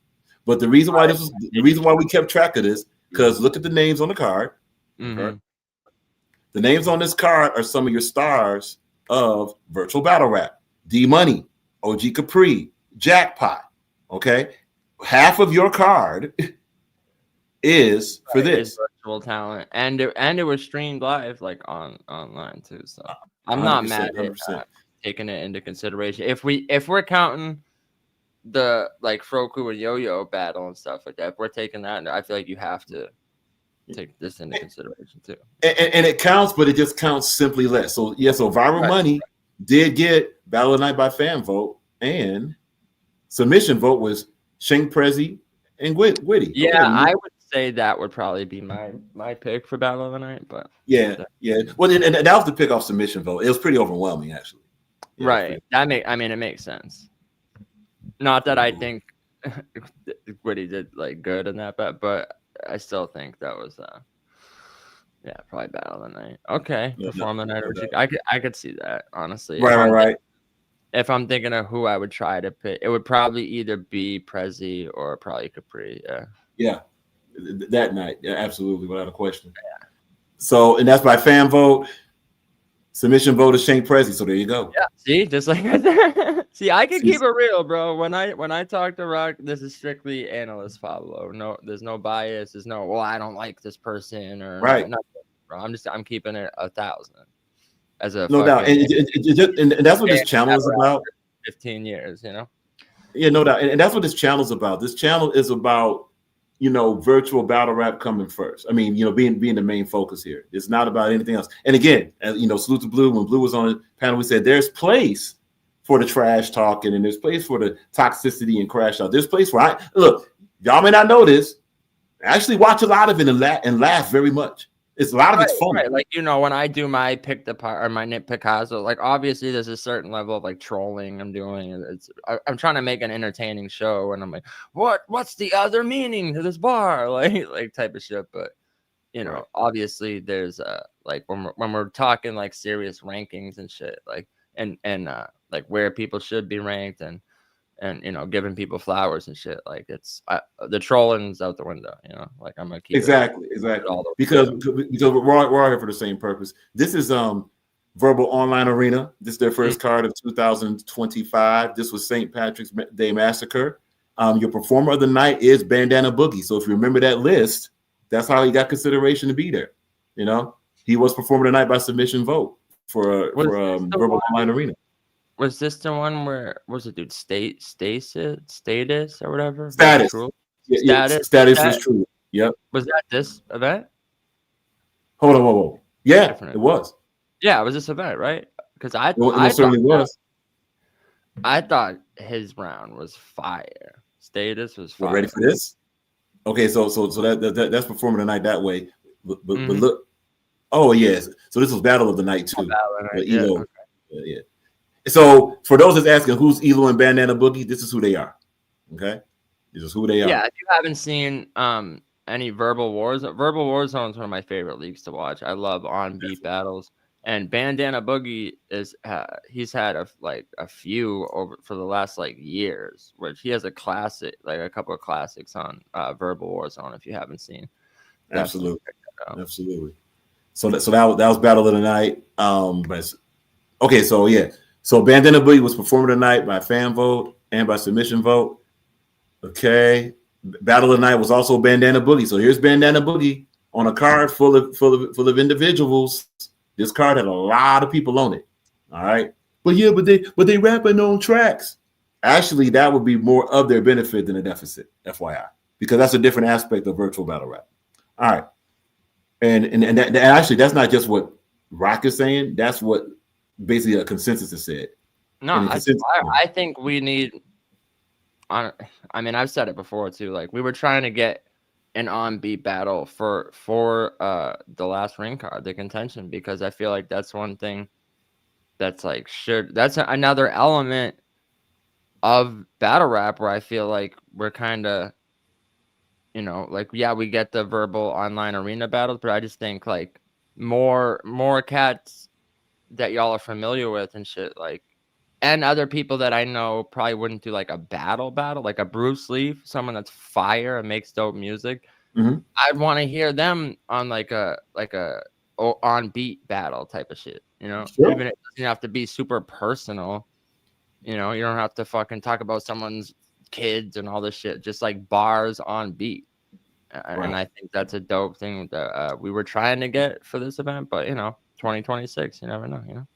But the reason why we kept track of this, because look at the names on the card. Mm-hmm. The names on this card are some of your stars of virtual battle rap. D Money, OG Capri, Jackpot. Okay, half of your card is for this virtual talent, and it was streamed live like online too. So I'm not mad at taking it into consideration. If we're counting the like Froku and Yo-Yo battle and stuff like that, if we're taking that, I feel like you have to take this into consideration too. And it counts, but it just counts simply less. So so Viral Money did get Battle of the Night by fan vote, and submission vote was Shink Prezi and Witty. Yeah, I would say that would probably be my pick for Battle of the Night, but yeah. Well, and that was the pick off submission vote. It was pretty overwhelming, actually. Yeah, right. It makes sense. Not that I think Witty did like good in that bet, but I still think that was probably Battle of the Night. Okay, Perform the Night. I could see that, honestly. Right. If I'm thinking of who I would try to pick, it would probably either be Prezi or probably Capri. Yeah, that night. Yeah, absolutely, without a question. Yeah. So, and that's by fan vote. Submission vote is Shane Prezi. So there you go. Yeah. See, just like that. See, I can keep it real, bro. When I talk to Rock, this is strictly analyst Pablo. No, there's no bias. There's no, well, I don't like this person or right. Nothing, bro. I'm keeping it 1,000 as a no doubt, and that's what this channel is about. 15 years, you know. Yeah, no doubt, and that's what this channel is about. This channel is about, virtual battle rap coming first. I mean, being the main focus here. It's not about anything else. And again, as salute to Blue. When Blue was on the panel, we said there's place for the trash talking and there's place for the toxicity and crash out. There's place for look. Y'all may not know this. I actually watch a lot of it and laugh very much. It's a lot of it's fun. Right. Like, when I do my pick the part or my nit Picasso, like obviously there's a certain level of like trolling I'm doing. I'm trying to make an entertaining show, and I'm like, what's the other meaning to this bar? Like type of shit. But obviously there's like when we're talking like serious rankings and shit, like and like where people should be ranked and giving people flowers and shit, like it's the trolling's out the window, like I'm gonna keep exactly because we're all here for the same purpose. This is Verbal Online Arena. This is their first card of 2025. This was St. Patrick's Day Massacre. Your performer of the night is Bandana Boogie. So if you remember that list, that's how he got consideration to be there. He was performer of the night by submission vote for Verbal Online Arena. Was this the one where was it, dude? Status or whatever? Status. Status was true. Yep. Was that this event? Hold on, whoa. Yeah, it was. Yeah, it was this event, right? Because I certainly was. I thought his round was fire. Status was fire. We're ready for this? Okay, so that's performing the night that way. But look, oh yes. So this was Battle of the Night too. Yeah. So for those that's asking who's Elo and Bandana Boogie, this is who they are. Okay, this is who they are. Yeah, if you haven't seen any Verbal Warzone, Verbal Warzone is one of my favorite leagues to watch. I love on beat battles, and Bandana Boogie is he's had a few over for the last years, which he has a classic, like a couple of classics on Verbal Warzone. If you haven't seen, absolutely. So that was Battle of the Night. But okay, so yeah. So Bandana Boogie was performer tonight by fan vote and by submission vote. Okay. Battle of the Night was also Bandana Boogie. So here's Bandana Boogie on a card full of individuals. This card had a lot of people on it. All right. But they rapping on tracks. Actually, that would be more of their benefit than a deficit, FYI, because that's a different aspect of virtual battle rap. All right. And actually, that's not just what Rock is saying. That's what basically a consensus has said. No, I think we need. I mean, I've said it before too. Like we were trying to get an on-beat battle for the last ring card, the contention, because I feel like that's one thing that's that's another element of battle rap where I feel like we're kind of you know, like, yeah, we get the verbal online arena battles, but I just think like more cats that y'all are familiar with and shit, like, and other people that I know probably wouldn't do like a battle, like a Bruce Lee, someone that's fire and makes dope music. I'd want to hear them on like a on beat battle type of shit, you know. Sure. Even it doesn't have to be super personal, you know. You don't have to fucking talk about someone's kids and all this shit, just like bars on beat. And I think that's a dope thing that we were trying to get for this event, but you know, 2026, you never know, you know.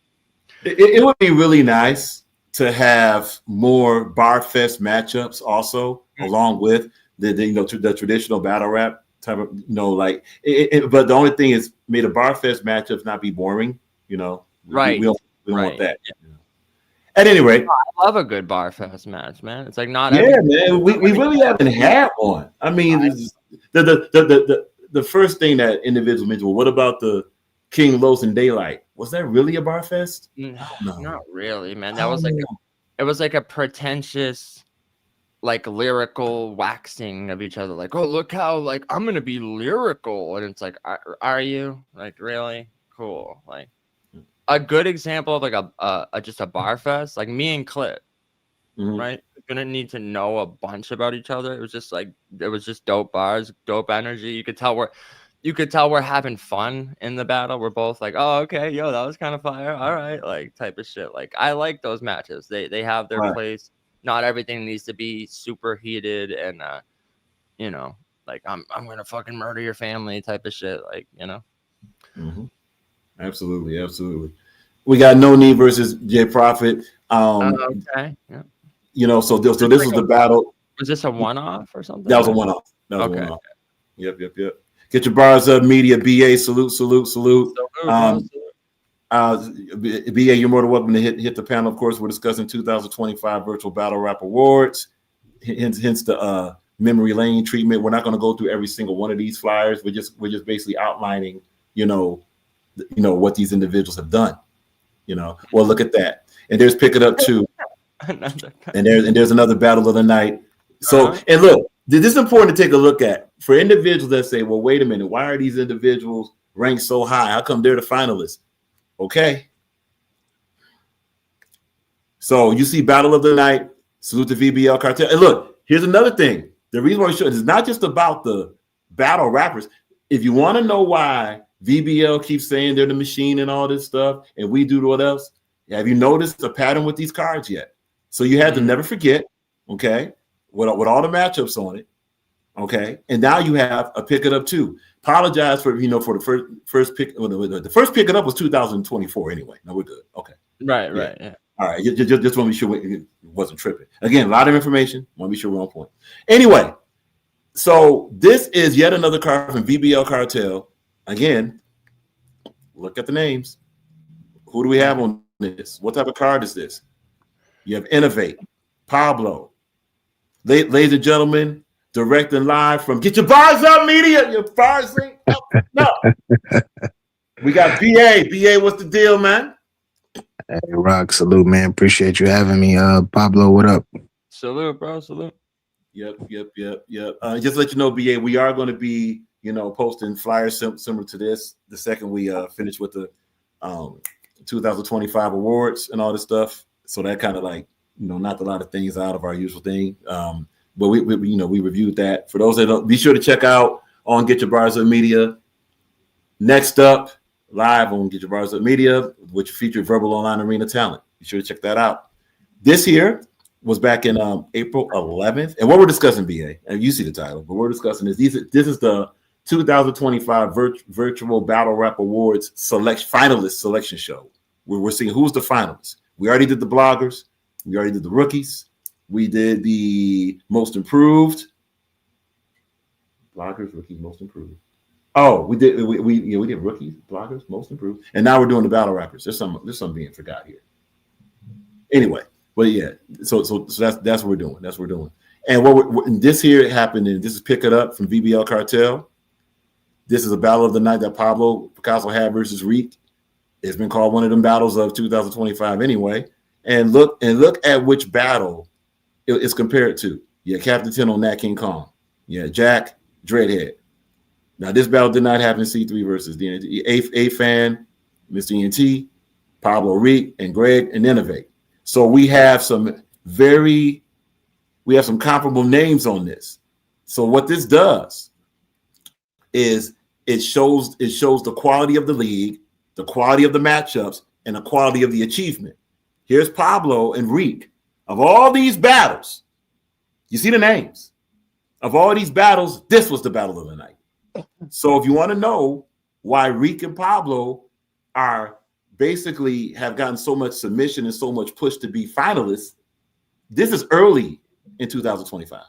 It would be really nice to have more bar fest matchups also, along with the you know, the traditional battle rap type of, you know, like but the only thing is, may the bar fest matchups not be boring, you know. Right. We don't want that. Yeah. You know? At any rate, I love a good bar fest match, man. It's like not man. We really haven't had one. I mean, the first thing that individual mentioned, well, what about the King Los and Daylight? Was that really a bar fest? No, not really, man. That was like it was like a pretentious, like lyrical waxing of each other. Like, oh, look how like I'm gonna be lyrical, and it's like, are you like really cool? Like a good example of like a just a bar fest, like me and Clip, right? Gonna need to know a bunch about each other. It was just dope bars, dope energy. You could tell we're having fun in the battle. We're both like, oh, okay, yo, that was kind of fire. All right, like type of shit. Like I like those matches. They have their place. Not everything needs to be super heated and you know, like I'm gonna fucking murder your family type of shit. Like, you know. Absolutely. We got No Knee versus J Prophet. Okay. Yeah. You know, so this was the battle. Was this a one-off or something? That was a one-off. Yep. Get your bars up, media. BA, salute. BA, you're more than welcome to hit the panel. Of course, we're discussing 2025 Virtual Battle Rap Awards. Hence the memory lane treatment. We're not going to go through every single one of these flyers. We're just basically outlining, you know, what these individuals have done. You know, well, look at that. And there's Pick It Up too. and there's another battle of the night. So and look, this is important to take a look at for individuals that say, well, wait a minute, why are these individuals ranked so high? How come they're the finalists? Okay. So you see battle of the night, salute to VBL Cartel. And look, here's another thing. The reason why we show it is not just about the battle rappers. If you want to know why VBL keeps saying they're the machine and all this stuff, and we do what else, have you noticed a pattern with these cards yet? So you had to never forget, okay, with all the matchups on it, okay, and now you have a Pick It Up too. Apologize for for the first pick. The first Pick It Up was 2024 anyway. No, we're good. Okay. Right. Yeah. All right. Just want to be sure it wasn't tripping. Again, a lot of information. Want to be sure we're on point. Anyway, so this is yet another card from VBL Cartel. Again, look at the names. Who do we have on this? What type of card is this? You have Innovate, Pablo. Ladies and gentlemen, direct and live from Get Your Bars Up Media. Your bars ain't up. No. We got BA. BA, what's the deal, man? Hey, Rock, salute, man. Appreciate you having me. Pablo, what up? Salute, bro. Salute. Yep. Just to let you know, BA, we are going to be, posting flyers similar to this the second we finish with the 2025 awards and all this stuff. So that kind of knocked a lot of things out of our usual thing. But we reviewed that. For those that don't, be sure to check out on Get Your Bars Up Media. Next up, live on Get Your Bars Up Media, which featured Verbal Online Arena Talent. Be sure to check that out. This here was back in April 11th. And what we're discussing, BA, and you see the title, but we're discussing this is the 2025 Virtual Battle Rap Awards finalist selection show, where we're seeing who's the finalists. We already did the bloggers. We already did the rookies. We did the most improved. Bloggers, rookies, most improved. Oh, we did rookies, bloggers, most improved, and now we're doing the battle rappers. There's some being forgot here. Anyway, but yeah, so that's what we're doing. That's what we're doing. And this here happened, and this is Pick It Up from VBL Cartel. This is a battle of the night that Pablo Picasso had versus Reek. It's been called one of them battles of 2025 anyway. And look at which battle it's compared to. Yeah, Captain 10 on Nat King Kong. Yeah, Jack Dreadhead. Now, this battle did not happen in C3 versus DNT. A fan, Mr. ENT, Pablo Reek, and Greg and Innovate. So we have some comparable names on this. So what this does is it shows the quality of the league, the quality of the matchups, and the quality of the achievement. Here's Pablo and Reek. Of all these battles, you see the names. Of all these battles, this was the battle of the night. So if you want to know why Reek and Pablo are basically have gotten so much submission and so much push to be finalists, this is early in 2025.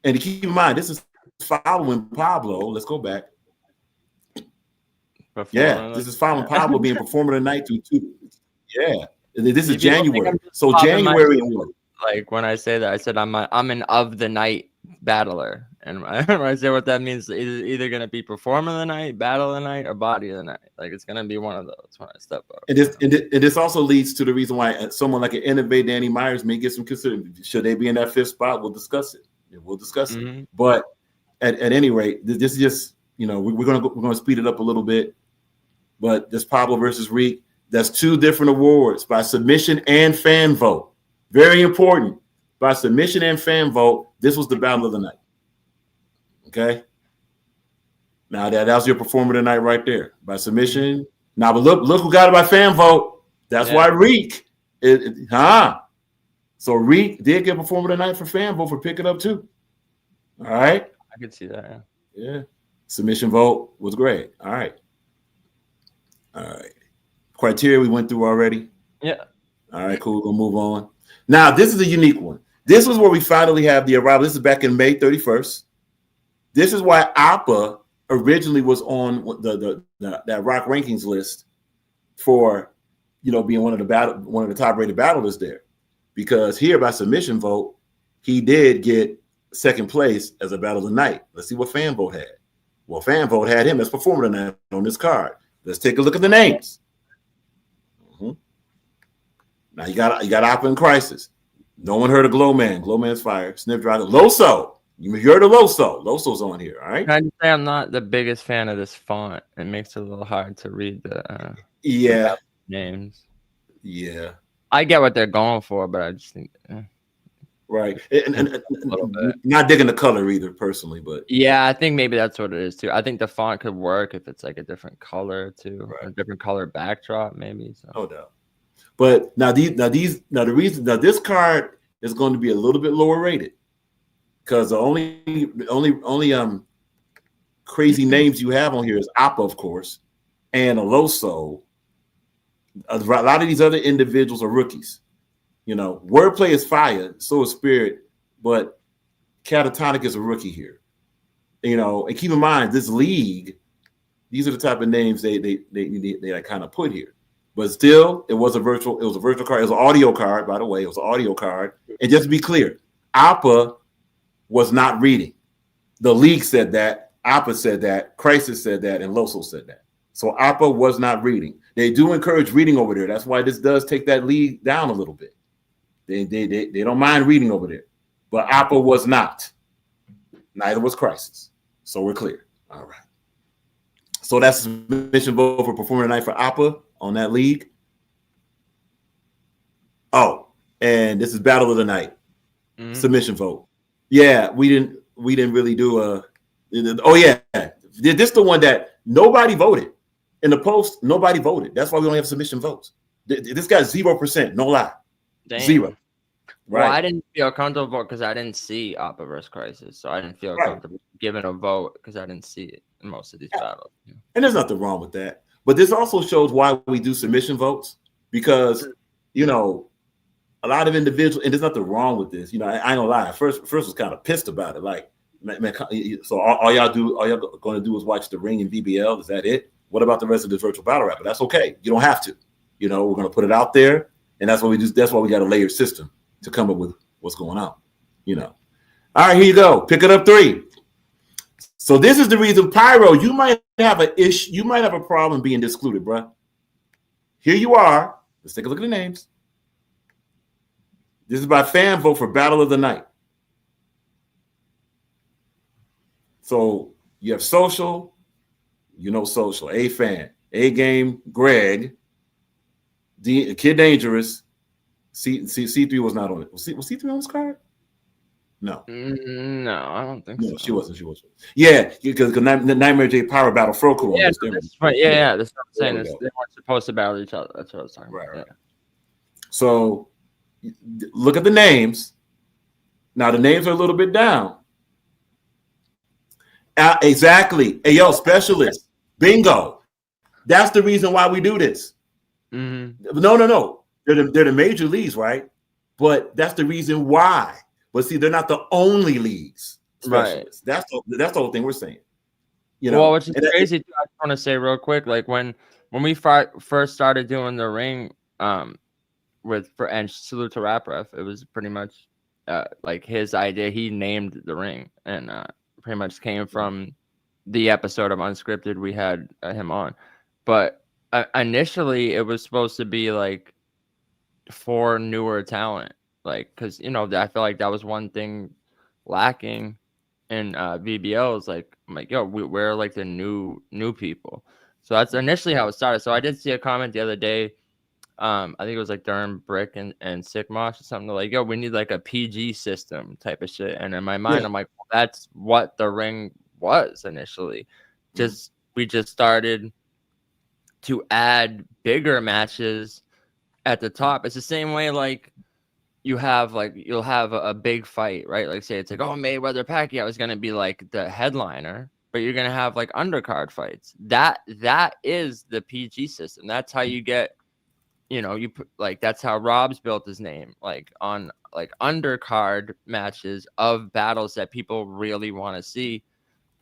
And to keep in mind, this is following Pablo. Let's go back. This is following Pablo being performer of the night through two. Yeah, this is January. So January. Like when I say that, I said I'm an of the night battler, and when I say what that means, it's either gonna be performer of the night, battle of the night, or body of the night. Like it's gonna be one of those when I step up. And this also leads to the reason why someone like an Innovate Danny Myers may get some consideration. Should they be in that fifth spot? We'll discuss it. It. But at any rate, this is just we're gonna speed it up a little bit. But this Pablo versus Reek, that's two different awards by submission and fan vote. Very important. By submission and fan vote, this was the battle of the night. Okay. Now that was your performer tonight right there. By submission. Now, but look who got it by fan vote. That's why Reek. So Reek did get performer tonight for fan vote for picking up too. All right. I could see that. Yeah. Submission vote was great. All right. Criteria we went through already. Yeah. All right, cool. We're gonna move on. Now, this is a unique one. This is where we finally have the arrival. This is back in May 31st. This is why Appa originally was on that Rock rankings list for being one of the top rated battlers there, because here by submission vote he did get second place as a battle of the night. Let's see what fan vote had. Well, fan vote had him as performer tonight on this card. Let's take a look at the names. Now you got Appa in Crisis. No one heard of Glowman. Glowman's fire. Snip Dragon. Loso. You heard of Loso. Loso's on here. All right. Can I just say I'm not the biggest fan of this font. It makes it a little hard to read the names. Yeah. I get what they're going for, but I just think right. And not digging the color either, personally, but yeah, I think maybe that's what it is too. I think the font could work if it's like a different color too, a different color backdrop, maybe. So. No doubt. But this card is going to be a little bit lower rated because the only crazy names you have on here is Appa, of course, and Aloso. A lot of these other individuals are rookies. Wordplay is fire, so is Spirit, but Catatonic is a rookie here. And keep in mind this league; these are the type of names they kind of put here. But still, it was a virtual card. It was an audio card, by the way. It was an audio card. And just to be clear, Appa was not reading. The league said that. Appa said that. Crisis said that. And Loso said that. So Appa was not reading. They do encourage reading over there. That's why this does take that league down a little bit. They don't mind reading over there. But Appa was not. Neither was Crisis. So we're clear. All right. So that's submission vote for performer tonight for Appa on that league. Oh, and this is battle of the night. Submission vote. Yeah, we didn't really do a. Oh yeah, this is the one that nobody voted in the post. Nobody voted. That's why we only have submission votes. This got 0%. No lie. Damn. 0. Right. Well, I didn't feel comfortable because I didn't see Appa versus Crisis, so I didn't feel comfortable giving a vote because I didn't see it in most of these battles. Yeah. And there's nothing wrong with that. But this also shows why we do submission votes, because a lot of individuals, and there's nothing wrong with this. I ain't gonna lie. First was kind of pissed about it. Like, man, so all y'all going to do is watch the ring and VBL. Is that it? What about the rest of this virtual battle rap? But that's okay. You don't have to. We're going to put it out there, and that's what we do. That's why we got a layered system to come up with what's going on. All right, here you go. Pick it up 3. So this is the reason, Pyro, you might have an issue. You might have a problem being excluded, bro. Here you are. Let's take a look at the names. This is by fan vote for Battle of the Night. So you have social, social, A fan, A game, Greg, Kid Dangerous, C3 was not on it. Was C3 on this card? No. No, I don't think so. She wasn't. Yeah, because Nightmare J Power Battle Froco on this. Right. Yeah, that's what I'm saying. They weren't supposed to battle each other. That's what I was talking about. Right. So look at the names. Now the names are a little bit down. Exactly. Hey, yo, specialist. Bingo. That's the reason why we do this. Mm-hmm. No. They're the major leagues, right? But that's the reason why. But see, they're not the only leagues specialists. Right. That's the whole thing we're saying. Well, which is crazy. I just want to say real quick, like when we first started doing the ring, and salute to Rap Ref, it was pretty much like his idea. He named the ring, and pretty much came from the episode of Unscripted we had him on. But initially, it was supposed to be like for newer talent, like because I feel like that was one thing lacking in VBOs. Like I'm like, yo, we're like the new people. So that's initially how it started. So I did see a comment the other day. I think it was like Durham Brick and Sick Mosh or something. They're like, yo, we need like a PG system type of shit. And in my mind, I'm like, well, that's what the ring was initially. We just started to add bigger matches at the top. It's the same way like you'll have a big fight, right? Like say it's like, oh, Mayweather Pacquiao is gonna be like the headliner, but you're gonna have like undercard fights. That is the PG system. That's how you get, you put like that's how Rob's built his name, like on like undercard matches of battles that people really want to see.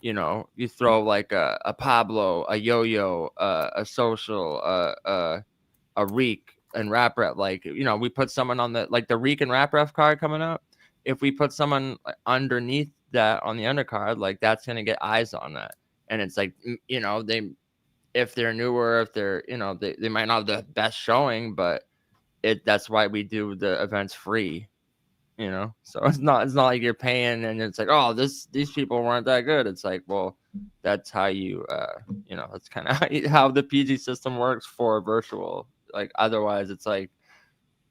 You throw like a Pablo, a Yo-Yo, a Social, a Reek and Rap Ref. Like, we put someone on the Reek and Rap Ref card coming up. If we put someone underneath that on the undercard, like that's going to get eyes on that. And it's like, if they're newer, if they're, they might not have the best showing, but that's why we do the events free. So it's not like you're paying and it's like, oh, these people weren't that good. It's like, well, that's how you that's kind of how the PG system works for virtual. Like otherwise it's like,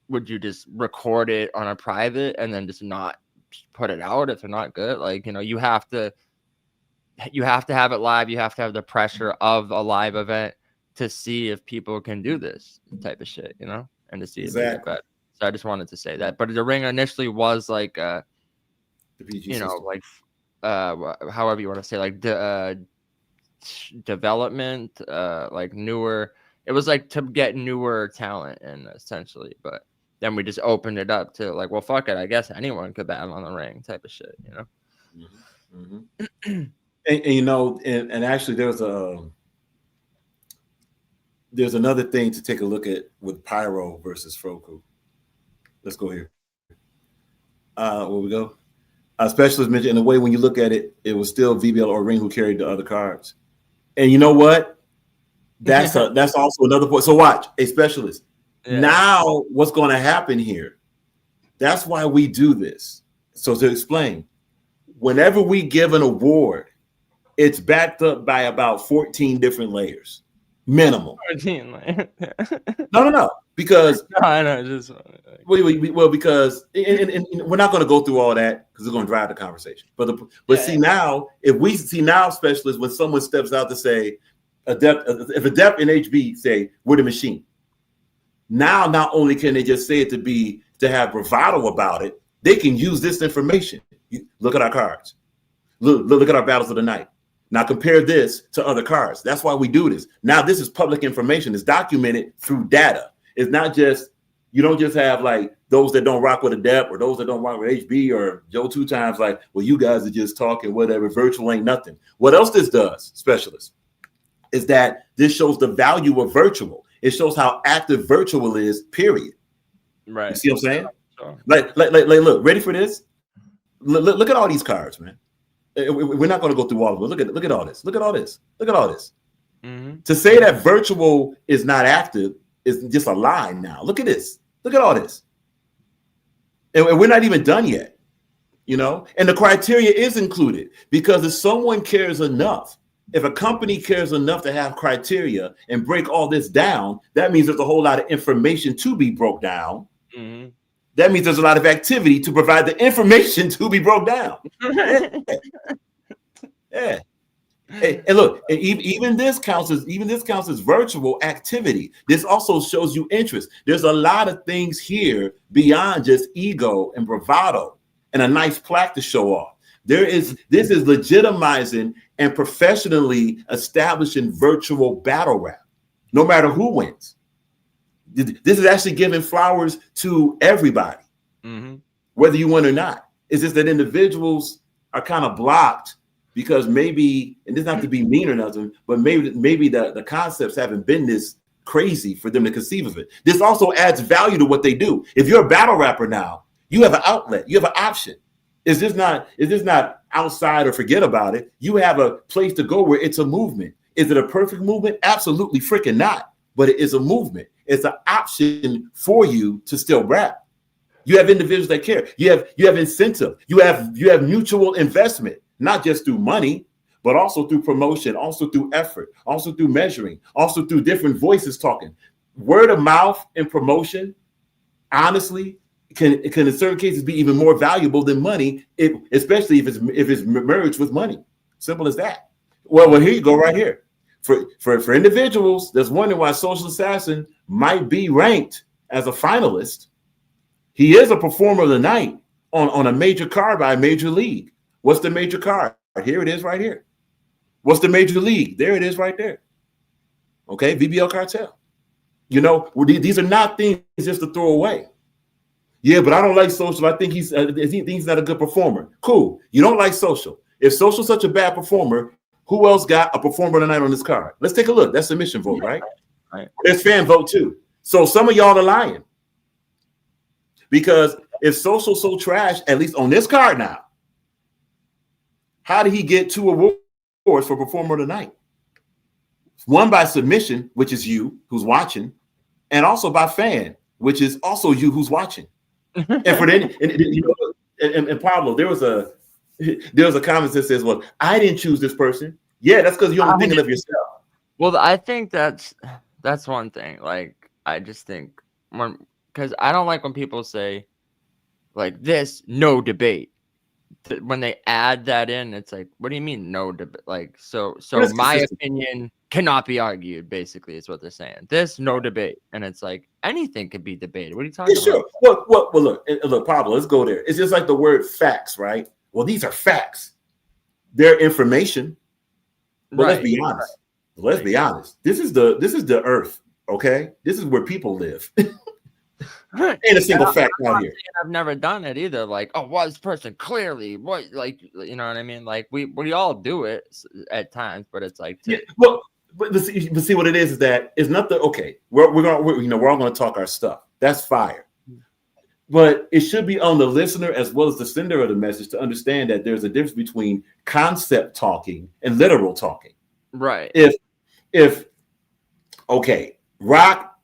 would you just record it on a private and then just not put it out if they're not good? Like, you have to have it live. You have to have the pressure of a live event to see if people can do this type of shit, and to see if they get better. So I just wanted to say that. But the ring initially was like, the PG system. Like, however you want to say, like the development, like newer. It was like to get newer talent in essentially. But then we just opened it up to like, well, fuck it. I guess anyone could battle on the ring type of shit, Mm-hmm. And actually there's another thing to take a look at with Pyro versus Froku. Let's go here. Where we go? Specialist mentioned in the way when you look at it, it was still VBL or Ring who carried the other cards. And you know what? That's also another point. So watch, a specialist. Yeah. Now, what's going to happen here? That's why we do this. So to explain, whenever we give an award, it's backed up by about 14 different layers, minimum. 14 layers. No. Because I know just because and we're not going to go through all that because it's going to drive the conversation. Now, if we see now specialists when someone steps out to say if Adept and HB say we're the machine, now not only can they just say it to have bravado about it, they can use this information. Look at our cards. Look at our battles of the night. Now compare this to other cards. That's why we do this. Now this is public information. It's documented through data. It's not just, you don't just have like those that don't rock with Adept or those that don't rock with HB or Joe 2 times like, well, you guys are just talking, whatever, virtual ain't nothing. What else this does, specialists, is that this shows the value of virtual. It shows how active virtual is, period. Right. You see what I'm saying? Sure. Like, look, ready for this? Look at all these cards, man. We're not going to go through all of them. Look at all this. Look at all this. Look at all this. Mm-hmm. To say that virtual is not active is just a lie now. Look at this. Look at all this. And we're not even done yet. and the criteria is included because if someone cares enough, if a company cares enough to have criteria and break all this down, that means there's a whole lot of information to be broke down. Mm-hmm. That means there's a lot of activity to provide the information to be broke down. Yeah. And look, even this counts as virtual activity. This also shows you interest. There's a lot of things here beyond just ego and bravado and a nice plaque to show off. This is legitimizing and professionally establishing virtual battle rap, no matter who wins. This is actually giving flowers to everybody, whether you win or not. It's just that individuals are kind of blocked because maybe, and this not to be mean or nothing, but maybe the concepts haven't been this crazy for them to conceive of it. This also adds value to what they do. If you're a battle rapper now, you have an outlet, you have an option. Is this not outside or forget about it? You have a place to go where it's a movement. Is it a perfect movement? Absolutely freaking not. But it is a movement. It's an option for you to still rap. You have individuals that care. You have incentive. You have mutual investment, not just through money, but also through promotion, also through effort, also through measuring, also through different voices talking. Word of mouth and promotion, honestly, can in certain cases be even more valuable than money, especially if it's merged with money. Simple as that. Well, here you go, right here. For individuals that's wondering why Social Assassin might be ranked as a finalist, he is a performer of the night on a major card by a major league. What's the major card? Here it is right here. What's the major league? There it is right there. Okay, VBL Cartel. These are not things just to throw away. Yeah, but I don't like Social. I think he's not a good performer. Cool. You don't like Social. If Social's such a bad performer, who else got a performer tonight on this card? Let's take a look. That's submission vote, right? Right. There's fan vote too. So some of y'all are lying. Because if Social's so trash, at least on this card now, how did he get 2 awards for performer of the night? One by submission, which is you who's watching, and also by fan, which is also you who's watching. And for and Pablo, there was a comment that says, "Well, I didn't choose this person." Yeah, that's because you're only thinking of yourself. Well, I think that's one thing. Like, I just think because I don't like when people say like this, no debate. When they add that in, it's like, what do you mean no debate? Like, so my opinion cannot be argued, basically, is what they're saying. This, no debate. And it's like, anything could be debated. What are you talking about? Sure. Well, look, Pablo, let's go there. It's just like the word facts, right? Well, these are facts. They're information. But right. Let's be honest. This is the earth, okay? This is where people live. Ain't a single fact out here. I've never done it either. Like, oh, this person clearly, what, like, you know what I mean? Like, we all do it at times, but it's like, but see what it is that it's not the okay. We're all going to talk our stuff. That's fire. But it should be on the listener as well as the sender of the message to understand that there's a difference between concept talking and literal talking. Right. If Rock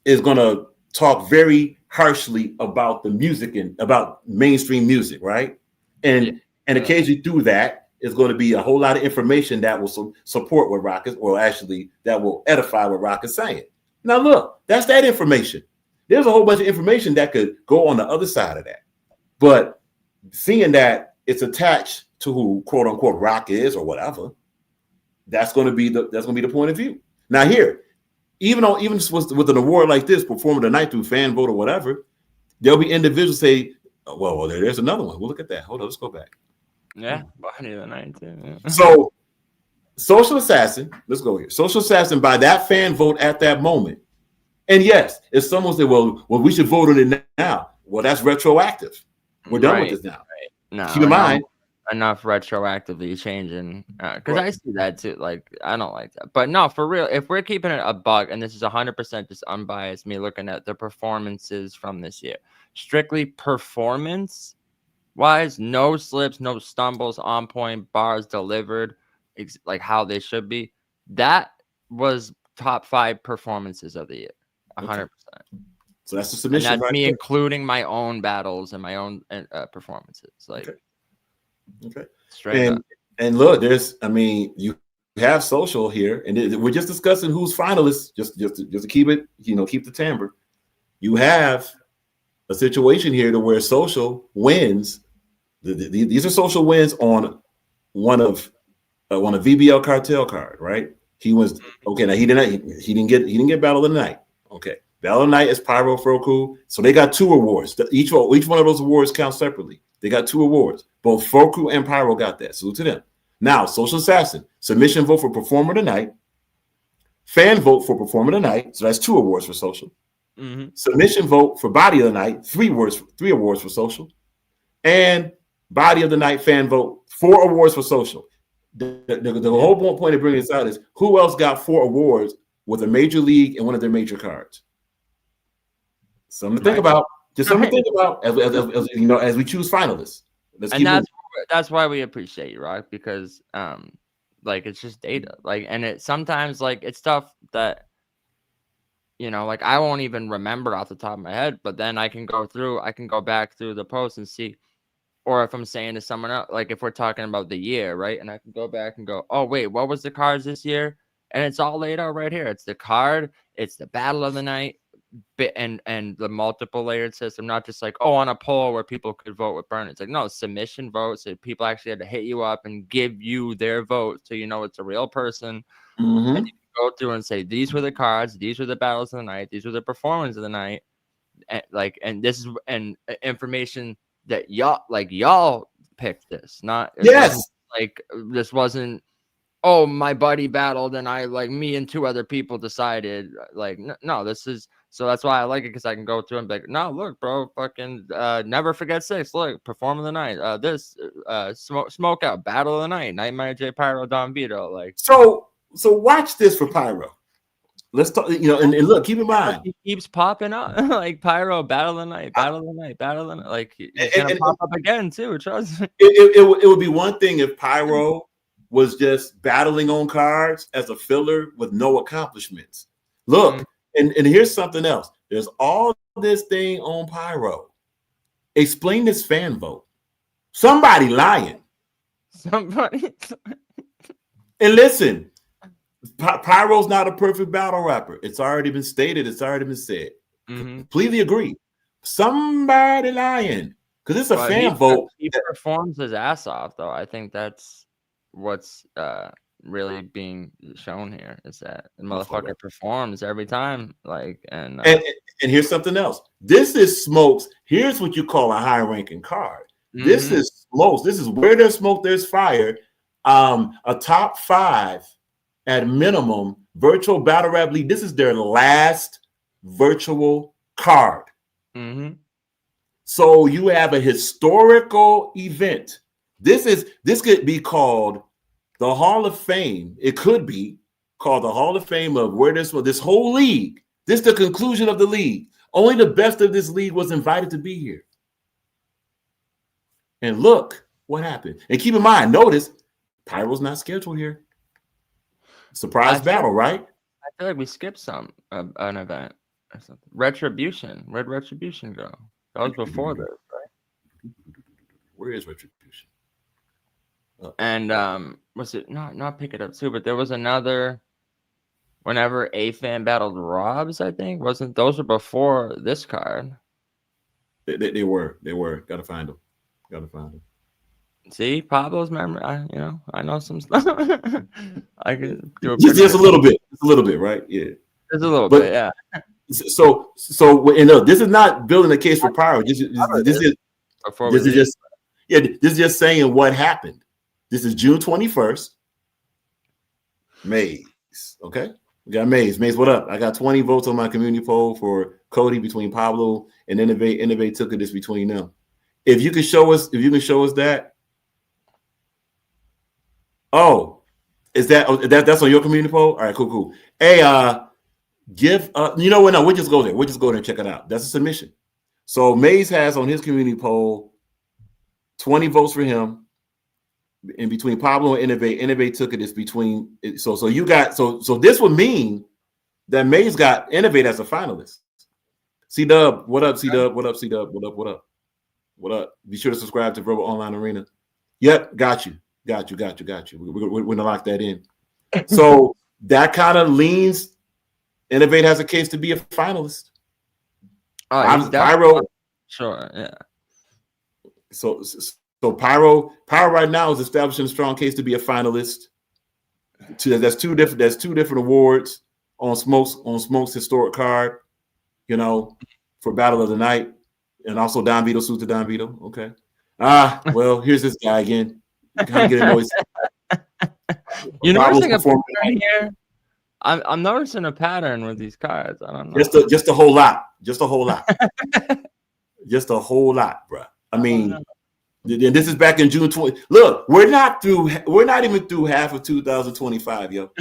is going to talk very harshly about the music and about mainstream music, right? And occasionally through that is going to be a whole lot of information that will support what Rock is, or actually that will edify what Rock is saying. Now look, that's that information. There's a whole bunch of information that could go on the other side of that. But seeing that it's attached to who quote unquote Rock is or whatever, that's going to be the point of view. Now here, even with an award like this, performer tonight through fan vote or whatever, there'll be individuals say, oh, well, there's another one. We'll look at that. Hold on, let's go back. Yeah, body of the night too. Yeah. So Social Assassin, let's go here. Social Assassin by that fan vote at that moment. And yes, if someone said, well, we should vote on it now. Well, that's retroactive. We're done with this now. Right. No, keep in mind. Enough retroactively changing because I see that too. Like, I don't like that, but no, for real, if we're keeping it a buck, and this is 100% just unbiased, me looking at the performances from this year, strictly performance wise, no slips, no stumbles, on point, bars delivered like how they should be. That was top 5 performances of the year, 100%. So that's the submission. And that's me including my own battles and my own performances. Like. Okay. Okay. Straight up. And look, you have social here, and we're just discussing who's finalists, just to keep it, keep the timbre. You have a situation here to where social wins. These are social wins on one of VBL cartel card, right? He was okay. Now he didn't get battle of the night. Okay, battle of the night is Pyro Froku, so they got 2 awards. Each one of those awards counts separately. They got 2 awards. Both Froku and Pyro got that. Salute to them. Now, Social Assassin, submission vote for Performer of the Night, fan vote for Performer of the Night. So that's 2 awards for Social. Submission vote for Body of the Night, 3 awards for Social, and Body of the Night fan vote, 4 awards for Social. The whole point of bringing this out is who else got 4 awards with a major league and one of their major cards. Something to think about. Just something to think about as we choose finalists. That's why we appreciate you, Rock, because it's just data. And it sometimes it's stuff that I won't even remember off the top of my head, but then I can go back through the post and see. Or if I'm saying to someone else, if we're talking about the year, right? And I can go back and go, oh, wait, what was the cards this year? And it's all laid out right here. It's the card, it's the battle of the night, and the multiple layered system, not just on a poll where people could vote with burn. It's no, submission votes. So people actually had to hit you up and give you their vote so it's a real person. And you can go through and say, these were the cards, these were the battles of the night, these were the performances of the night. And this is information that y'all picked this, not this wasn't my buddy battled and me and 2 other people decided no, this is, so that's why I like it, because I can go through and be like, no, look, bro, fucking never forget 6, look, perform of the night, this smoke out, battle of the night, Nightmare J Pyro Don Vito, so watch this for Pyro. Let's talk, and look, keep in mind. He keeps popping up Pyro, battle of the night, battle of the night, battle of the night. He's gonna pop up again too. Trust me. It would be one thing if Pyro was just battling on cards as a filler with no accomplishments. Look, and here's something else. There's all this thing on Pyro. Explain this fan vote. Somebody lying. Somebody. And listen. Pyro's not a perfect battle rapper. It's already been stated. It's already been said. Completely agree. Somebody lying, because it's a fan vote. He performs his ass off, though. I think that's what's really being shown here, is that the motherfucker performs every time. And here's something else. This is Smokes. Here's what you call a high-ranking card. This is Smokes. This is where there's smoke, there's fire. A top 5. At minimum, virtual battle rap league. This is their last virtual card. So you have a historical event. This could be called the Hall of Fame. It could be called the Hall of Fame of where this whole league. This is the conclusion of the league. Only the best of this league was invited to be here. And look what happened. And keep in mind, notice Pyro's not scheduled here. Surprise battle, right? I feel like we skipped an event or something. Retribution. Where'd Retribution go? That was before this, right? Where is Retribution? And was it not Pick It Up too? But there was another. Whenever A-Fan battled Robs, I think those were before this card. They were. Gotta find them. See, Pablo's memory. I know some stuff. I could do just a little bit. Just a little bit, right? Yeah. Just a little bit, yeah. So this is not building a case for Pyro. This is just saying what happened. This is June 21st. Maze. Okay. We got Maze. Maze, what up? I got 20 votes on my community poll for Cody between Pablo and Innovate. Innovate took this between them. If you can show us that. Oh, is that's on your community poll? All right, cool. Hey, you know what? No, we'll just go there. We'll just go there and check it out. That's a submission. So Maze has on his community poll 20 votes for him. In between Pablo and Innovate. Innovate took it. It's between. So you got so this would mean that Maze got Innovate as a finalist. C-Dub, what up? C-Dub, what up? C-Dub, what up? Be sure to subscribe to Verbal Online Arena. Yep, got you. We're gonna lock that in. So that kind of leans. Innovate has a case to be a finalist. Oh, Pyro. Sure, yeah. So Pyro right now is establishing a strong case to be a finalist. That's two different awards on Smoke's historic card, for Battle of the Night, and also Don Vito suit to Don Vito. Okay. Well, here's this guy again. Kind of getting noise. You're noticing a pattern here. I'm noticing a pattern with these cards. I don't know. Just a whole lot. Just a whole lot, bro. I mean, this is back in June 20. Look, we're not even through half of 2025, yo.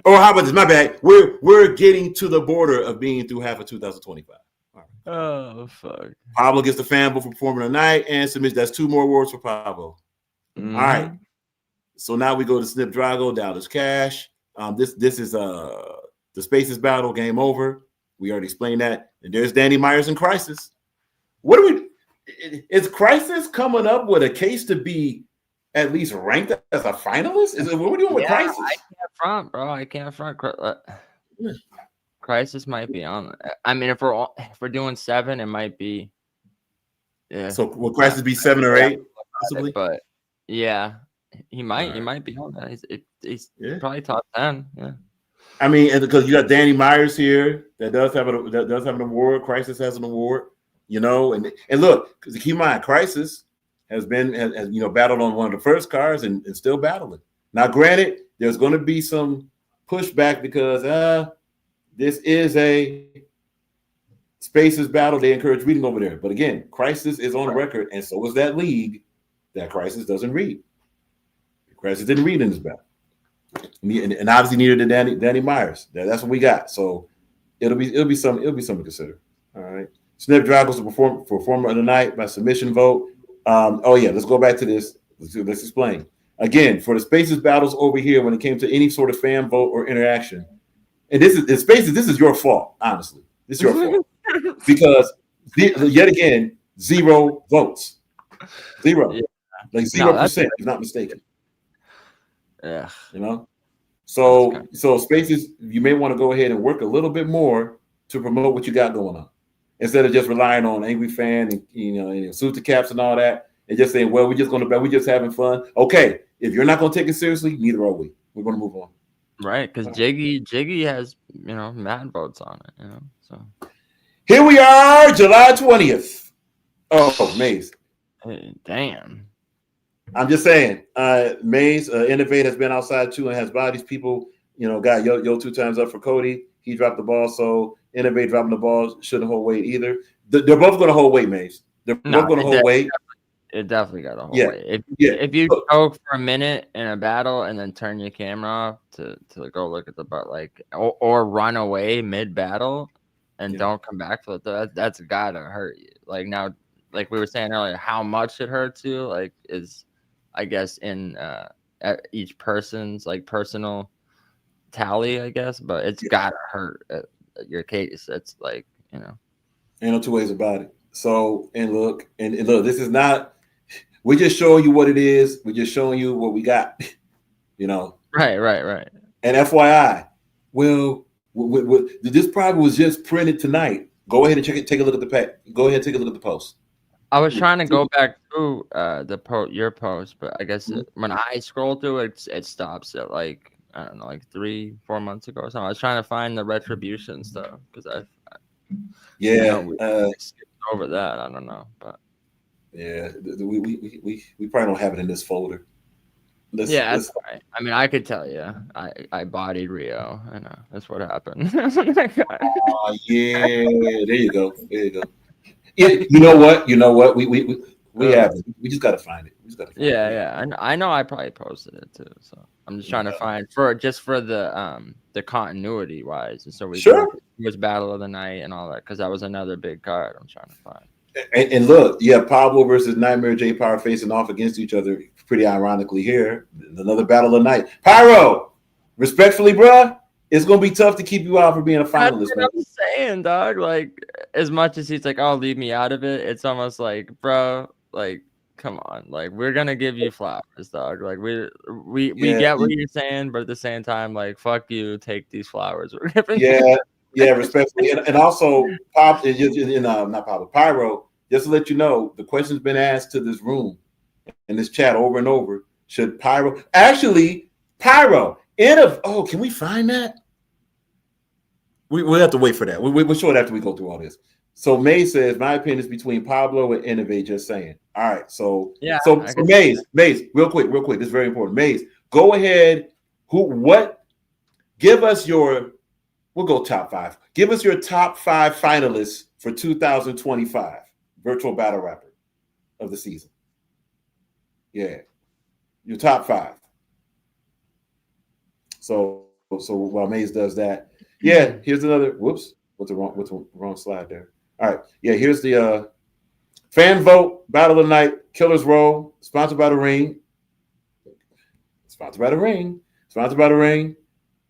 Or how about this? My bad. We're getting to the border of being through half of 2025. All right. Oh fuck. Pablo gets the fanboy for performing tonight and submits. That's 2 more awards for Pablo. Mm-hmm. All right. So now we go to Snip Drago, Dallas Cash. This is the Spaces battle, game over. We already explained that. And there's Danny Myers and Crisis. Is Crisis coming up with a case to be at least ranked as a finalist? What are we doing with Crisis? I can't front, bro. I can't front. Crisis might be on. I mean, if we're doing 7, it might be. Yeah. So will Crisis be 7 or 8? Possibly? But yeah, he might. He might be on that. He's probably top 10. Yeah. I mean, and because you got Danny Myers here that does have an award. Crisis has an award. And look, because keep in mind, Crisis has battled on one of the first cards and still battling. Now, granted, there's going to be some pushback because this is a Spaces battle. They encourage reading over there. But again, Crisis is on record, and so is that league that Crisis doesn't read. Crisis didn't read in this battle. And obviously needed the Danny Myers. That's what we got. So it'll be something to consider. All right. Snip Drago's the performer of the night by submission vote. Let's go back to this. Let's explain. Again, for the Spaces battles over here, when it came to any sort of fan vote or interaction, and this is your fault, honestly. This is your fault. Because yet again, 0 votes. 0. Yeah. Like 0%, if not mistaken. Yeah. So Spaces, you may want to go ahead and work a little bit more to promote what you got going on, instead of just relying on Angry Fan and suit the caps and all that, and just saying, well, we're just having fun. Okay, if you're not going to take it seriously, neither are we. We're going to move on. Right, because Jiggy has mad votes on it. So here we are, July 20th. Oh, Maze. Hey, damn. I'm just saying, Maze, Innovate has been outside too and has bodies. People, got yo 2 times up for Cody. He dropped the ball, so Innovate dropping the ball shouldn't hold weight either. They're both going to hold weight, Maze. They're both going to hold weight. It definitely got a hold weight. If you go for a minute in a battle and then turn your camera off to go look at the butt, or run away mid battle and don't come back for it, that's gotta hurt you. Now, like we were saying earlier, how much it hurts you, is, I guess, in each person's personal tally, I guess, but it's gotta hurt your case. It's ain't no 2 ways about it. So and look, this is not. We're just showing you what it is. We're just showing you what we got. Right. And FYI, well, this probably was just printed tonight. Go ahead and check it. Take a look at the pack. Go ahead and take a look at the post. I was trying to go back through your post, but I guess when I scroll through it stops at I don't know, 3-4 months ago or something. I was trying to find the retribution stuff because we skipped over that. I don't know, but yeah, we probably don't have it in this folder. That's right. I mean, I could tell you, I bodied Rio. I know that's what happened. Oh yeah, there you go. You know what? We have it. We just gotta find it. Yeah. I know. I probably posted it too. So I'm just trying to find for the continuity wise, and so we was Battle of the Night and all that because that was another big card. I'm trying to find. And look, Pablo versus Nightmare J Power facing off against each other. Pretty ironically here, another Battle of the Night. Pyro, respectfully, bruh, it's gonna be tough to keep you out for being a finalist. That's what I'm saying, dog. As much as he's like, "Oh, leave me out of it," it's almost like, bro, come on, like we're gonna give you flowers, dog. Like we get what you're saying, but at the same time, like fuck you, take these flowers. We're giving yeah, respectfully, and also Pop, not Pablo, Pyro. Just to let you know, the question's been asked to this room in this chat over and over. Should Pyro can we find that? We'll have to wait for that. We'll show it after we go through all this. So May says, my opinion is between Pablo and Innovate, just saying. All right. So Maze, real quick. This is very important. Maze, go ahead. Give us we'll go top 5. Give us your top 5 finalists for 2025 virtual battle rapper of the season. Yeah. Your top 5. So while Maze does that, yeah, here's another. What's the wrong slide there? All right, yeah, here's the fan vote battle of the night, Killers Row, sponsored by the Ring.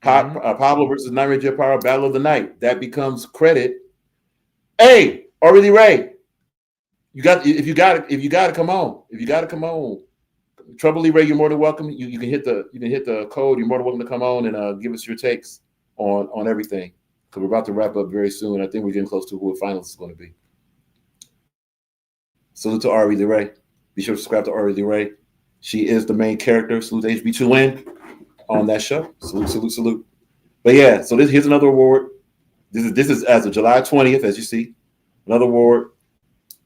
Pablo versus Nightmare J Power battle of the night. That becomes credit. Hey, Aurelie Ray, if you got to come on. Trouble Lee Ray, you're more than welcome. You can hit the code. You're more than welcome to come on and give us your takes on everything. Because we're about to wrap up very soon. I think we're getting close to who the finalists is going to be. Salute to Aurelie Ray. Be sure to subscribe to Aurelie Ray. She is the main character. Salute to HB2N on that show. Salute. But yeah, so here's another award. This is as of July 20th, as you see. Another award.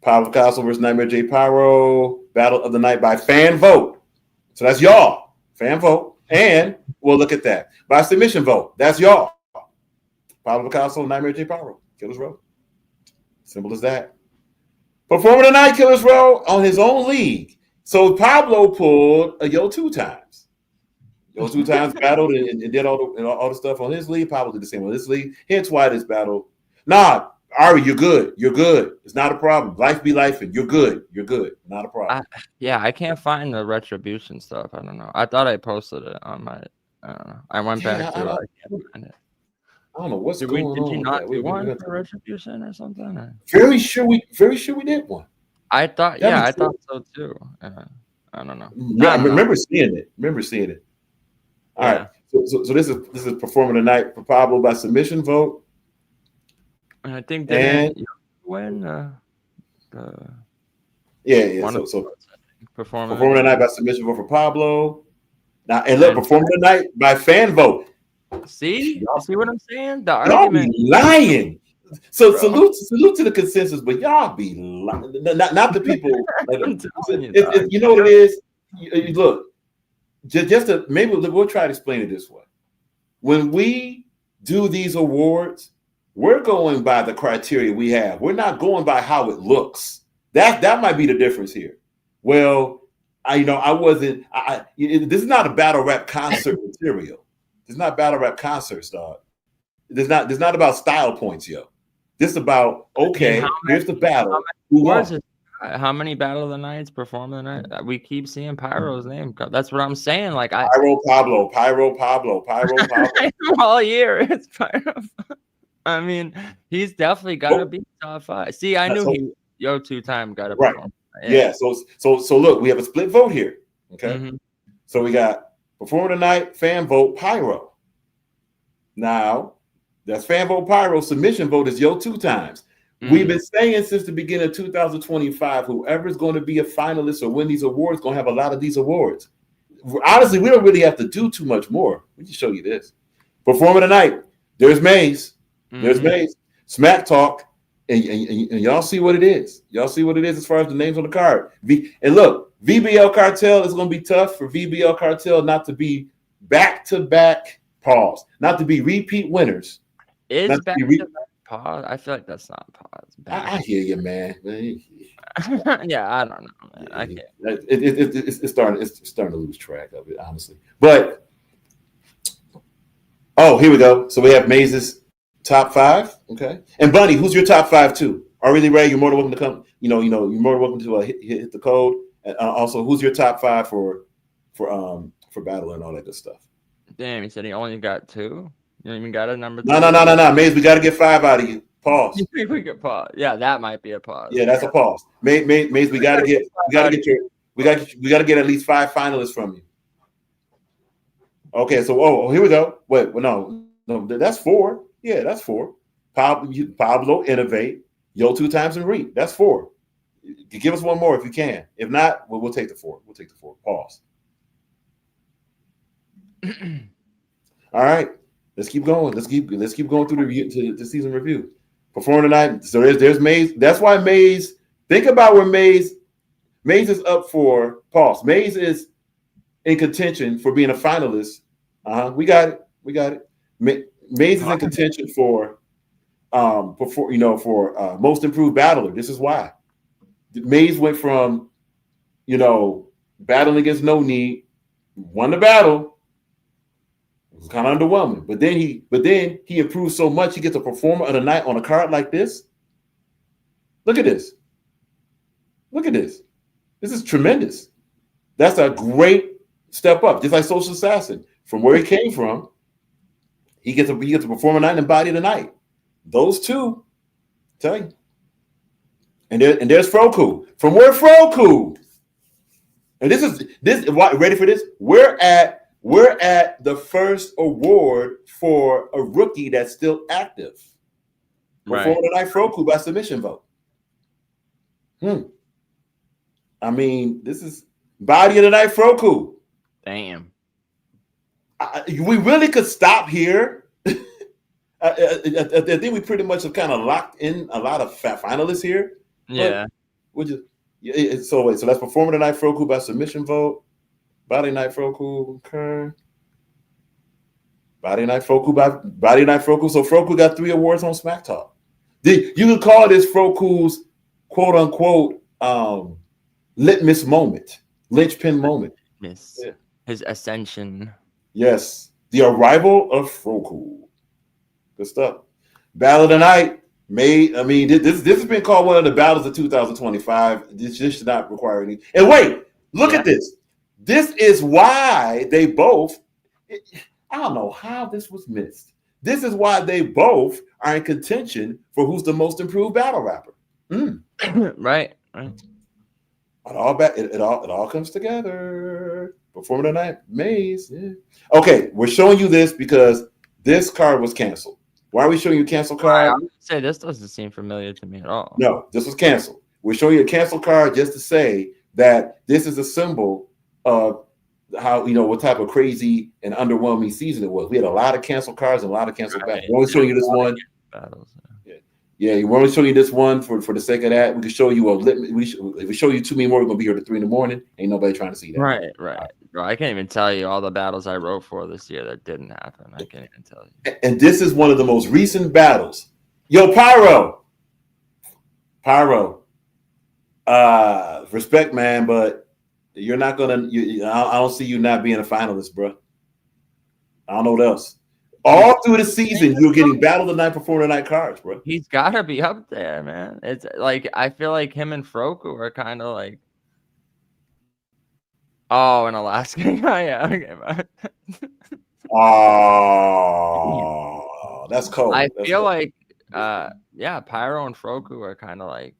Pablo Picasso versus Nightmare J Pyro. Battle of the night by fan vote. So that's y'all. Fan vote. And we'll look at that. By submission vote. That's y'all. Pablo Picasso, Nightmare J Pyro. Killers Row. Simple as that. Performer tonight, Killers Row on his own league. So Pablo pulled a Yo 2 times. Yo 2 times battled and did all the stuff on his league. Pablo did the same on his league. Hence why this battle. Nah, Ari, you're good. It's not a problem. Life be life, and you're good. Not a problem. I can't find the retribution stuff. I don't know. I thought I posted it on my. I don't know. I went back to it. I can't find it. I don't know what's going on. Did you not do one for retribution or something? Or? Very sure we did one. I thought so too. I don't know. I remember seeing it. All right. So this is performer tonight for Pablo by submission vote. And I think they win. So performer tonight by submission vote for Pablo. Now and look, performer tonight by fan vote. See what I'm saying? The y'all argument be lying. So salute to the consensus, but y'all be lying. Not the people. You know what it is? Look, just to maybe we'll try to explain it this way. When we do these awards, we're going by the criteria we have. We're not going by how it looks. That might be the difference here. Well, this is not a battle rap concert material. It's not battle rap concerts, dog. There's not about style points, yo. This is about here's the battle. How many battle of the nights perform the night? We keep seeing Pyro's name. That's what I'm saying. Like Pyro Pablo. All year it's Pyro. I mean, he's definitely got to be top 5. See, I knew he Yo 2 time got to perform. Yeah. So look, we have a split vote here. Okay. Mm-hmm. So we got performer tonight, fan vote, Pyro. Now, that's fan vote, Pyro. Submission vote is Yo 2 times. Mm-hmm. We've been saying since the beginning of 2025, whoever's going to be a finalist or win these awards going to have a lot of these awards. Honestly, we don't really have to do too much more. We can show you this. Performer tonight, there's Maze. Mm-hmm. There's Maze. Smack Talk. And y'all see what it is. Y'all see what it is as far as the names on the card. And look, VBL Cartel is going to be tough for VBL Cartel not to be back-to-back pause, not to be repeat winners. Is back-to-back pause? I feel like that's not pause. I hear you, man. Yeah, I don't know, man. I can't. It's starting to lose track of it, honestly. But here we go. So we have Maze's top 5, okay. And Bunny, who's your top 5 too? Aurelie Ray, you're more than welcome to come. You're more than welcome to hit the code. And also, who's your top 5 for battle and all that good stuff? Damn, he said he only got 2. You don't even got a number 2. No, Maze, we got to get 5 out of you. Pause. We could pause. Yeah, that might be a pause. Yeah, that's a pause. Maze, we gotta get at least 5 finalists from you. Okay, so here we go. Wait, well, no, that's 4. Yeah, that's 4. Pablo, Innovate, Yo 2 times and Reap. That's 4. Give us one more if you can. If not, we'll take the 4. We'll take the 4. Pause. All right, let's keep going. Let's keep going through the season review. Perform tonight. So there's Maze. That's why Maze. Think about where Maze is up for. Pause. Maze is in contention for being a finalist. We got it. Maze is in contention for most improved battler. This is why Maze went from battling against No Need, won the battle. It was kind of underwhelming, but then he improved so much. He gets a performer of the night on a card like this. Look at this. This is tremendous. That's a great step up, just like Social Assassin. From where he came from, he gets a performer night and body of the night. Those two, tell you. And there's Froku. From where Froku. And this ready for this? We're at the first award for a rookie that's still active. Performer of the night Froku by submission vote. I mean, this is body of the night Froku. Damn. We really could stop here. I think we pretty much have kind of locked in a lot of finalists here. Yeah. So that's Performer of the Night Froku by submission vote. Body Night Froku. Okay. Body Night Froku. So Froku got 3 awards on Smack Talk. You could call this Froku's quote unquote litmus moment, linchpin moment. Yes. Yeah. His ascension. Yes. The arrival of Froku. Good stuff. Battle of the Night. This has been called one of the battles of 2025. This should not require any. And wait, look at this. This is why they both. I don't know how this was missed. This is why they both are in contention for who's the most improved battle rapper. Right. It all comes together. Performer of the Night, Maze. Yeah. Okay, we're showing you this because this card was canceled. Why are we showing you a canceled card? I would say this doesn't seem familiar to me at all. No, this was canceled. We're showing you a canceled card just to say that this is a symbol of how what type of crazy and underwhelming season it was. We had a lot of canceled cards and a lot of canceled battles. We're only showing you this one. Yeah, we're only showing you this one for the sake of that. We can show you if we show you too many more, we're gonna be here to 3 a.m. Ain't nobody trying to see that. Right. Bro, I can't even tell you all the battles I wrote for this year that didn't happen. I can't even tell you. And this is one of the most recent battles. Yo, Pyro. Respect, man, but you're not gonna. I don't see you not being a finalist, bro. I don't know what else. All through the season, you're getting Battle of the Night, Performer of the Night cards, bro. He's gotta be up there, man. It's like I feel like him and Froku are kind of like. Oh, in Alaska. Yeah. Okay, oh, that's cold. I feel like, Pyro and Froku are kind of like.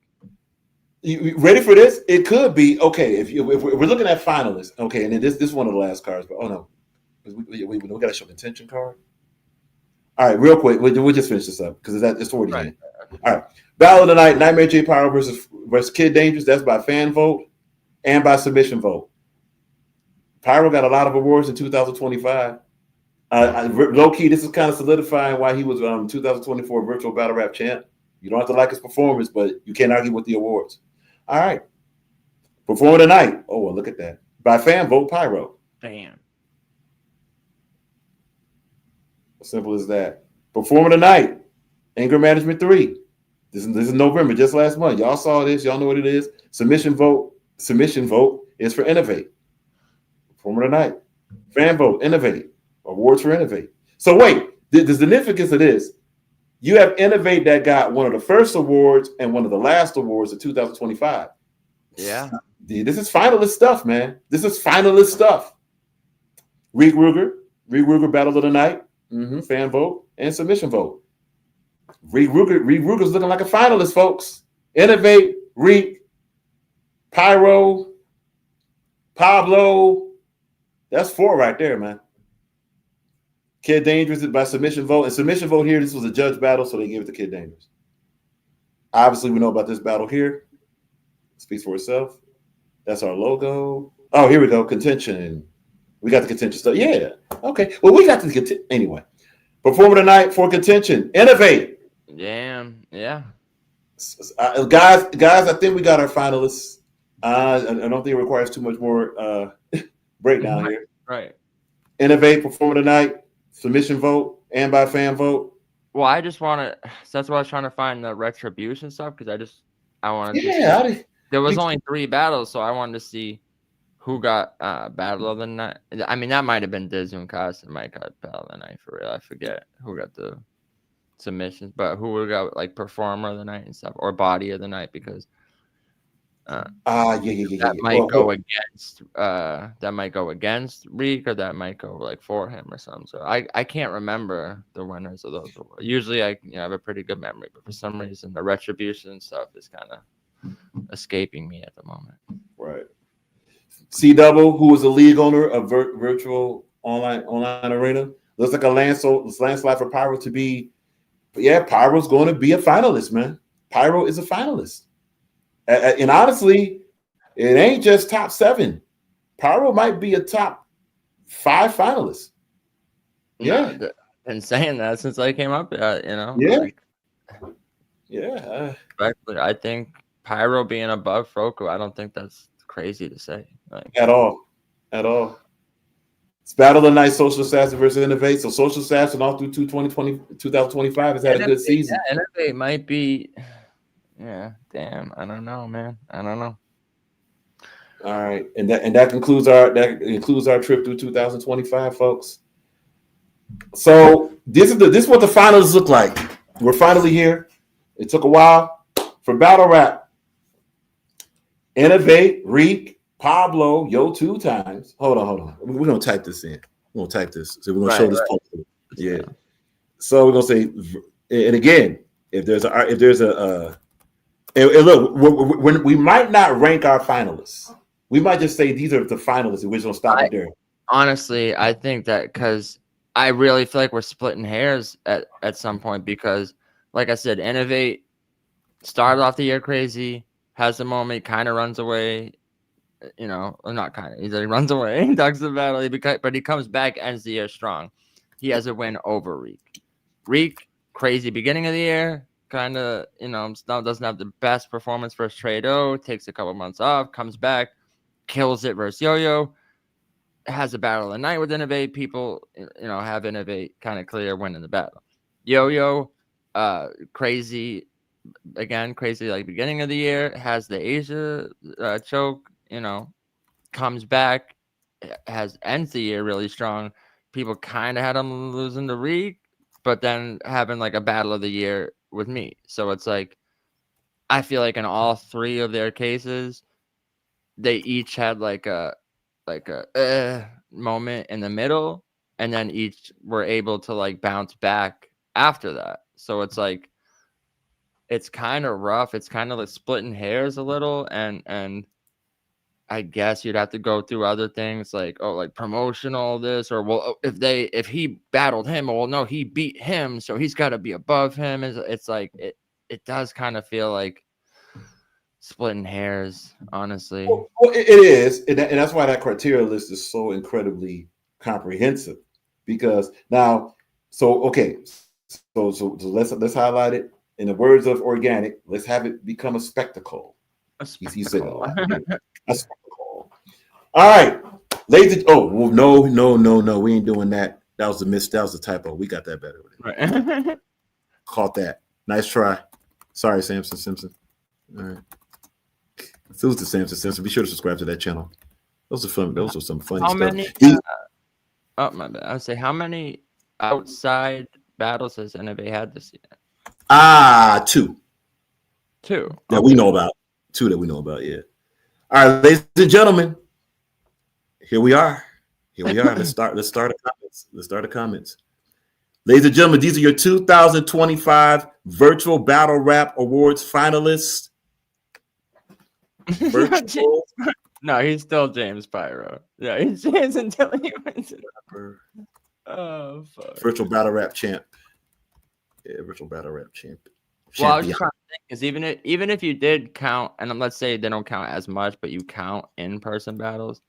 You ready for this? It could be okay if we're looking at finalists. Okay, and then this is one of the last cards, but we got to show contention card. All right, real quick, we'll just finish this up because it's already in. All right, Battle of the Night, Nightmare J Pyro versus Kid Dangerous. That's by fan vote and by submission vote. Pyro got a lot of awards in 2025. Low key, this is kind of solidifying why he was 2024 Virtual Battle Rap Champ. You don't have to like his performance, but you can't argue with the awards. All right. Performer of the Night. Oh, well, look at that. By fan vote, Pyro. Damn. As simple as that. Performer of the Night. Anger Management 3. This is November, just last month. Y'all saw this. Y'all know what it is. Submission vote is for Innovate. Performer of the Night. Fan vote, Innovate. Awards for Innovate. So wait, the significance of this, you have Innovate that got one of the first awards and one of the last awards of 2025. Yeah. This is finalist stuff, man. This is finalist stuff. Reed Ruger Battle of the Night, fan vote, and submission vote. Reek Ruger's looking like a finalist, folks. Innovate, Reek, Pyro, Pablo. That's 4 right there, man. Kid Dangerous by submission vote. And submission vote here, this was a judge battle, so they gave it to Kid Dangerous. Obviously, we know about this battle here. It speaks for itself. That's our logo. Oh, here we go. Contention. We got the contention stuff. Yeah. Okay. Well, we got the contention. Anyway, performer tonight for contention. Innovate. Damn. Yeah. Guys, I think we got our finalists. I don't think it requires too much more breakdown here. Right. Innovate, performer tonight, submission vote, and by fan vote. Well, I just want to. That's why I was trying to find the retribution stuff because I wanted. Yeah. There was only 3 battles, so I wanted to see who got battle of the night. I mean, that might have been Dizu and Costa might got battle of the night for real. I forget who got the submissions, but who would got like performer of the night and stuff, or body of the night because that might go against Reek, or that might go like for him or something. So I can't remember the winners of those. Usually I have a pretty good memory, but for some reason the retribution stuff is kind of escaping me at the moment. Right. C Double, who is the league owner of virtual online arena, looks like a landslide for Pyro to be. But yeah, Pyro's going to be a finalist, man. Pyro is a finalist. And honestly, it ain't just top 7. Pyro might be a top 5 finalist. Yeah. Been saying that since I came up, Yeah. Yeah. I think Pyro being above Froco, I don't think that's crazy to say. At all. It's Battle of the Night, Social Assassin versus Innovate. So Social Assassin all through 2025 has had a good season. Yeah, Innovate might be. Yeah, damn. I don't know, man. I don't know. All right, and that concludes our trip through 2025, folks. So this is what the finals look like. We're finally here. It took a while for battle rap. Innovate, Reek, Pablo, 2 times. Hold on. We're gonna type this in. We're gonna type this. So we're gonna show this post. Yeah. So we're gonna say, and again, if there's a look, when we might not rank our finalists, we might just say these are the finalists, and we're gonna stop it there. Honestly, I think that because I really feel like we're splitting hairs at some point because, like I said, Innovate started off the year crazy, has a moment, kind of runs away, not kind of, he runs away, ducks the battle, but he comes back, ends the year strong. He has a win over Reek. Reek, crazy beginning of the year, kind of, doesn't have the best performance versus Trado, takes a couple months off, comes back, kills it versus Yo-Yo, has a battle of the night with Innovate. People, have Innovate kind of clear winning the battle. Yo-Yo, crazy like beginning of the year, has the Asia choke, comes back, ends the year really strong. People kind of had him losing to Reek, but then having like a battle of the year with me. So it's like, I feel like in all 3 of their cases, they each had like a moment in the middle, and then each were able to like bounce back after that. So it's like, it's kind of rough. It's kind of like splitting hairs a little, and I guess you'd have to go through other things like promotional this, or well, if he battled him, well, no, he beat him, so he's got to be above him. It's like it does kind of feel like splitting hairs, honestly. Well, it is, and that's why that criteria list is so incredibly comprehensive. Because now, so let's highlight it. In the words of Organic, let's have it become a spectacle. He said, a spectacle. All right, ladies. No, we ain't doing that. That was a miss. That was a typo. We got that better. Right. Caught that. Nice try. Sorry, Simpson. All right. If it was the Simpson, be sure to subscribe to that channel. Those are fun. Those are some funny stuff. Many? My bad. I would say, how many outside battles has Innovate had this year? 2. 2 that we know about. 2 that we know about. Yeah. All right, ladies and gentlemen, here we are. Let's start the comments. Ladies and gentlemen, these are your 2025 Virtual Battle Rap Awards finalists. Virtual. No, he's still James Pyro. Yeah, he's James until he wins it. Oh, fuck. Virtual Battle Rap champ. Yeah, Virtual Battle Rap champ. Well, I was just trying to think, because even if you did count, and let's say they don't count as much, but you count in-person battles,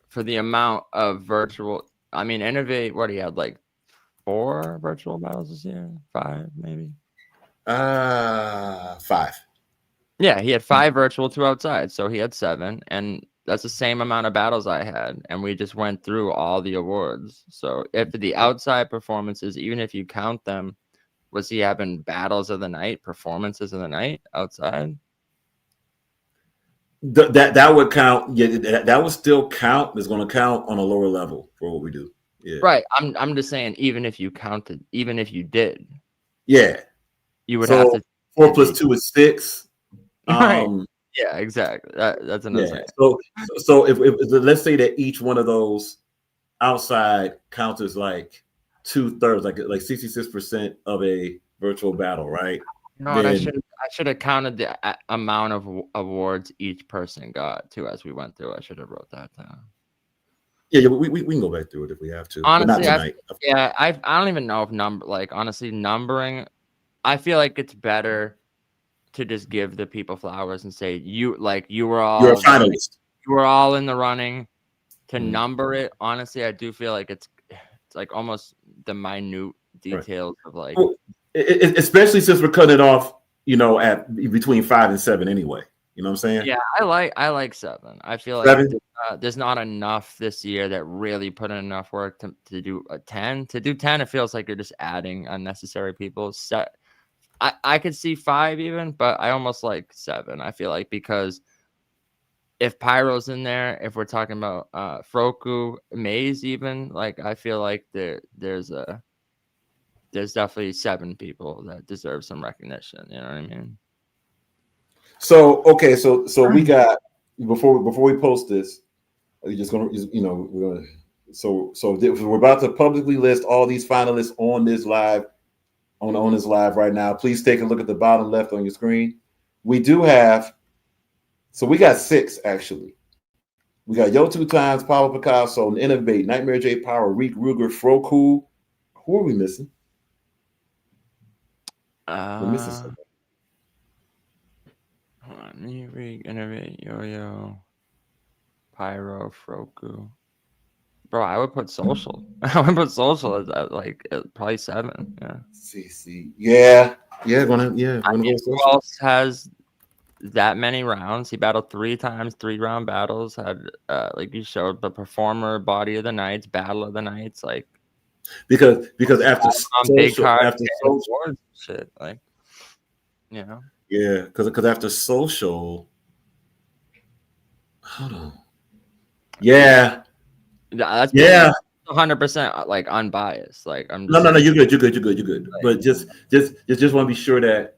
for the amount of virtual, I mean, Innovate, what he had, like 4 virtual battles this year? 5, maybe? 5. Yeah, he had 5 virtual, 2 outside, so he had 7, and that's the same amount of battles I had, and we just went through all the awards. So if the outside performances, even if you count them, was he having battles of the night, performances of the night outside? That would count. Yeah, that would still count. It's going to count on a lower level for what we do. Yeah. Right. I'm just saying, even if you counted, even if you did, yeah, you would have to 4 plus 2 is 6. Right. Yeah, exactly. That's another thing. So if let's say that each one of those outside counts as like 2/3, like 66% of a virtual battle, right? No, and I should have counted the amount of awards each person got too as we went through. I should have wrote that down. Yeah, we can go back through it if we have to. Honestly, I don't even know if numbering. I feel like it's better to just give the people flowers and say you were all, you're a finalist. You were all in the running. To number it, honestly, I do feel like it's like almost the minute details of like, well, especially since we're cutting it off, at between 5 and 7 anyway. You know what I'm saying? Yeah, I like 7. I feel like there's not enough this year that really put in enough work to do a 10. To do 10, it feels like you're just adding unnecessary people. I could see 5 even, but I almost like 7. I feel like, because if Pyro's in there, if we're talking about Froku, Maze even, like I feel like there's definitely 7 people that deserve some recognition. You know what I mean? So okay, so we got before we post this, we're just gonna we're gonna so we're about to publicly list all these finalists on this live on this live right now. Please take a look at the bottom left on your screen. We do have, so we got 6 actually. We got Yo 2 Times, Pablo Picasso, Innovate, Nightmare J Power, Reek Ruger, Froku. Who are we missing? We're missing somebody. Hold on, Reek, Innovate, Yo-Yo, Pyro, Froku. Bro, I would put Social. I would put Social as like probably 7. Yeah. CC. Yeah. I mean, who else has that many rounds? He battled 3 times, 3-round battles. Had like you showed the performer, body of the nights, battle of the nights, like because after social, shit, like yeah, because after social, hold on, that's 100% like unbiased. Like I'm no, you're good. Like, but just want to be sure that I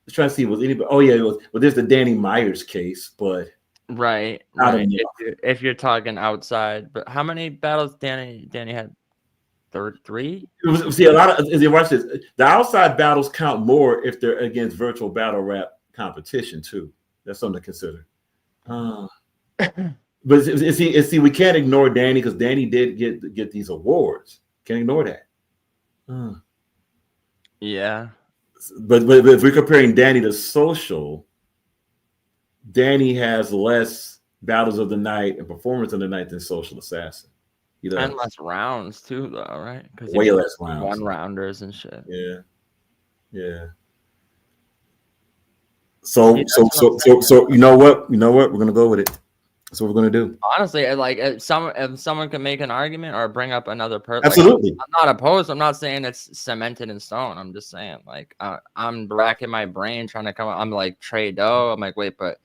was trying to see was anybody. Oh yeah, it was. Well, there's the Danny Myers case, but right. If you're talking outside, but how many battles Danny had? 3? See, a lot of watch this. The outside battles count more if they're against virtual battle rap competition too. That's something to consider. But see, we can't ignore Danny because Danny did get these awards. Can't ignore that. Yeah. But if we're comparing Danny to social, Danny has less battles of the night and performance of the night than Social Assassin. And less rounds too, though, right? Because way less rounds, 1-rounders and shit. Yeah. So you know what? We're gonna go with it. That's what we're gonna do. Honestly, like if someone can make an argument or bring up another person, absolutely. Like, I'm not opposed. I'm not saying it's cemented in stone. I'm just saying, like, I'm racking my brain trying to come up. I'm like Trey Doe. I'm like, wait, but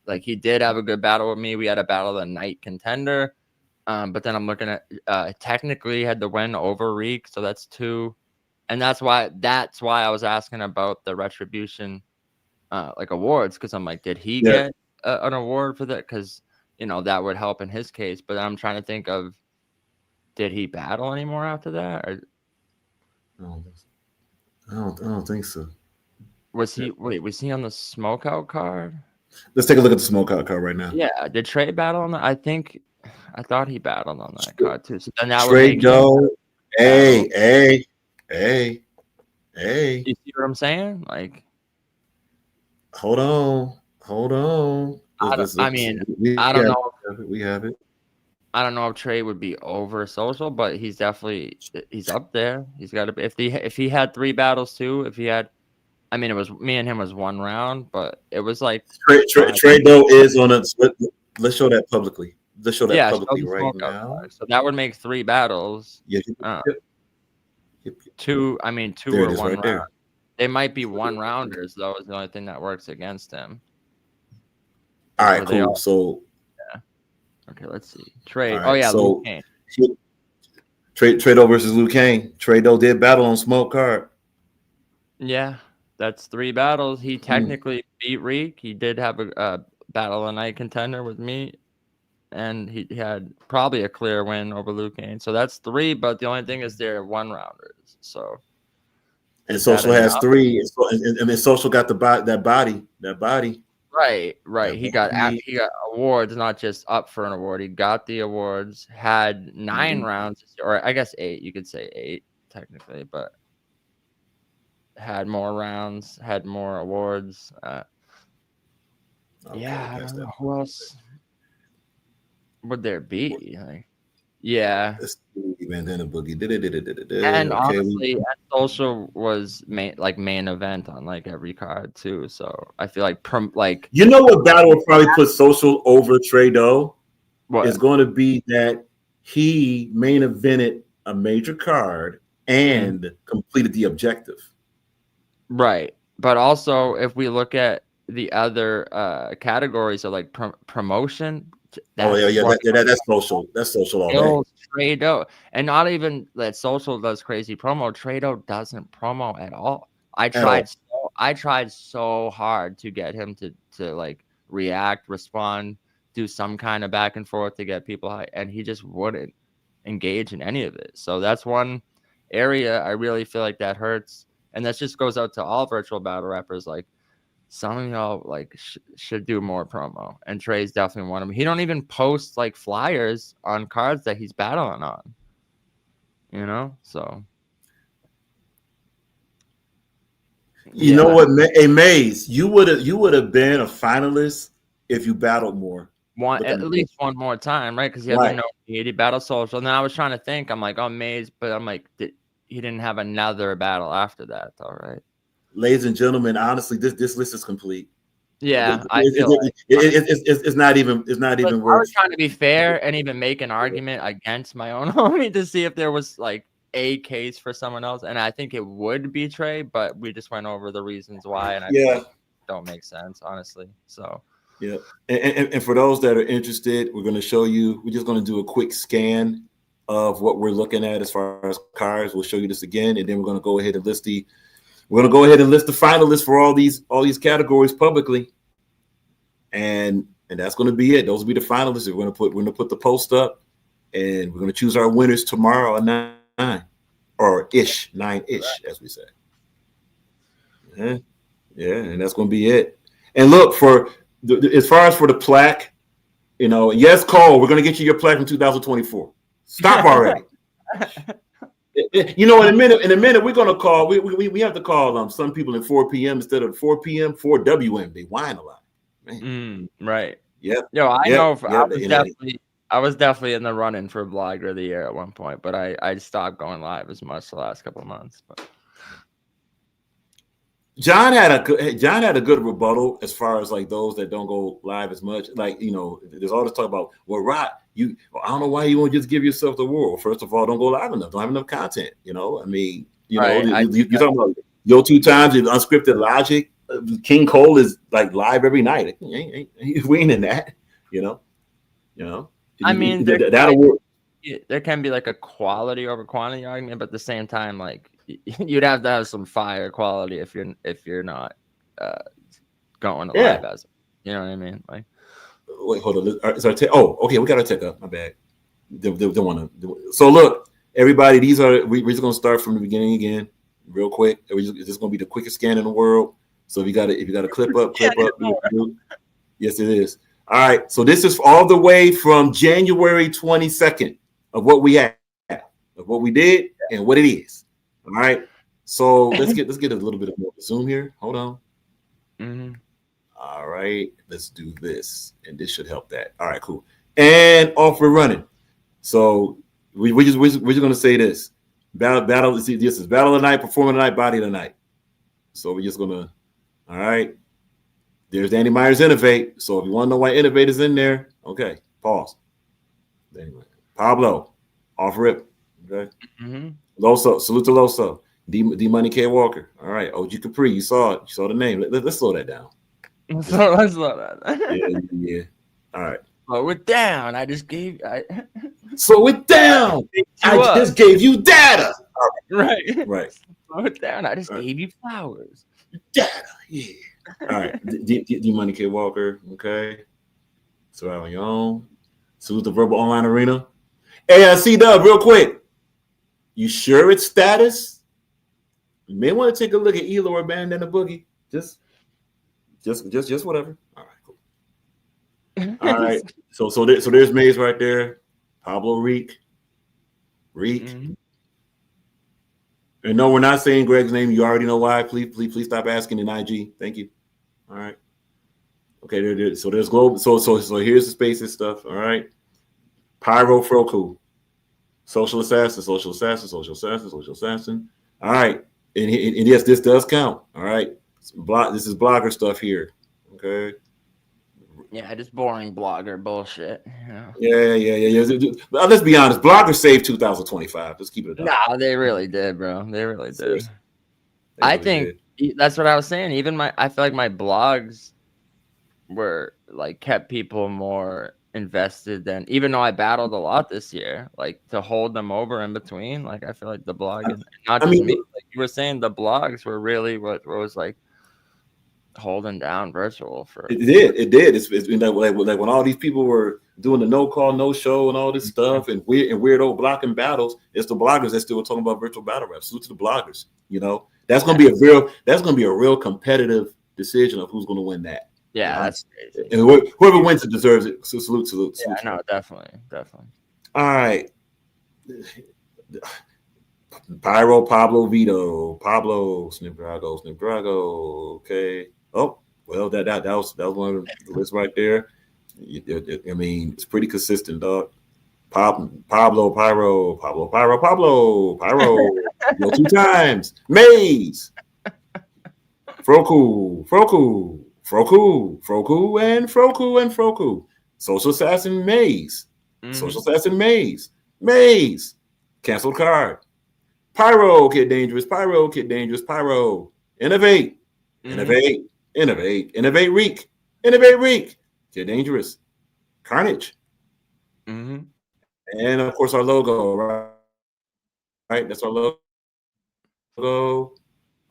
like he did have a good battle with me. We had a battle of the night contender. But then I'm looking at technically he had the win over Reek, so that's 2, and that's why I was asking about the retribution, like awards, because I'm like, did he get an award for that? Because that would help in his case. But I'm trying to think of, did he battle anymore after that? Or I don't think so. Was he? Wait, was he on the smokeout card? Let's take a look at the smokeout card right now. Yeah, did Trey battle on that? I thought he battled on that card too. So then that would Trey make Doe. Hey. You see what I'm saying? Like, hold on. I mean, I don't know. We have it. I don't know if Trey would be over social, but he's definitely up there. He's got to be if he had 3 battles too. If he had, I mean, it was me and him was 1 round, but it was like Trey Doe is on a. Let's show that publicly. Let's show that publicly right now. So that would make 3 battles. Yeah. 2. I mean, 2 there or 1 right round. there. They might be 1 rounders though. Is the only thing that works against him. All right, cool. So. Okay, let's see. Trey. Right, oh yeah, so Luke Kane. Trey Doe versus Luke Kane. Trey Doe did battle on smoke card. Yeah, that's 3 battles. He technically beat Reek. He did have a battle of the night contender with me, and he had probably a clear win over Luke Kane. So that's 3. But the only thing is they're 1 rounders. So and social has 3, and then social got that body. Right. He got awards, not just up for an award. He got the awards, had 9 rounds, or I guess 8. You could say 8 technically, but had more rounds, had more awards. Yeah, I don't know who else would there be. Like, yeah, Bandana Boogie. and honestly, social was main event on like every card too. So I feel like you know what battle will probably put social over Trey Doe? What is going to be that he main evented a major card and completed the objective. Right, but also if we look at the other categories of like promotion. That's social. That's social all day. Trey Doe, and not even that social does crazy promo. Trey Doe doesn't promo at all. I tried so hard to get him to like react, respond, do some kind of back and forth to get people high, and he just wouldn't engage in any of it. So that's one area I really feel like that hurts, and that just goes out to all virtual battle rappers. Like, some of y'all like should do more promo, and Trey's definitely one of them. He don't even post like flyers on cards that he's battling on, you know. So you know what, hey Maze, you would have been a finalist if you battled more. At least one more time, right? Because he had he battle social. And then I was trying to think, I'm like, oh, Maze, but I'm like, he didn't have another battle after that, though, right? Ladies and gentlemen, honestly, this list is complete. Yeah, it's not even worth. I was trying to be fair and even make an argument against my own homie to see if there was like a case for someone else, and I think it would be Trey, but we just went over the reasons why, and I think don't make sense, honestly. So yeah, and for those that are interested, we're going to show you. We're just going to do a quick scan of what we're looking at as far as cards. We'll show you this again, and then we're going to go ahead and list the. We're going to go ahead and list the finalists for all these categories publicly, and that's going to be it. Those will be the finalists. We're going to put the post up, and we're going to choose our winners tomorrow at 9 ish, as we say. Yeah, and that's going to be it. And look, as far as for the plaque, yes, Cole, we're going to get you your plaque in 2024. Stop already. In a minute, we're gonna call. We have to call some people at 4 p.m. instead of 4 p.m. 4 WM. They whine a lot, man. Right. Yeah. Yo, I know. I was definitely in the running for Blogger of the Year at one point, but I stopped going live as much the last couple of months. But John had a good rebuttal as far as like those that don't go live as much. Like, there's all this talk about, well, Rod, I don't know why you won't just give yourself the award. First of all, don't go live enough. Don't have enough content. I mean, you're talking about your 2 times in unscripted logic. King Cole is like live every night. We ain't in that. I mean, that award. There can be like a quality over quantity argument, but at the same time, like you'd have to have some fire quality if you're not going to live as, you know what I mean? Like, wait, hold on. Okay, we got our tech up. My bad. They want to. So look, Everybody, we're just gonna start from the beginning again, real quick. It's just gonna be the quickest scan in the world. So if you got to clip up. Yes, it is. All right. So this is all the way from January 22nd of what we have, of what we did, and what it is. All right. So let's get a little bit of more zoom here. Hold on. Mm-hmm. All right. Let's do this, and this should help that. All right. Cool. And off we're running. So we're just gonna say this: battle. This is battle of the night, performing of the night, body of the night. So we're just gonna. All right. There's Danny Myers Innovate. So if you want to know why Innovate is in there, okay, pause. Anyway, Pablo, off rip. Okay. Mm-hmm. Loso, salute to Loso. D Money K Walker. All right. OG Capri, you saw it. You saw the name. Let's slow that down. Let's slow that. Yeah. All right. Slow it down. I just gave. Slow it down. I just gave you data. Right. Slow it down. I just gave you flowers. Data. Yeah. All right, D Money K Walker, okay. So on your own. Salute the Verbal Online Arena. Hey, C-Dub, real quick. You sure it's status? You may want to take a look at Elor Bandana Boogie. Just whatever. All right, cool. All right. So there's Maze right there. Pablo Reek. Mm-hmm. And no, we're not saying Greg's name. You already know why. Please stop asking in IG. Thank you. All right. Okay, there. So there's Globe. So here's the spaces stuff. All right. Pyro Froku. Social Assassin. All right. And yes, this does count. All right. This is blogger stuff here. Okay. Yeah, just boring blogger bullshit. You know? Yeah. Let's be honest. Bloggers saved 2025. Let's keep it up. No, they really did, bro. They really did. I think that's what I was saying. Even I feel like my blogs were like kept people more invested than, even though I battled a lot this year, like to hold them over in between. Like I feel like the blog, not just me. Like you were saying, the blogs were really what was like holding down virtual for it did. It's been like when all these people were doing the no call, no show and all this stuff and weird old blocking battles, it's the bloggers that still talking about virtual battle rap. Salute to the bloggers. You know, that's gonna be a real competitive decision of who's gonna win that. Yeah, that's crazy. And whoever wins it deserves it. So salute. Yeah, no, definitely. All right. Pyro, Pablo, Vito, Pablo, Snip Drago. Okay. Oh, well, that was one of the lists right there. I mean, it's pretty consistent, dog. Pablo, Pyro. Go 2 times. Maze. Froku, and Froku. Social Assassin Maze. Social Assassin Maze. Canceled card. Pyro, Kid Dangerous. Pyro. Innovate. Reek. Kid Dangerous. Carnage. Mm-hmm. And of course our logo, right? That's our logo. Oh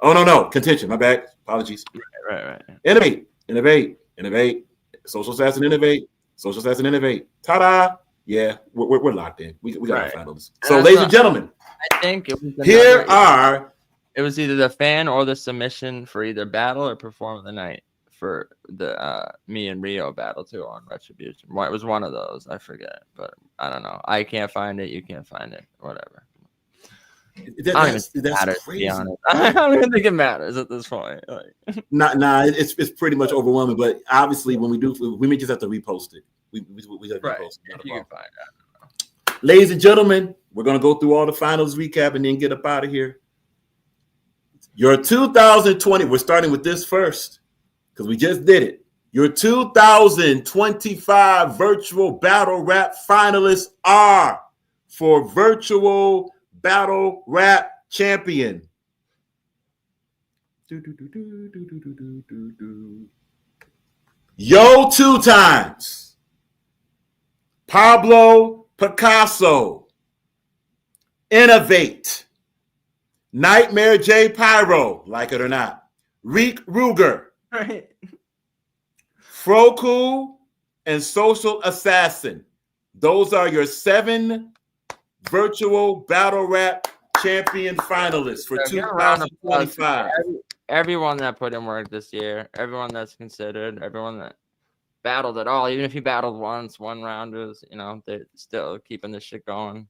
no, contention. My bad. Apologies. Right. Innovate. Social Assassin Innovate. Ta-da! Yeah, we're locked in. We got to find this. So, ladies and gentlemen, I think it was it was either the fan or the submission for either battle or perform of the night for the me and Rio battle too on Retribution. It was one of those. I forget, but I don't know. I can't find it. You can't find it. Whatever. That's crazy. I don't even think it matters at this point. Like, it's pretty much overwhelming. But obviously, when we may just have to repost it. We have to repost it. You can find out. Ladies and gentlemen, we're gonna go through all the finals recap and then get up out of here. Your 2020. We're starting with this first because we just did it. Your 2025 virtual battle rap finalists are for virtual battle rap champion. Yo 2 times. Pablo Picasso. Innovate. Nightmare J Pyro, like it or not. Reek Ruger. Right. Froku and Social Assassin. Those are your 7 virtual battle rap champion finalists for 2025. Everyone that put in work this year, everyone that's considered, everyone that battled at all, even if you battled once, one rounders, they're still keeping this shit going,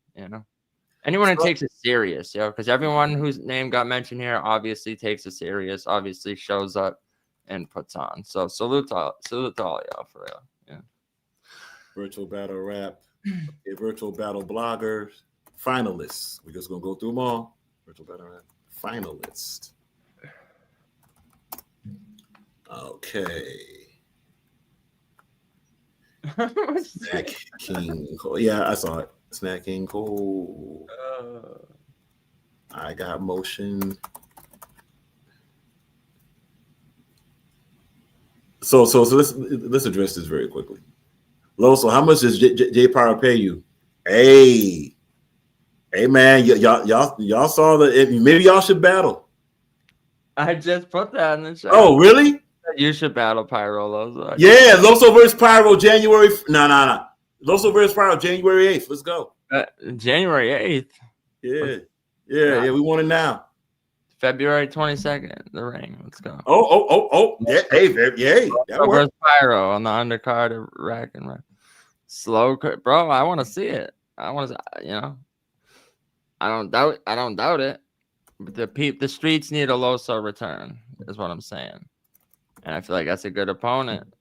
Anyone who takes it serious, because everyone whose name got mentioned here obviously takes it serious, obviously shows up and puts on. So salute to all y'all for real. Yeah. Virtual battle rap, virtual battle bloggers, finalists. We're just gonna go through them all. Virtual battle rap finalists. Okay. Snack King Cole. Yeah, I saw it. Snack King Cole. I got motion. So let's address this very quickly. Loso, how much does J Power pay you? Hey man, y'all saw maybe y'all should battle. I just put that in the chat. Oh, really? You should battle Pyro, Loso. Yeah, Loso versus Pyro January. No. Loso versus Pyro January 8th. Let's go. January 8th. Yeah. We want it now. February 22nd, the ring. Let's go. Oh. Yeah, hey. That versus Pyro on the undercard of Rack and Rack. Slow, bro. I want to see it. I want to, I don't doubt it. But the streets need a Loso return, is what I'm saying. And I feel like that's a good opponent.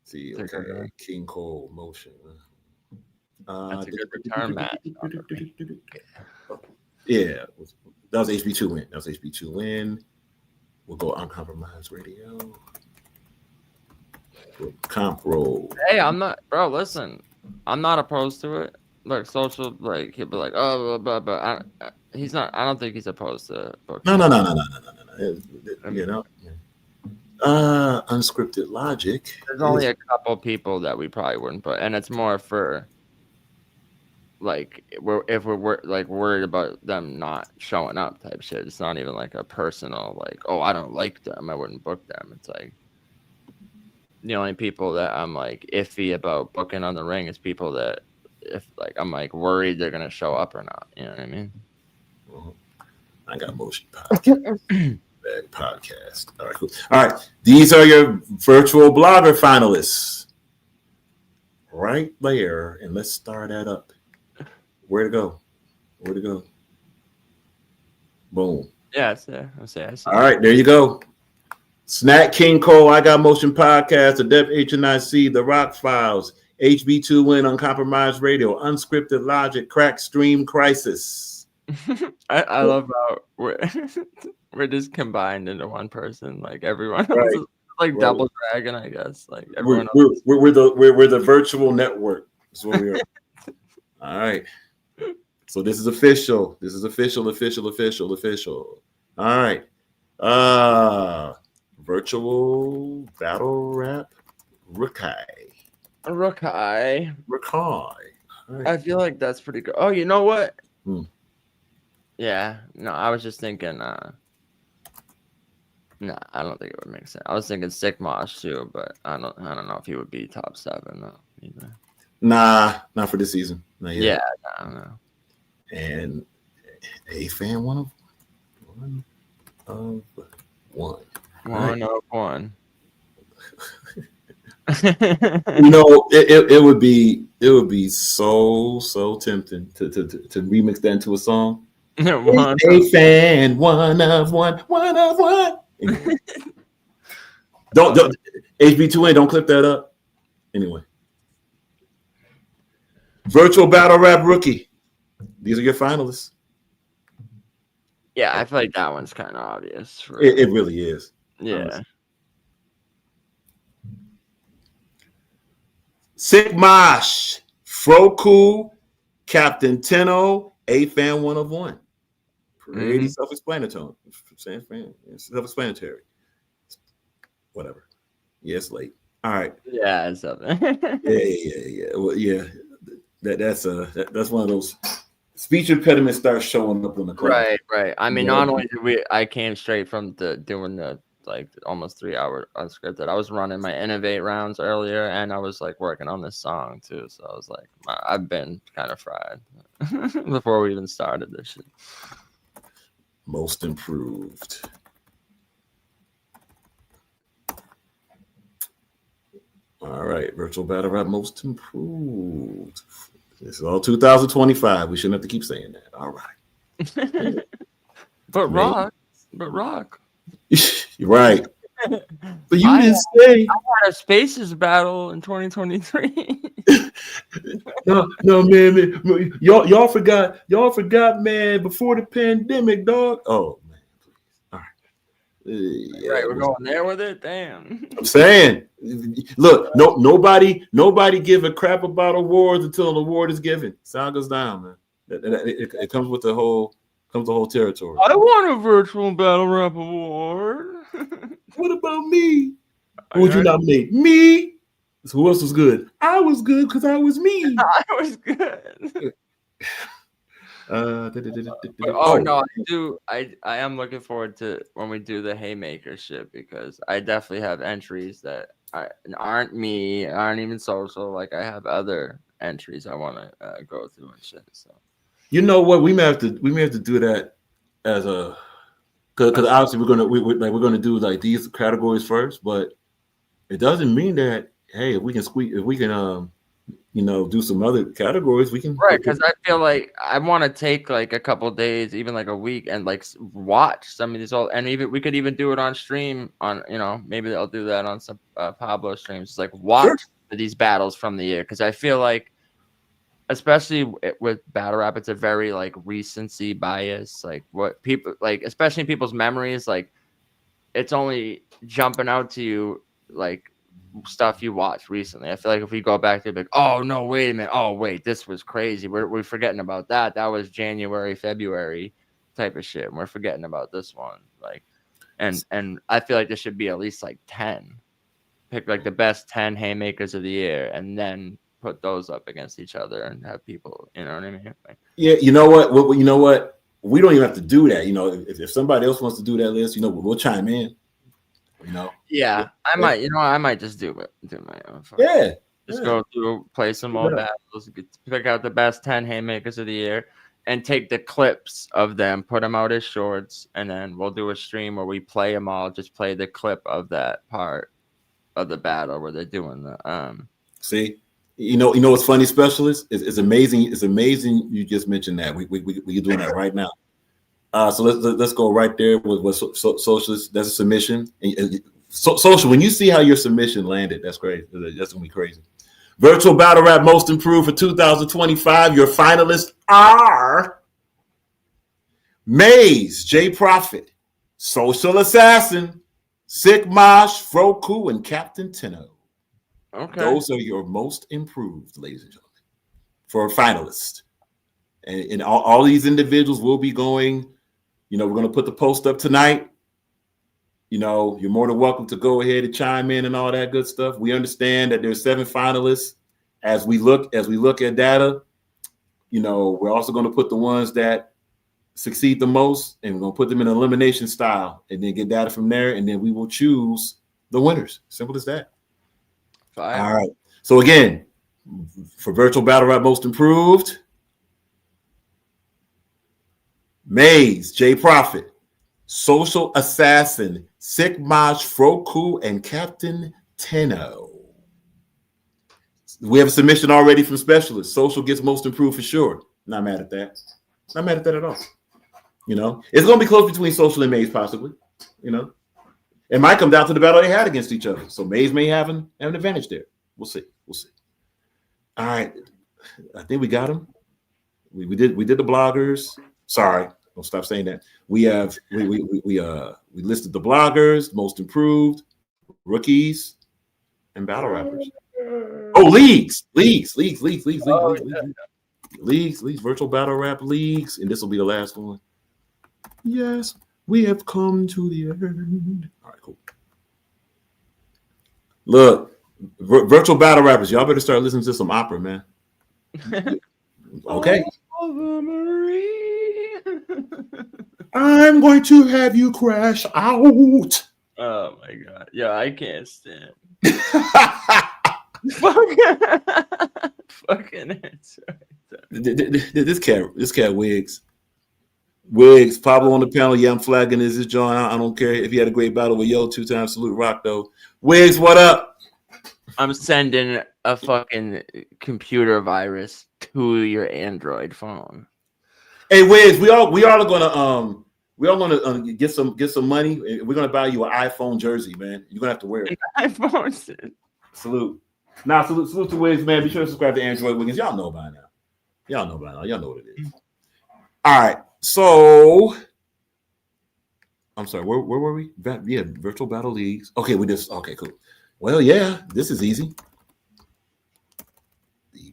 See, okay. King Cole motion. That's a good return match. Yeah, that was HB2 win. We'll go Uncompromised Radio. Comp roll. Hey, I'm not, bro. Listen, I'm not opposed to it. Look, social, like he'll be like, oh, but he's not. I don't think he's opposed to. No. Unscripted Logic. There's only a couple people that we probably wouldn't put, and it's more for like if we're like worried about them not showing up type shit. It's not even like a personal like, oh, I don't like them, I wouldn't book them. It's like the only people that I'm like iffy about booking on the ring is people that if like I'm like worried they're gonna show up or not. You know what I mean? I got motion podcast. All right, cool. All right, these are your virtual blogger finalists right there, and let's start that up. Where to go? Boom. Yeah, it's there. I see. All right, there you go. Snack King Cole, I Got Motion Podcast, Adept HNIC, The Rock Files, HB2 Win, Uncompromised Radio, Unscripted Logic, Crack Stream Crisis. I love how we're just combined into one person. Like everyone else right. is like right. Double Dragon, I guess. Like everyone we're the virtual network. That's what we are. All right. So this is official. All right. Virtual battle rap Rukai. Right. I feel like that's pretty good. Oh, you know what? Yeah. No, I was just thinking no, I don't think it would make sense. I was thinking Sick Mosh too, but I don't know if he would be top 7 though either. Nah, not for this season. Not yet. Yeah, I don't know. And a fan one of one. One of one. It would be so tempting to remix that into a song. A fan one of one. Anyway. don't HB2N, don't clip that up. Anyway. Virtual battle rap rookie. These are your finalists. Yeah, I feel like that one's kind of obvious. It really is. Yeah. Honestly. Sick Mosh, Froku, Captain Tenno, A Fan 1 of 1. Pretty self-explanatory. Self-explanatory. Whatever. Yeah, it's late. All right. Yeah, it's up. Yeah. Well, yeah. That's one of those speech impediments start showing up in the class. Right. I mean, not only did I came straight from doing the like almost 3 hours unscripted. I was running my Innovate rounds earlier, and I was like working on this song too. So I was like, I've been kind of fried before we even started this shit. Most improved. All right, virtual battle rap most improved. This is all 2025. We shouldn't have to keep saying that. All right. But rock. You're right. But you didn't say. I had a Spaces battle in 2023. No, man. Y'all forgot, man. Before the pandemic, dog. Oh man, please. All right. Yeah, right, we're going there with it. Damn. I'm saying, look, nobody give a crap about awards until an award is given. Sound goes down, man. It comes with the whole territory. I want a virtual battle rap award. What about me? Who would you nominate? Me. So who else was good? I was good because I was me. I was good. No, I am looking forward to when we do the Haymaker shit, because I definitely have entries that aren't me, aren't even social. Like I have other entries I want to go through and shit. So you know what? We may have to do that as a because obviously we're gonna do like these categories first, but it doesn't mean that if we can do some other categories, we can. Right, because I feel like I want to take like a couple days, even like a week, and like watch some of these old, and even we could even do it on stream on, maybe I'll do that on some Pablo streams. It's like watch these battles from the year, because I feel like, especially with battle rap, it's a very like recency bias, like what people like, especially in people's memories, like it's only jumping out to you like stuff you watched recently. I feel like if we go back to like, oh no, wait a minute, oh wait, this was crazy, we're forgetting about that was January, February type of shit, and we're forgetting about this one, like, and I feel like there should be at least like 10, pick like the best 10 haymakers of the year, and then put those up against each other and have people, you know what I mean? Like, yeah, you know what, we don't even have to do that. If somebody else wants to do that list, we'll chime in. Yeah, I might just do my own. Just go through, play some more battles, pick out the best 10 haymakers of the year, and take the clips of them, put them out as shorts, and then we'll do a stream where we play them all. Just play the clip of that part of the battle where they're doing the See, what's funny, Specialist? It's amazing. It's amazing you just mentioned that. We're doing that right now. So let's go right there with Socialist. That's a submission. And social, when you see how your submission landed, that's crazy. That's gonna be crazy. Virtual battle rap most improved for 2025. Your finalists are Maze, J Prophet, Social Assassin, Sick Mosh, Froku, and Captain Tenno. Okay, those are your most improved, ladies and gentlemen, for finalists. And all these individuals will be going. We're going to put the post up tonight. You're more than welcome to go ahead and chime in and all that good stuff. We understand that there's 7 finalists. As we look at data, we're also going to put the ones that succeed the most, and we're going to put them in elimination style, and then get data from there, and then we will choose the winners. Simple as that. Fine. All right. So again, for virtual battle rap most improved, Maze, J Prophet, Social Assassin, Sick Mosh, Froku, and Captain Tenno. We have a submission already from Specialist. Social gets most improved for sure. Not mad at that. Not mad at that at all. It's going to be close between Social and Maze, possibly. It might come down to the battle they had against each other. So Maze may have an advantage there. We'll see. All right. I think we got him. We did the bloggers. Sorry. Don't stop saying that. We listed the bloggers, most improved, rookies, and battle rappers. Oh, leagues, virtual battle rap leagues, and this will be the last one. Yes, we have come to the end. All right, cool. Look, virtual battle rappers, y'all better start listening to some opera, man. Okay. I'm going to have you crash out. Oh my god. Yeah, I can't stand. Fucking answer. This cat Wiggs, Pablo on the panel. Yeah, I'm flagging this is John. I don't care if he had a great battle with Yo 2 times. Salute Rock though. Wiggs, what up? I'm sending a fucking computer virus to your Android phone. Hey Wiggs, we all are gonna get some money. We're gonna buy you an iPhone jersey, man. You're gonna have to wear it. iPhones. Salute. Now salute to Wiggs, man. Be sure to subscribe to Android Wiggins. Y'all know by now. Y'all know what it is. All right. So I'm sorry, where were we? Yeah, virtual battle leagues. Okay, okay, cool. Well, yeah, this is easy.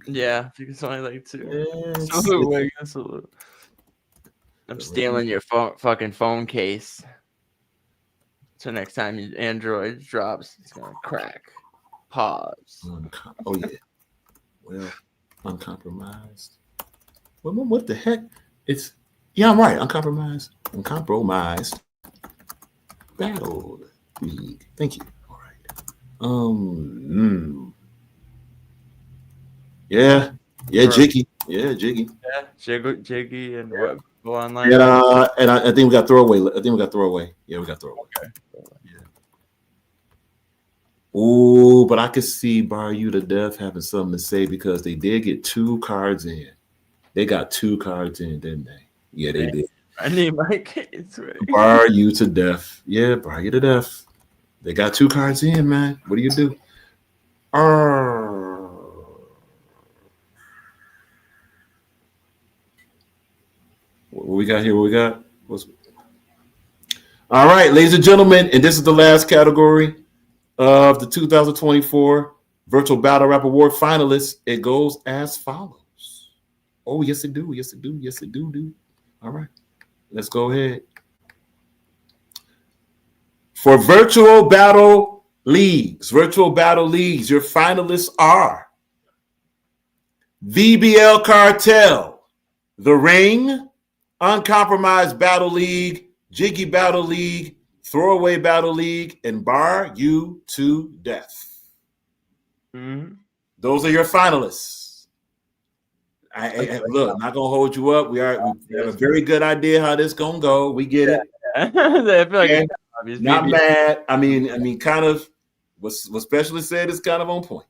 Yeah, I think it's only like 2. Yes. Salute, Wiggins, salute. I'm stealing your fucking phone case. So next time your Android drops, it's gonna crack. Pause. Oh yeah. Well, uncompromised. What the heck? I'm right. Uncompromised. Battle league. Thank you. All right. Yeah, Jiggy. Yeah, Jiggy. Yeah, Jiggy, and what? Go online. And I think we got throwaway. Yeah, we got throwaway. Okay. Yeah. Oh, but I could see Bar You to Death having something to say because they did get 2 cards in. They got 2 cards in, didn't they? Yeah, they did. I need my case ready. Bar You to Death. Yeah, Bar You to Death. They got 2 cards in, man. What do you do? What we got here? All right, ladies and gentlemen, and this is the last category of the 2024 Virtual Battle Rap Award finalists. It goes as follows. Oh, yes, it do. All right, let's go ahead. For Virtual Battle Leagues, your finalists are VBL Cartel, The Ring, Uncompromised Battle League, Jiggy Battle League, Throwaway Battle League, and Bar You to Death. Mm-hmm. Those are your finalists. Look, I'm not gonna hold you up. We have a very good idea how this gonna go. We get it. I feel like not bad. I mean, kind of what Specialist said is kind of on point.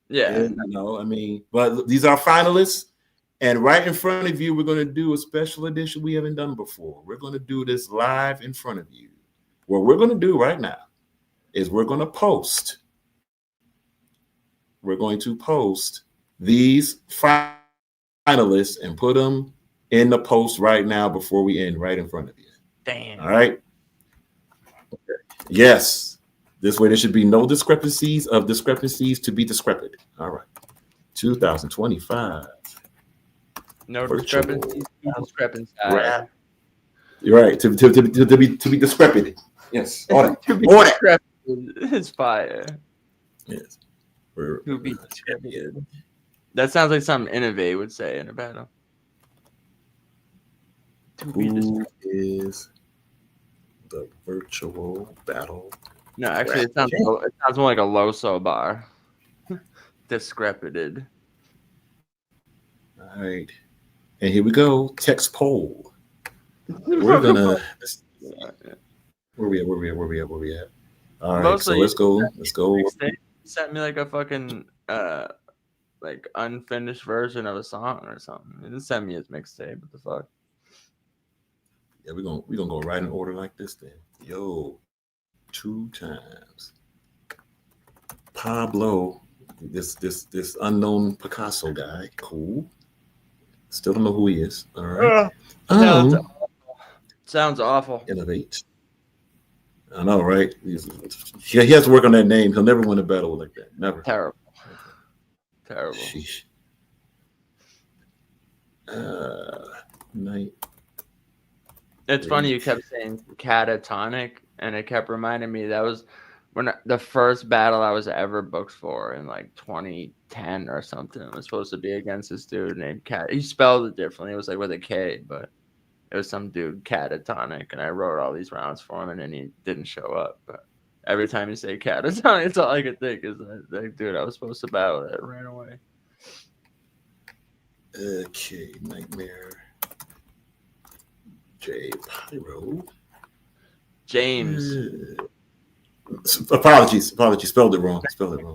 Yeah. But these are finalists. And right in front of you, we're going to do a special edition we haven't done before. We're going to do this live in front of you. What we're going to do right now is we're going to post these finalists and put them in the post right now before we end, right in front of you. Damn. All right. Okay. Yes. This way there should be no discrepancies to be discrepant. All right. 2025. No discrepancies. Right. You're right. To be discrepant. Yes. Order. Discrepant is fire. Yes. To be discrepant. That sounds like something Innovate would say in a battle. Who is the virtual battle? No, actually, it sounds more like a Loso bar. Discrepanted. All right. And here we go. Text poll. We're gonna. Where we at? All right. Mostly, so let's go. Sent me like a fucking like unfinished version of a song or something. He didn't send me his mixtape. What the fuck? Yeah, we're gonna go right in order like this then. Yo, 2 times. Pablo, this unknown Picasso guy. Cool. Still don't know who he is. All right. Sounds awful. Innovate. I know, right? He has to work on that name. He'll never win a battle like that. Never. Terrible. Sheesh. Night. It's funny you kept saying catatonic, and it kept reminding me that was when the first battle I was ever booked for in like 2010 or something. It was supposed to be against this dude named Cat. He spelled it differently. It was like with a K, but it was some dude catatonic, and I wrote all these rounds for him, and then he didn't show up. But Every time you say Catatonic, it's all I could think is like, dude, I was supposed to battle that, ran away. Okay, Nightmare. J Pyro. James. Apologies. Spelled it wrong.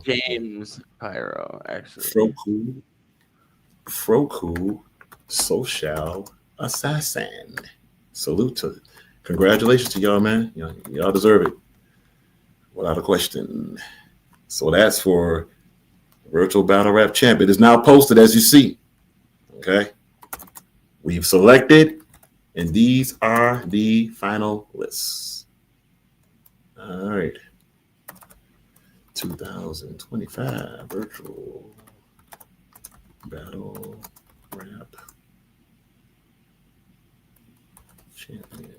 James Pyro, actually. Froku, Social Assassin. Salute to, congratulations to y'all, man. Y'all deserve it, without a question. So that's for Virtual Battle Rap Champ. It is now posted, as you see. Okay, we've selected, and these are the final lists. All right. 2025 Virtual Battle Rap Champion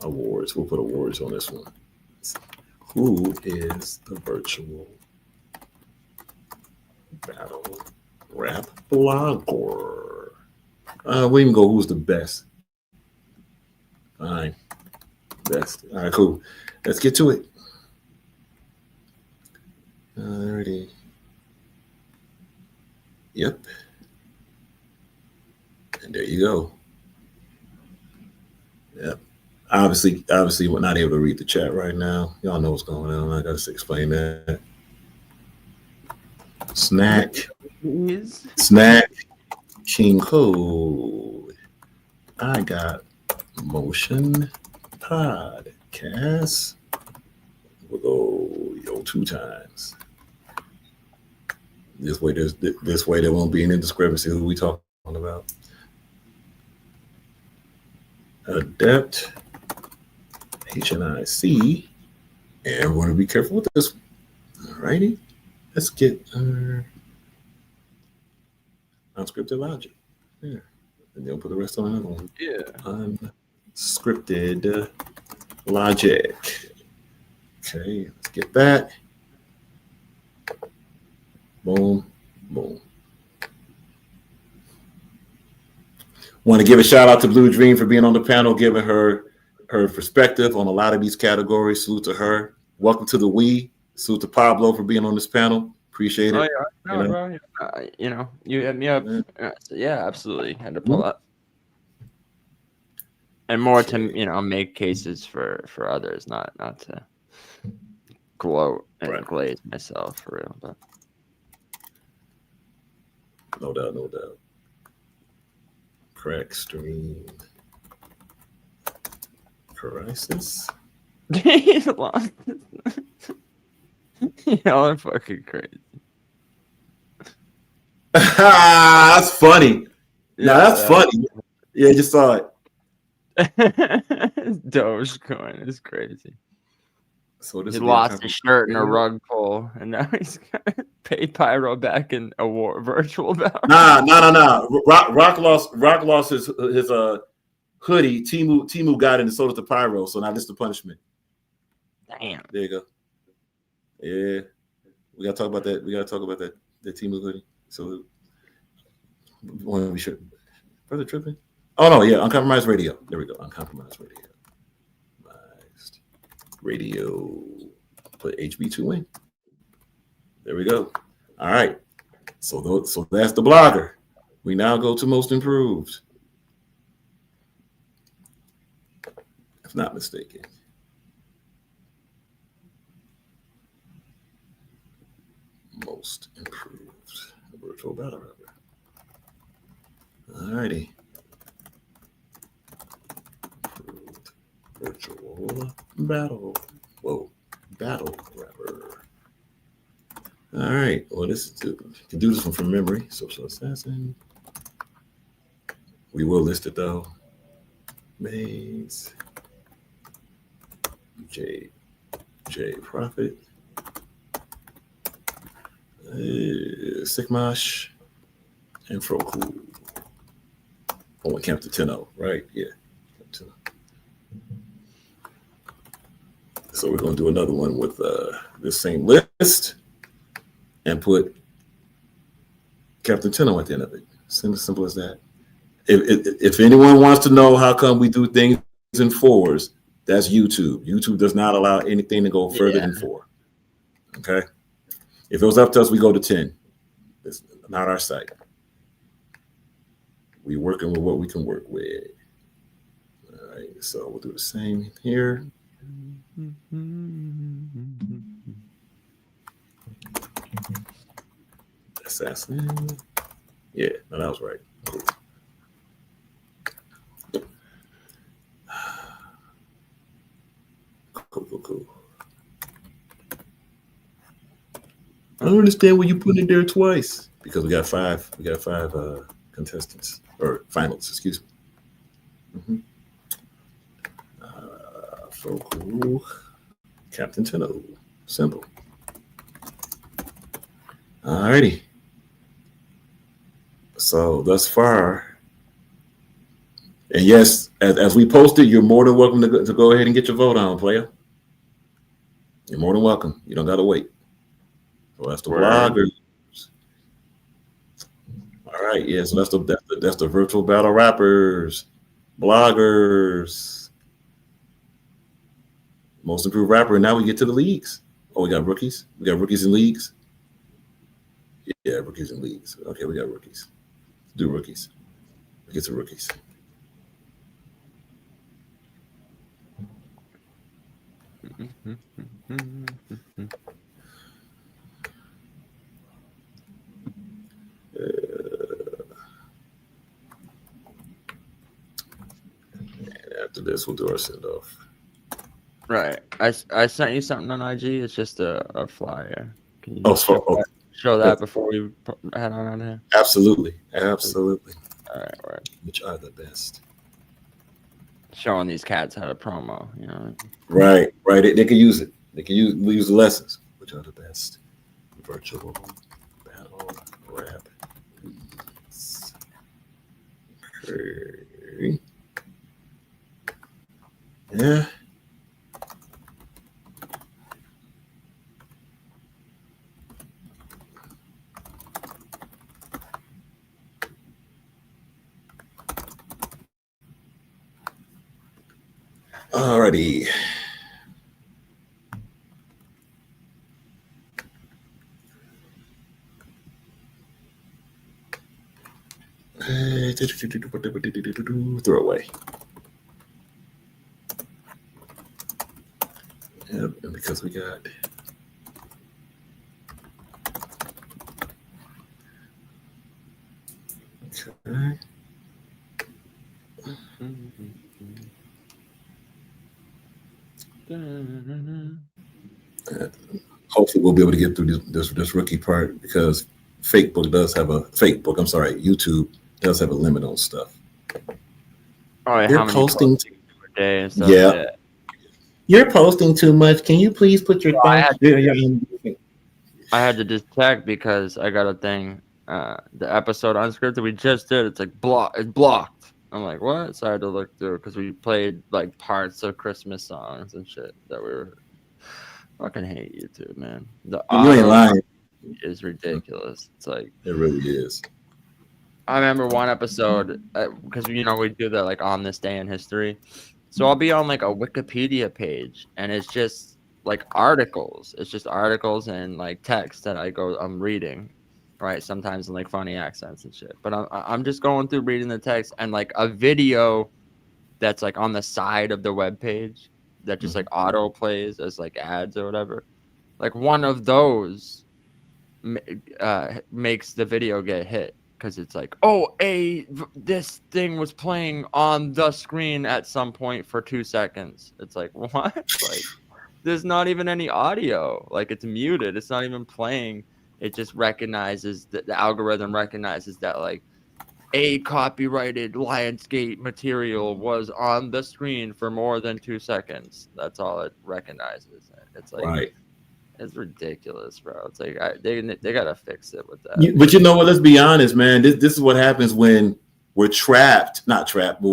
Awards. We'll put awards on this one. Who is the Virtual Battle Rap Blogger? We can go who's the best. Fine. Best. All right, cool. Let's get to it. Alrighty. Yep. And there you go. Yep. Obviously, we're not able to read the chat right now. Y'all know what's going on. I gotta explain that. Snack King Code. I got Motion Podcast. We'll go yo 2 times. This way there won't be any discrepancy who we talking about. Adept HNIC, and we're gonna be careful with this. Alrighty, let's get unscripted logic. Yeah, and then put the rest on another one. Yeah, unscripted logic. Okay, let's get that. Boom, boom. Want to give a shout out to Blue Dream for being on the panel, giving her perspective on a lot of these categories. Salute to her. Welcome to the We. Salute to Pablo for being on this panel. Appreciate it. Oh, yeah. You hit me up. Yeah, absolutely. Had to pull up. And more to make cases for others, not to gloat and glaze myself for real. But no doubt. Crack stream. Crisis. Y'all are fucking crazy. That's funny. Yeah, that's funny. Yeah, I just saw it. Dogecoin is crazy. So he lost his shirt in a rug pull, and now he's got to pay Pyro back in a virtual battle. Nah. Rock lost his hoodie. Timu got it and sold it to Pyro. So now this is the punishment. Damn. There you go. Yeah, we gotta talk about that. The Timu hoodie. So we want to be sure. Brother tripping. Oh no, yeah, Uncompromised Radio. There we go. Uncompromised Radio. Put HB2 in. There we go. All right. So that's the blogger. We now go to most improved. If not mistaken. Most improved virtual battle rapper. All righty. Virtual battle. Battle rapper. All right. Well, can do this one from memory. Social Assassin. We will list it though. Maze. J Prophet. Sigmash. And Froku. Oh, and Captain Tenno, right? Yeah. So we're going to do another one with this same list and put Captain Tenno at the end of it. Simple as that. If anyone wants to know how come we do things in fours, That's YouTube. YouTube does not allow anything to go further than 4. Okay. If it was up to us, we go to 10. It's not our site. We're working with what we can work with. All right. So we'll do the same here. Assassin. Yeah, no, that was right. Cool. I don't understand why you put it there twice. Because we got 5. We got 5 contestants or finalists. Excuse me. Focal. Captain Tenno. Simple. Alrighty. So thus far, and yes, as we posted, you're more than welcome to go ahead and get your vote on, player. You're more than welcome. You don't gotta wait. So that's the bloggers. All right, yeah. So that's the virtual battle rappers, bloggers, most improved rapper. And now we get to the leagues. Oh, we got rookies. We got rookies in leagues. Yeah, rookies in leagues. Okay, we got rookies. Let's do rookies. We get to rookies. After this, we'll do our send off. Right. I sent you something on IG. It's just a flyer. Can you show that before we head on out of here? Absolutely. All right. Which are the best? Showing these cats how to promo, you know. Right. They can use it. They can use the lessons. Which are the best? Virtual battle rap. Okay. Yeah. Alrighty. Throw away. Yep, and because we got okay. Hopefully we'll be able to get through this rookie part because YouTube does have a limit on stuff. Oh, yeah, You're posting a day and stuff. Yeah. You're posting too much. Can you please put your I had to just check because I got a thing. The episode unscripted we just did, it's like it's blocked. I'm like, what? So I had to look through because we played like parts of Christmas songs and shit that we were fucking hate YouTube, man. The you ain't lying. Is ridiculous. It's like it really is. I remember one episode because we do that like on this day in history. So I'll be on like a Wikipedia page and it's just like articles. It's just articles and like text that I'm reading, right? Sometimes in like funny accents and shit. But I'm just going through reading the text and like a video that's like on the side of the web page that just like auto plays as like ads or whatever. Like one of those makes the video get hit. Because it's like, this thing was playing on the screen at some point for 2 seconds. It's like, what? Like, there's not even any audio. Like, it's muted. It's not even playing. It just recognizes that the algorithm recognizes that, like, a copyrighted Lionsgate material was on the screen for more than 2 seconds. That's all it recognizes. It's like, right. It's ridiculous, bro. It's like they gotta fix it with that. But you know what? Let's be honest, man. This is what happens when we're not trapped. But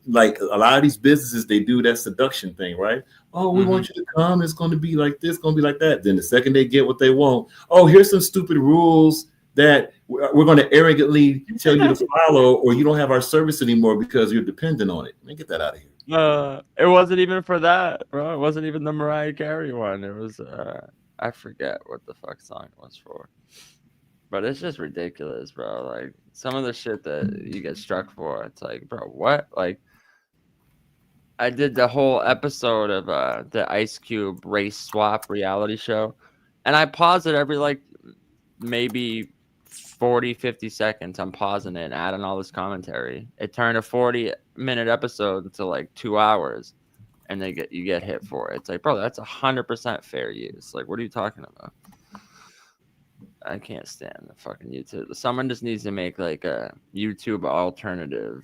like a lot of these businesses, they do that seduction thing, right? Oh, we want you to come. It's going to be like this, going to be like that. Then the second they get what they want, here's some stupid rules that we're going to arrogantly tell you to follow, or you don't have our service anymore because you're dependent on it. Man, get that out of here. It wasn't even for that, bro. It wasn't even the Mariah Carey one. It was I forget what the fuck song it was for. But it's just ridiculous, bro. Like some of the shit that you get struck for, it's like, bro, what? Like I did the whole episode of the Ice Cube race swap reality show, and I pause it every like maybe 40, 50 seconds. I'm pausing it and adding all this commentary. It turned a 40-minute episode into like 2 hours, and you get hit for it. It's like, bro, that's 100% fair use. Like, what are you talking about? I can't stand the fucking YouTube. Someone just needs to make like a YouTube alternative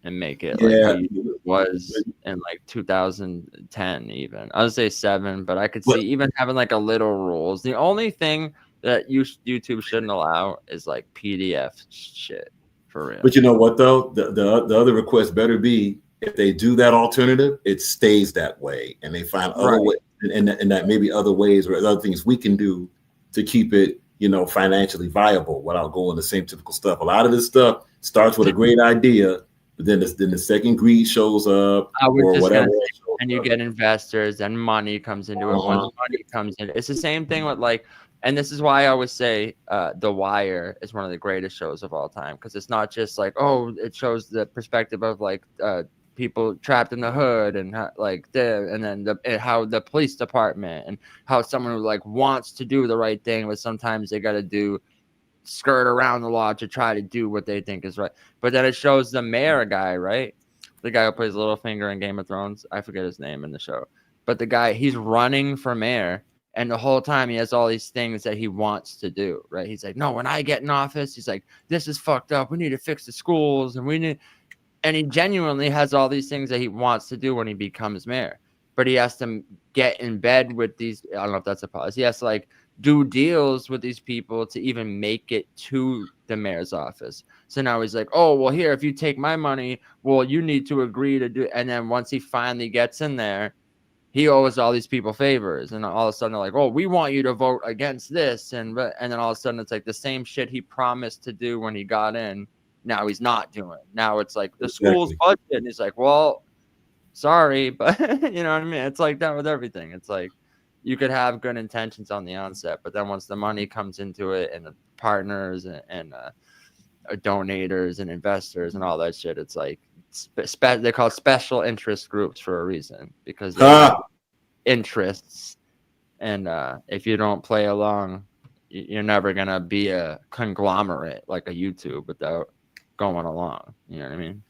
and make it like how YouTube was in like 2010 even. I would say 7, but I could see even having like a little rules. The only thing that YouTube shouldn't allow is like PDF shit for real. But you know what though? The other request better be if they do that alternative, it stays that way, and they find other ways, and that maybe other ways or other things we can do to keep it, you know, financially viable without going the same typical stuff. A lot of this stuff starts with a great idea, but then the second greed shows up or whatever. And you get investors and money comes into it. Once money comes in, it's the same thing with like, and this is why I always say The Wire is one of the greatest shows of all time, because it's not just like, oh, it shows the perspective of like people trapped in the hood and how, like and then how the police department and how someone who like wants to do the right thing, but sometimes they got to skirt around the law to try to do what they think is right. But then it shows the mayor guy, right? The guy who plays Littlefinger in Game of Thrones. I forget his name in the show, but the guy, he's running for mayor. And the whole time he has all these things that he wants to do, right? He's like, no, when I get in office, he's like, this is fucked up. We need to fix the schools and he genuinely has all these things that he wants to do when he becomes mayor. But he has to get in bed with these, I don't know if that's a policy. He has to like do deals with these people to even make it to the mayor's office. So now he's like, oh, well, here, if you take my money, well, you need to agree to do. And then once he finally gets in there, he owes all these people favors. And all of a sudden they're like, oh, we want you to vote against this. And then all of a sudden it's like the same shit he promised to do when he got in. Now he's not doing. Now it's like the school's budget. And he's like, well, sorry, but you know what I mean? It's like that with everything. It's like you could have good intentions on the onset, but then once the money comes into it and the partners and donators and investors and all that shit, it's like they call special interest groups for a reason, because they have interests. And if you don't play along, you're never going to be a conglomerate like a YouTube without going along. You know what I mean?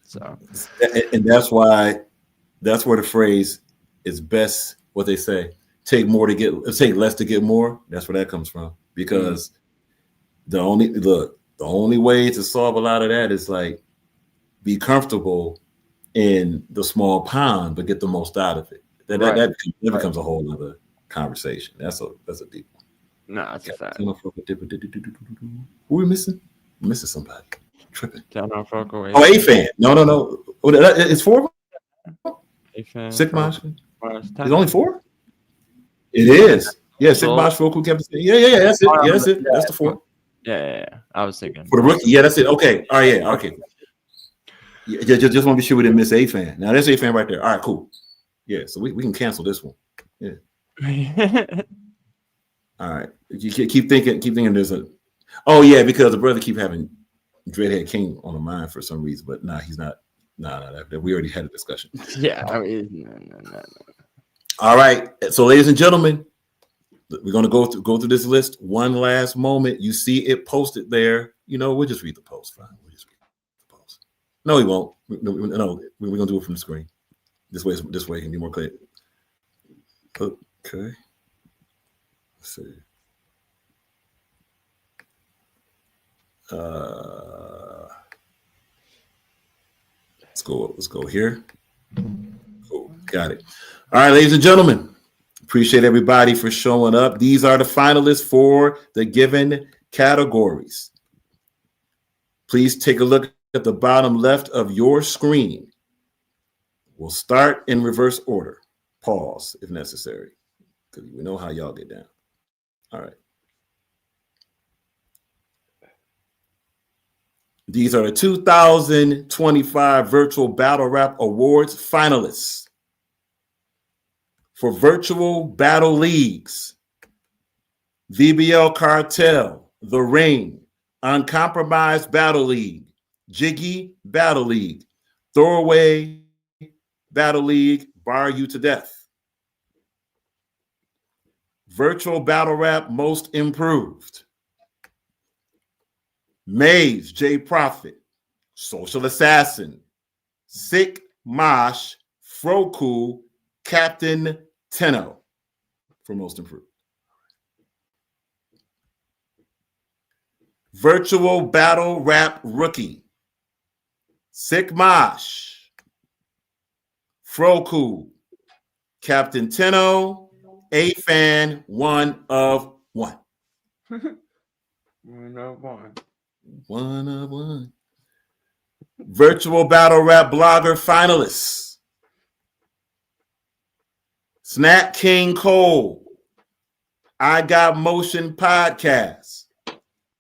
So, and that's why, that's where the phrase is best, what they say, take less to get more. That's where that comes from, because the only way to solve a lot of that is like be comfortable in the small pond, but get the most out of it. That becomes a whole other conversation. That's a deep one. No, that's a fact. Who are we missing? We're missing somebody. Tripping. Oh, A-Fan. No. It's 4. Sick Mosh. It's only 4. It is. Yeah, Sick Mosh, Roku Campus. Yeah. That's it. Yeah, that's it. That's the 4. Yeah. I was thinking for the rookie. Yeah, that's it. Okay. All right. Yeah. Okay. Yeah, just want to be sure we didn't miss A-Fan. Now that's A-Fan right there. All right. Cool. Yeah. So we can cancel this one. Yeah. All right. You keep thinking there's a. Oh yeah, because the brother keep having Dreadhead King on the mind for some reason, but he's not. That we already had a discussion. Yeah. I mean, no. All right. So, ladies and gentlemen, we're going to go through this list one last moment. You see it posted there. You know, we'll just read the post. Fine. We'll just read the post. No, we won't. No, we're going to do it from the screen. This way it can be more clear. Okay. Let's see. Let's go here. Cool. Got it. All right, ladies and gentlemen, appreciate everybody for showing up. These are the finalists for the given categories. Please take a look at the bottom left of your screen. We'll start in reverse order. Pause if necessary, because we know how y'all get down. All right. These are the 2025 Virtual Battle Rap Awards finalists. For virtual battle leagues, VBL Cartel, The Ring, Uncompromised Battle League, Jiggy Battle League, Throwaway Battle League, Bar You to Death. Virtual Battle Rap Most Improved. Maze, J Prophet, Social Assassin, Sick Mosh, Froku, Captain Tenno for Most Improved. Virtual Battle Rap Rookie, Sick Mosh, Froku, Captain Tenno, A-Fan, 1 of 1. 1 of 1. 1 of 1. Virtual Battle Rap Blogger finalists. Snap King Cole, I Got Motion Podcast,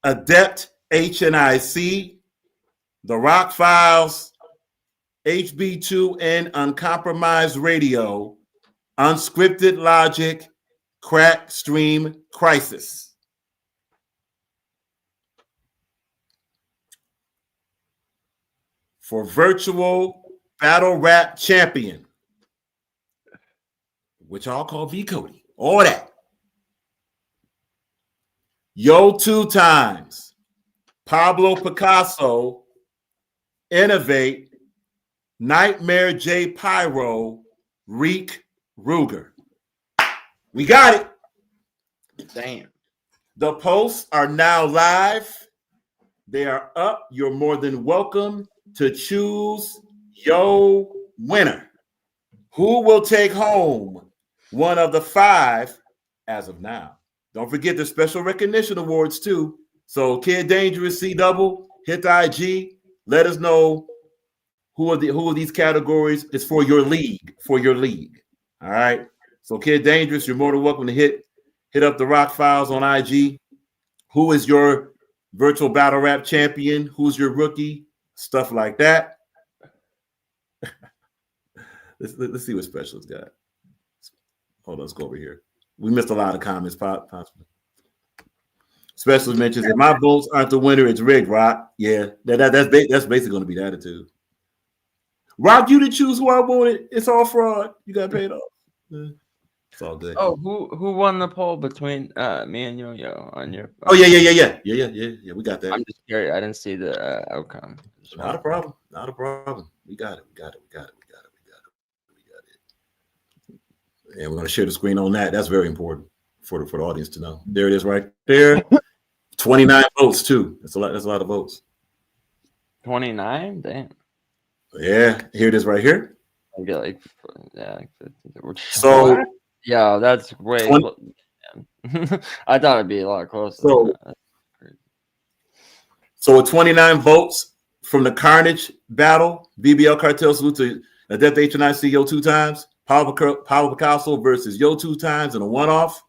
Adept HNIC, The Rock Files, HB2 and Uncompromised Radio, Unscripted Logic, Crack Stream Crisis. For Virtual Battle Rap Champion, which I'll call V Cody, all that. Yo 2 Times, Pablo Picasso, Innovate, Nightmare J Pyro, Reek Ruger. We got it. Damn. The posts are now live. They are up. You're more than welcome to choose your winner. Who will take home one of the 5 as of now? Don't forget the special recognition awards too. So Kid Dangerous, C Double, hit the IG. Let us know who are these categories is for your league. All right. So Kid Dangerous, you're more than welcome to hit up the Rock Files on IG. Who is your virtual battle rap champion? Who's your rookie? Stuff like that. let's see what Special's got. Hold on, let's go over here. We missed a lot of comments, possibly. Specialist mentions, if my votes aren't the winner, it's rigged, Rock. Yeah, that's basically going to be the attitude. Rock, you didn't choose who I wanted. It's all fraud. You got paid off. It's all good. Oh, who won the poll between me and Yo-Yo on your? Oh yeah. We got that. I'm just curious. I didn't see the outcome. Not a problem. We got it. And we're going to share the screen on that. That's very important for the audience to know. There it is, right there. 29 votes too. That's a lot of votes. 29. Damn. Yeah, here it is right here. I get like so. What? Yeah, that's way. 20, I thought it'd be a lot closer. So with 29 votes from the Carnage battle, BBL Cartel salute to Adept HNIC Yo 2 Times. Pablo Picasso versus Yo 2 Times in a one-off.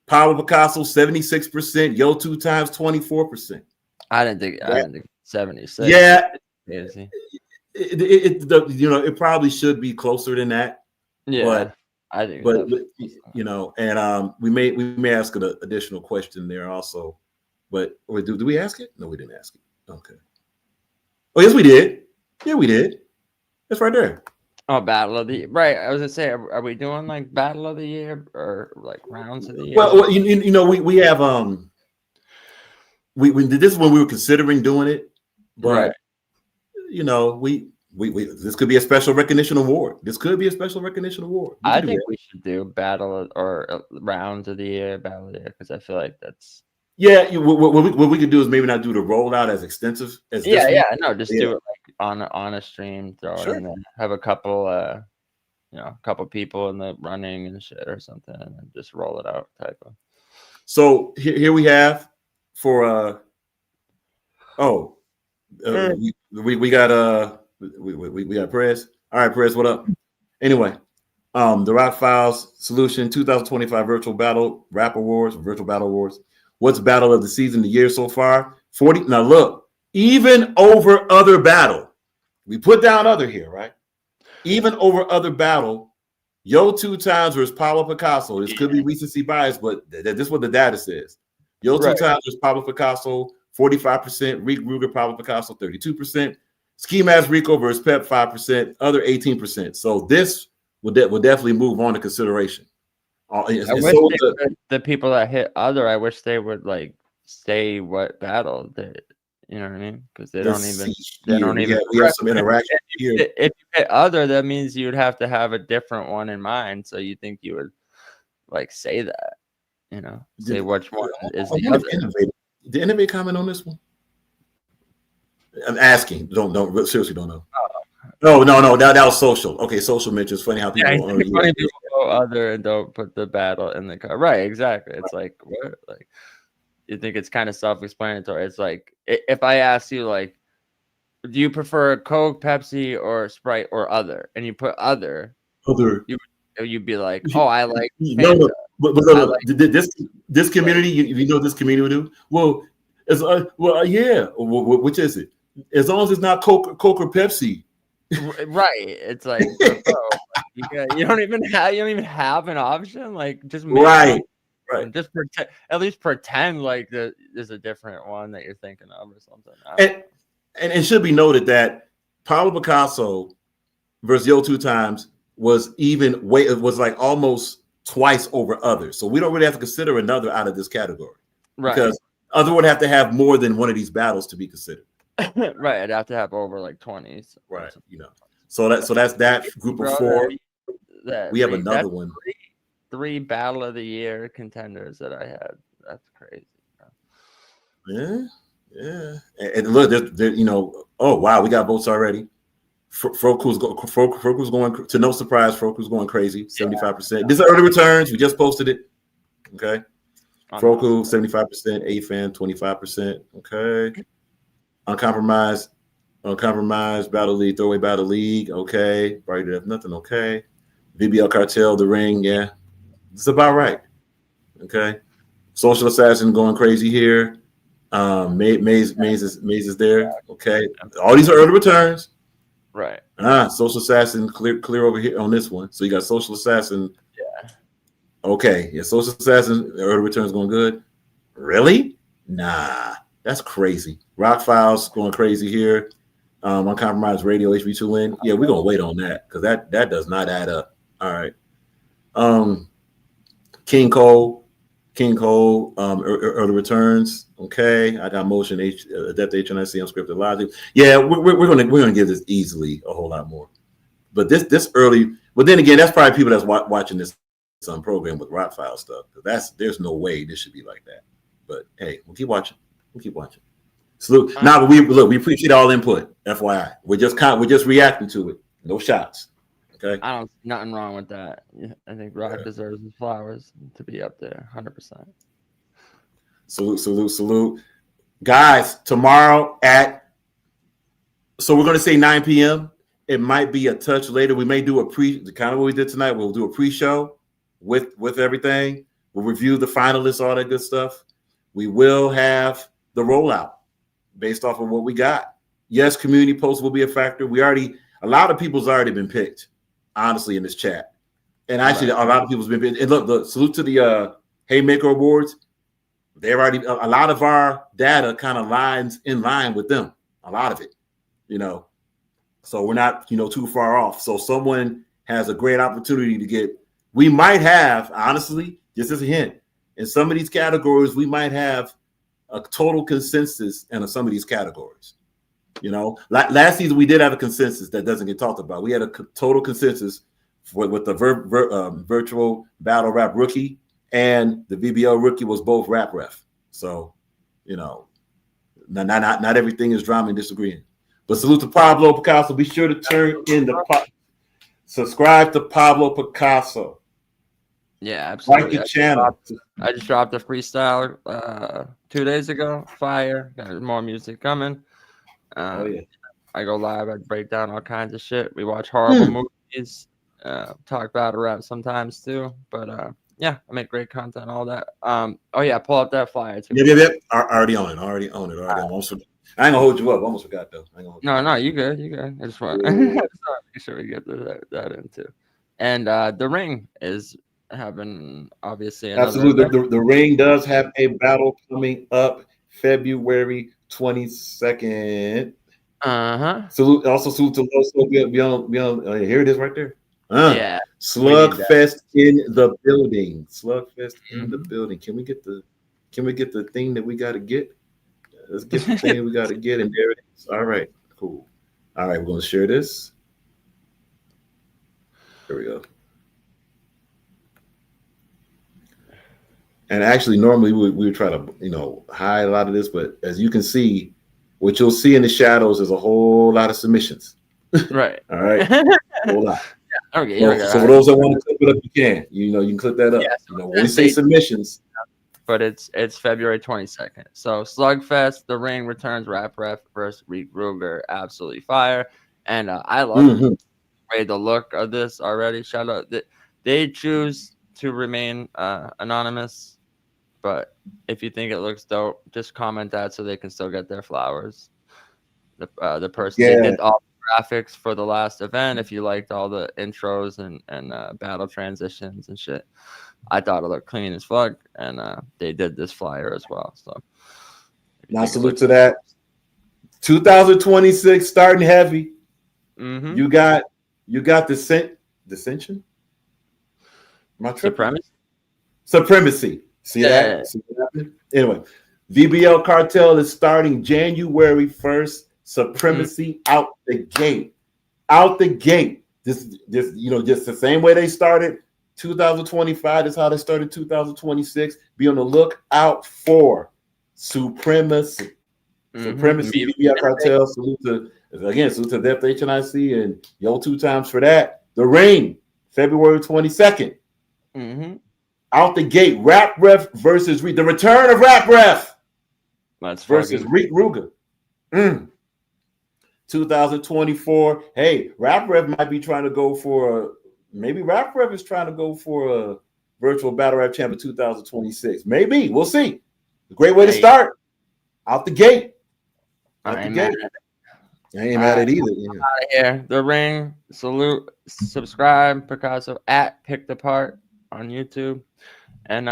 Pablo Picasso 76%, Yo 2 Times 24%. I didn't think 76. Yeah, it probably should be closer than that. Yeah, but I think. But and we may ask an additional question there also. But do we ask it? No, we didn't ask it. Okay. Oh yes, we did. Yeah, we did. It's right there. Oh, Battle of the Year. Right. I was gonna say, are we doing like Battle of the Year or like rounds of the year? Well, we have we this is when we were considering doing it, but right. We this could be a special recognition award. I think we should do Battle or rounds of the year, Battle of the Year, because I feel like that's. Yeah, what we could do is maybe not do the rollout as extensive as do it like on a stream, throw it in there, have a couple couple people in the running and shit or something, and then just roll it out type of. So here we have for we got we got Perez. All right, Perez, what up? Anyway, the Rock Files Solution 2025 Virtual Battle Rap Awards, Virtual Battle Awards. What's battle of the season, the year so far? 40. Now look, even over other battle. We put down other here, right? Even over other battle, Yo 2 Times versus Pablo Picasso. This could be recency bias, but this is what the data says. Yo 2 Times versus Pablo Picasso, 45%. Reek Ruger, Pablo Picasso, 32%. Ski Mask Rico versus Pep, 5%. Other 18%. So this would definitely move on to consideration. I wish the people that hit other, I wish they would like say what battle they, you know what I mean? Because they don't even. We have some interaction here. If you hit other, that means you would have to have a different one in mind. So you think you would like say that, you know, say which one is the other. Did anybody comment on this one? I'm asking. Don't seriously don't know. No. That was social. Okay, social mentions. Funny how people go other and don't put the battle in the car. Right, exactly. It's like what? Like you think it's kind of self-explanatory. It's like if I ask you like, do you prefer Coke, Pepsi, or Sprite, or other? And you put other. You'd be like, oh, I like Fanta. No, but this community, you know what this community would do? Well, yeah. Which is it? As long as it's not Coke or Pepsi. Right. It's like, bro, you don't even have an option. Like, just make right. Just at least pretend like there's a different one that you're thinking of or something. And it should be noted that Pablo Picasso versus Yo 2 Times was like almost twice over others. So we don't really have to consider another out of this category. Right. Because other would have to have more than one of these battles to be considered. Right. I'd have to have over like 20s. Right. You know. So that's that group of four. We have another one. Three Battle of the Year contenders that I had. That's crazy. Bro. Yeah. And look, there, you know, oh wow, we got votes already. Froku's going to no surprise. Froku's going crazy. 75%. These are early returns. We just posted it. Okay. Froku 75%. A-Fan 25%. Okay. Uncompromised. Battle League. Throwaway Battle League. Okay. Brighter Death. Nothing. Okay. VBL Cartel. The Ring. Yeah. It's about right. Okay. Social Assassin going crazy here. Maze is there. Okay. All these are early returns. Right. Social Assassin clear over here on this one. So you got Social Assassin. Yeah. Okay. Yeah, Social Assassin, early returns going good. Really? Nah. That's crazy. Rock Files going crazy here. Uncompromised Radio, HB2N. Yeah, we're gonna wait on that because that does not add up. All right. King Cole, early returns. Okay, I got Motion Adept HNIC Unscripted Logic. Yeah, we're gonna give this easily a whole lot more. But this early, but then again, that's probably people that's watching this on program with Rock File stuff. There's no way this should be like that. But hey, we'll keep watching. Salute. But we appreciate all input. FYI, we're just reacting to it. No shots. Okay. I don't see nothing wrong with that. I think Rock deserves his flowers to be up there, 100%. Salute. Guys, tomorrow so we're going to say 9 p.m. It might be a touch later. We may do kind of what we did tonight. We'll do a pre-show with everything. We'll review the finalists, all that good stuff. We will have the rollout based off of what we got. Yes, community posts will be a factor. A lot of people's already been picked, honestly, in this chat. And actually, a lot of people's been picked. And look, salute to the Haymaker Awards. They've already, a lot of our data kind of lines in line with them. A lot of it, you know. So we're not, too far off. So someone has a great opportunity we might have, honestly, just as a hint, in some of these categories, we might have a total consensus in some of these categories. Last season we did have a consensus that doesn't get talked about. We had a total consensus with the virtual battle rap rookie and the VBL rookie was both rap ref. So, not everything is drama and disagreeing. But salute to Pablo Picasso. Be sure to turn in subscribe to Pablo Picasso. Yeah, absolutely. Like the channel. I just dropped a freestyle 2 days ago. Fire. Got more music coming. I go live. I break down all kinds of shit. We watch horrible movies. Talk battle rap sometimes too. But I make great content. All that. Pull up that flyer too. Yep. Already on it. I ain't gonna hold you up. I almost forgot though. No, you good. You good. I just want to make sure we get that in too. And the ring is having obviously another Absolutely. The ring does have a battle coming up February 22nd. Salute to Loso. Here it is right there. Yeah. Slugfest in the building. Slugfest in the building. Can we get the thing that we gotta get? Let's get the thing we gotta get, and there it is. All right, cool. All right, we're gonna share this. There we go. And actually, normally we would try to hide a lot of this, but as you can see, what you'll see in the shadows is a whole lot of submissions. Right. All right. A whole lot. Yeah. Okay. So for those that want to clip it up, you can. You can clip that up. Yeah, when we say submissions. But it's February 22nd. So Slugfest, the ring returns. Rap Ref versus Reek Ruger, absolutely fire. And I love the look of this already. Shout out. They choose to remain anonymous, but if you think it looks dope, just comment that so they can still get their flowers. The person they did all the graphics for the last event. If you liked all the intros and battle transitions and shit, I thought it looked clean as fuck, and they did this flyer as well. So now salute to that. 2026 starting heavy. You got dissension. Supremacy. See that? Anyway, VBL Cartel is starting January 1st. Supremacy out the gate. Out the gate. Just the same way they started 2025 is how they started 2026. Be on the lookout for Supremacy. Supremacy, VBL Cartel. Salute to Depth HNIC and Yo 2 times for that. The Ring, February 22nd. Out the gate, Rap Ref versus the return of Rap Ref. Versus Reek Ruger. 2024. Hey, Rap Ref might be trying to go for Rap Ref is trying to go for a virtual battle rap champion 2026. Maybe. We'll see. A great way to start. Out the gate. I ain't mad at either. Out of here. The Ring. Salute. Subscribe. Picasso at Picked Apart on YouTube. And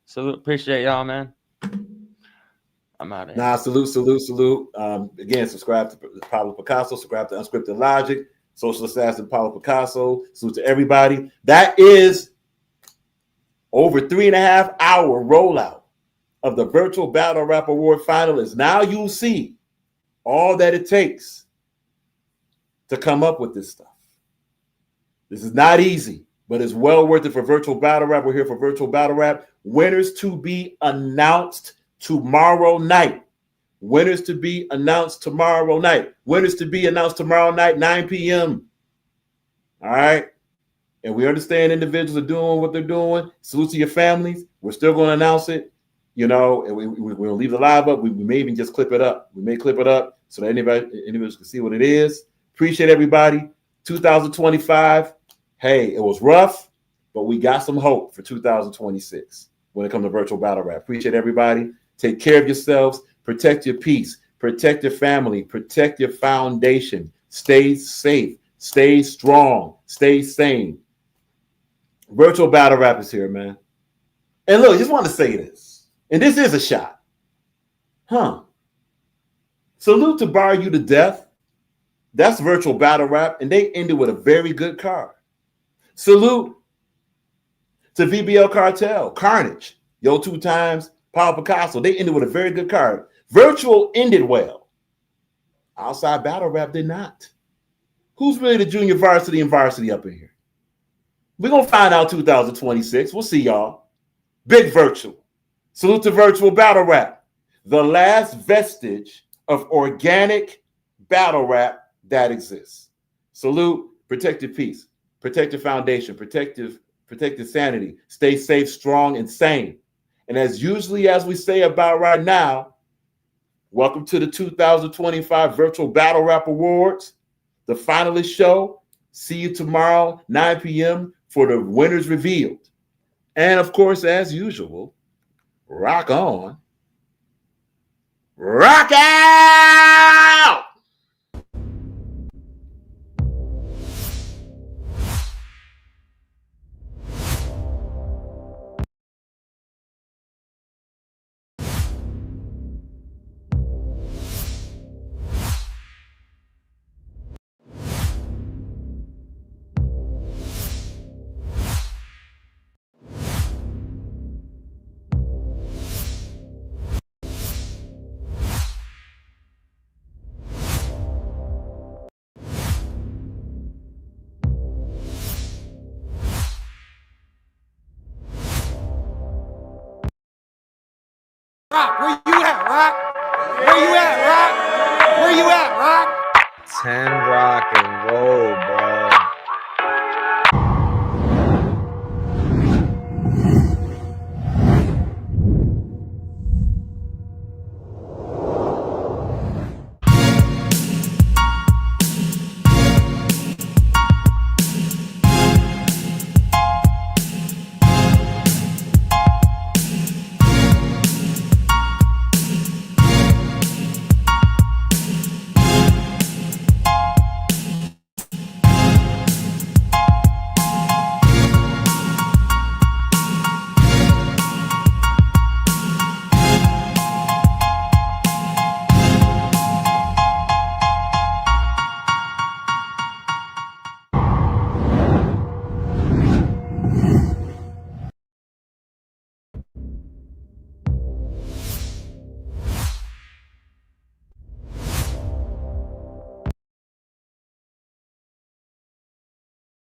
salute. Appreciate y'all, man. I'm out of here. Salute. Again, subscribe to Pablo Picasso, subscribe to Unscripted Logic, Social Assassin Pablo Picasso. Salute to everybody. That is over 3.5 hour rollout of the Virtual Battle Rap Award finalists. Now you'll see all that it takes to come up with this stuff. This is not easy, but it's well worth it for Virtual Battle Rap. We're here for Virtual Battle Rap. Winners to be announced tomorrow night. Winners to be announced tomorrow night. 9 p.m. All right. And we understand individuals are doing what they're doing. Salute to your families. We're still going to announce it. And we'll leave the live up. We may even just clip it up. We may clip it up so that anybody can see what it is. Appreciate everybody. 2025. Hey, it was rough, but we got some hope for 2026 when it comes to Virtual Battle Rap. Appreciate everybody. Take care of yourselves. Protect your peace. Protect your family. Protect your foundation. Stay safe. Stay strong. Stay sane. Virtual Battle Rap is here, man. And look, just want to say this. And this is a shot. Salute to Bar You to Death. That's Virtual Battle Rap. And they ended with a very good card. Salute to VBL Cartel. Carnage. Yo 2 times. Paul Picasso. They ended with a very good card. Virtual ended well. Outside Battle Rap did not. Who's really the junior varsity and varsity up in here? We're going to find out 2026. We'll see y'all. Big Virtual. Salute to Virtual Battle Rap. The last vestige of organic battle rap that exists. Salute. Protect your peace. Protect your foundation. Protect your sanity. Stay safe, strong, and sane. And as we say about right now, welcome to the 2025 Virtual Battle Rap Awards, the finalist show. See you tomorrow, 9 p.m. for the winners revealed. And of course, as usual, rock on. Rock out! Rock, where you at, Rock? Where you at, Rock? Where you at, Rock? 10 rock and roll.